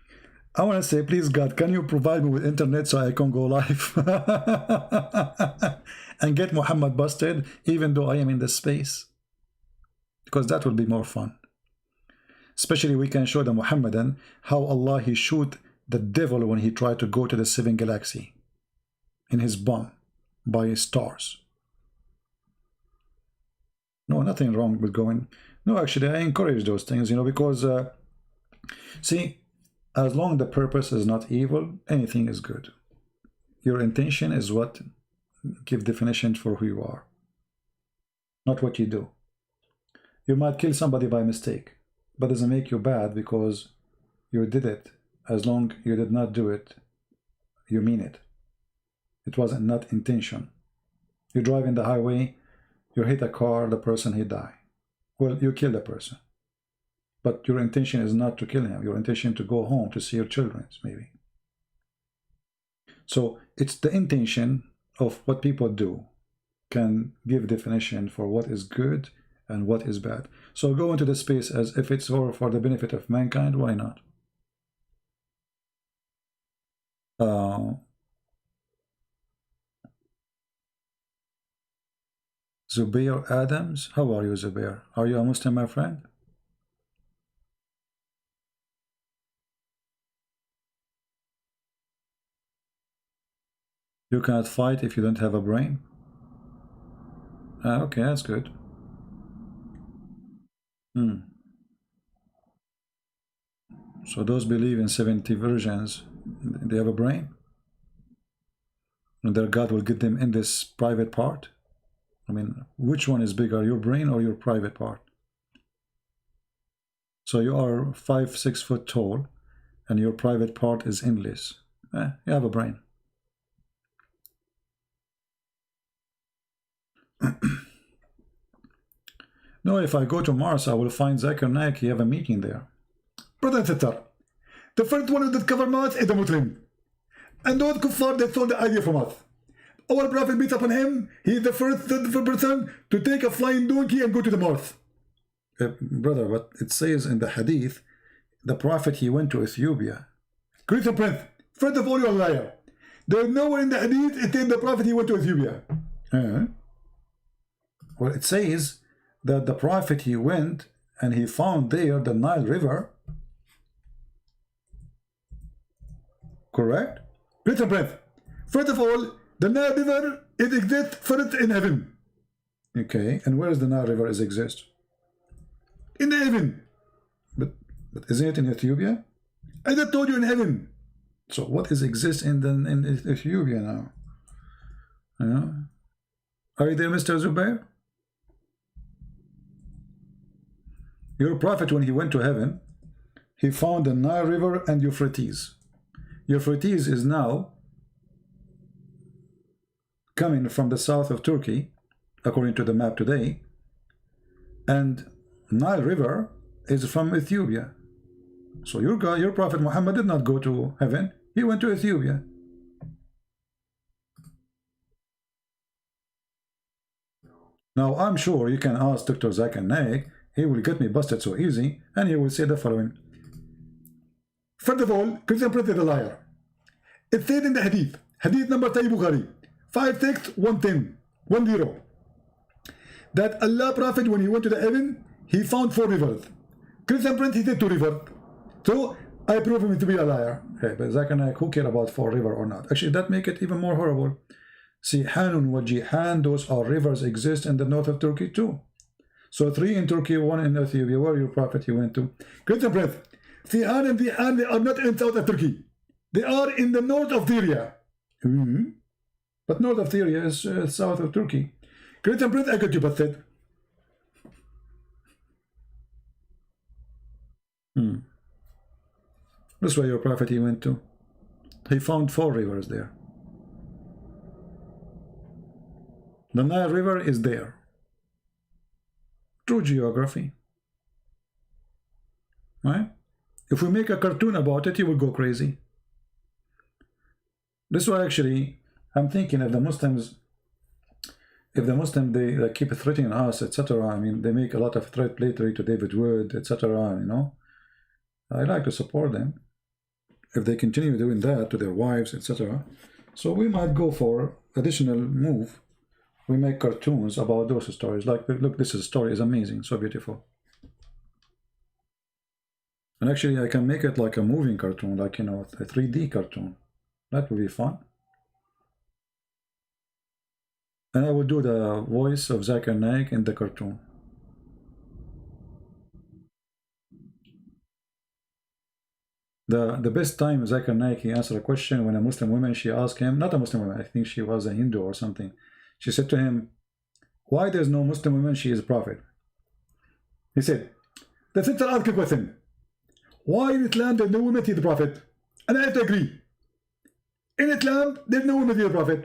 I want to say, please God, can you provide me with internet so I can go live and get Muhammad busted, even though I am in the space? Because that will be more fun. Especially we can show the Muhammadan how Allah, he shoot the devil when he tried to go to the 7th galaxy in his bomb by his stars. No, nothing wrong with going. No, actually, I encourage those things, you know, because, see, as long as the purpose is not evil, anything is good. Your intention is what give definition for who you are, not what you do. You might kill somebody by mistake, but it doesn't make you bad because you did it. As long as you did not do it, you mean it. It wasn't not intention. You drive in the highway, you hit a car, the person, he die. Well, you kill the person. But your intention is not to kill him. Your intention to go home to see your children, maybe. So it's the intention of what people do can give definition for what is good and what is bad. So go into the space as if it's for the benefit of mankind. Why not? Zubair Adams, how are you, Zubair? Are you a Muslim, my friend? You cannot fight if you don't have a brain? Okay, that's good. So those believe in 70 virgins, they have a brain? And their God will get them in this private part? I mean, which one is bigger, your brain or your private part? So you are 5-6 foot tall, and your private part is endless. You have a brain. No, if I go to Mars, I will find Zakir Naik. He have a meeting there. Brother and sister, the first one who discovered Mars is the Muslim. And those kuffar that stole the idea from us. Our Prophet beats upon him. He is the first person to take a flying donkey and go to the Mars. Brother, but it says in the hadith, the Prophet, he went to Ethiopia. Christian Prince, first of all, you're a liar. There is nowhere in the hadith it says the Prophet, he went to Ethiopia. Well, it says that the Prophet, he went and he found there the Nile River. Correct? Christian Prince, first of all, the Nile River, it exists first in heaven. Okay, and where does the Nile River exist? In the heaven. But isn't it in Ethiopia? I just told you in heaven. So what is exists in Ethiopia now? Are you there, Mr. Zubair? Your Prophet, when he went to heaven, he found the Nile River and Euphrates. Euphrates is now coming from the south of Turkey, according to the map today, and Nile River is from Ethiopia. So your Prophet Muhammad did not go to heaven, he went to Ethiopia. Now I'm sure you can ask Dr. Zakir Naik, he will get me busted so easy, and he will say the following. First of all, Christian Prince is a liar. It says in the hadith, hadith number Sahih Bukhari, 56110, that Allah Prophet, when he went to the heaven, he found 4 rivers. Christian Prince, he said 2 rivers. So I prove him to be a liar. Hey, but Zakir Naik, who care about 4 rivers or not? Actually, that make it even more horrible. See, Hanun wa Jihan, those are rivers exist in the north of Turkey too. So 3 in Turkey, 1 in Ethiopia. Where your Prophet he went to? Christian Prince, Sihan and Jihan, they are not in south of Turkey. They are in the north of Syria. But north of Syria is south of Turkey. Christian Prince, I got you busted. That's where your Prophet he went to. He found 4 rivers there. The Nile River is there. True geography. Right? If we make a cartoon about it, you will go crazy. This why actually I'm thinking if the Muslims they keep threatening us, etc. I mean, they make a lot of threat lately to David Wood, etc. You know, I like to support them if they continue doing that to their wives, etc. So we might go for additional move. We make cartoons about those stories. Like, look, this story is amazing, so beautiful. And actually, I can make it like a moving cartoon, like, you know, a 3D cartoon. That would be fun. And I will do the voice of Zakir Naik in the cartoon. The best time Zakir Naik, he answered a question when a Muslim woman, she asked him, not a Muslim woman, I think she was a Hindu or something. She said to him, why there's no Muslim woman, she is a prophet? He said, the sister asked a question. Why in Islam there's no woman, she is a prophet? And I have to agree. In Islam, there's no woman to the Prophet.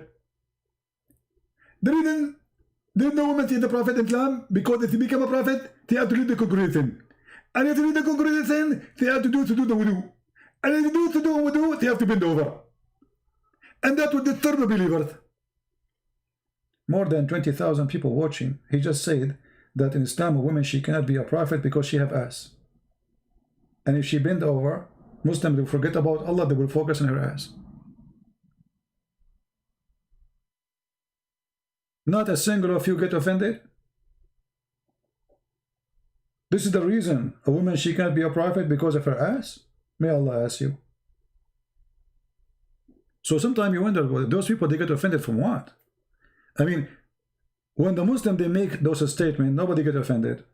The reason there's no woman to the Prophet in Islam, because if you become a prophet, they have to lead the congregation. And if you lead the congregation, they have to do the wudu. And if you do the wudu, they have to bend over. And that would disturb the believers. More than 20,000 people watching. He just said that in Islam a woman, she cannot be a prophet because she have ass. And if she bend over, Muslims will forget about Allah, they will focus on her ass. Not a single of you get offended? This is the reason a woman, she cannot be a prophet because of her ass? May Allah ask you. So sometimes you wonder, well, those people, they get offended from what? I mean, when the Muslim, they make those statements, nobody get offended.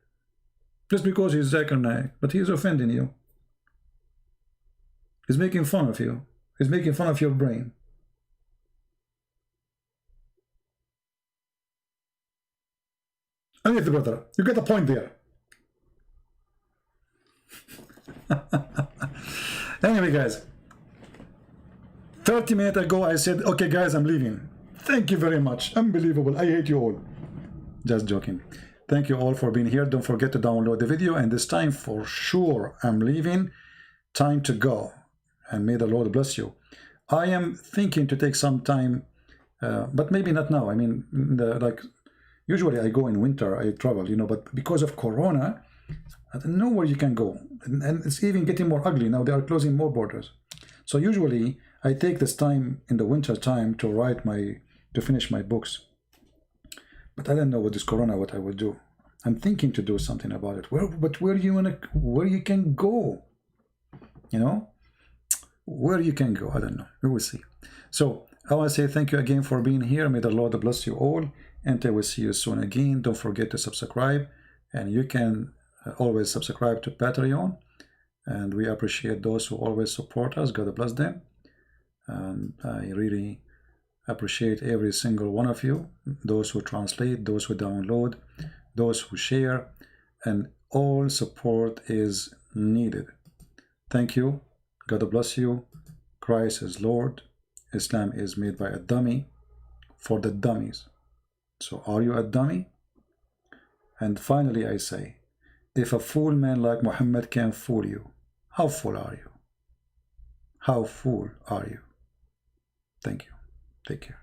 Just because he's Zakir Naik, but he's offending you. He's making fun of you. He's making fun of your brain. Anyway, brother, you get the point there. Anyway, guys, 30 minutes ago I said, okay guys, I'm leaving. Thank you very much. Unbelievable. I hate you all. Just joking. Thank you all for being here. Don't forget to download the video, and this time for sure I'm leaving. Time to go, and may the Lord bless you. I am thinking to take some time, but maybe not now. I mean, like usually I go in winter, I travel, you know, but because of Corona, I don't know where you can go, and it's even getting more ugly now. They are closing more borders. So usually I take this time in the winter time to finish my books. But I don't know with this Corona what I will do. I'm thinking to do something about it. But where you can go, you know, where you can go, I don't know. We will see. So I want to say thank you again for being here. May the Lord bless you all, and I will see you soon again. Don't forget to subscribe, and you can always subscribe to Patreon, and we appreciate those who always support us. God bless them, and I really appreciate every single one of you, those who translate, those who download, those who share, and all support is needed. Thank you. God bless you. Christ is Lord. Islam is made by a dummy for the dummies. So are you a dummy? And finally I say, if a fool man like Muhammad can fool you, how fool are you? How fool are you? Thank you. Take care.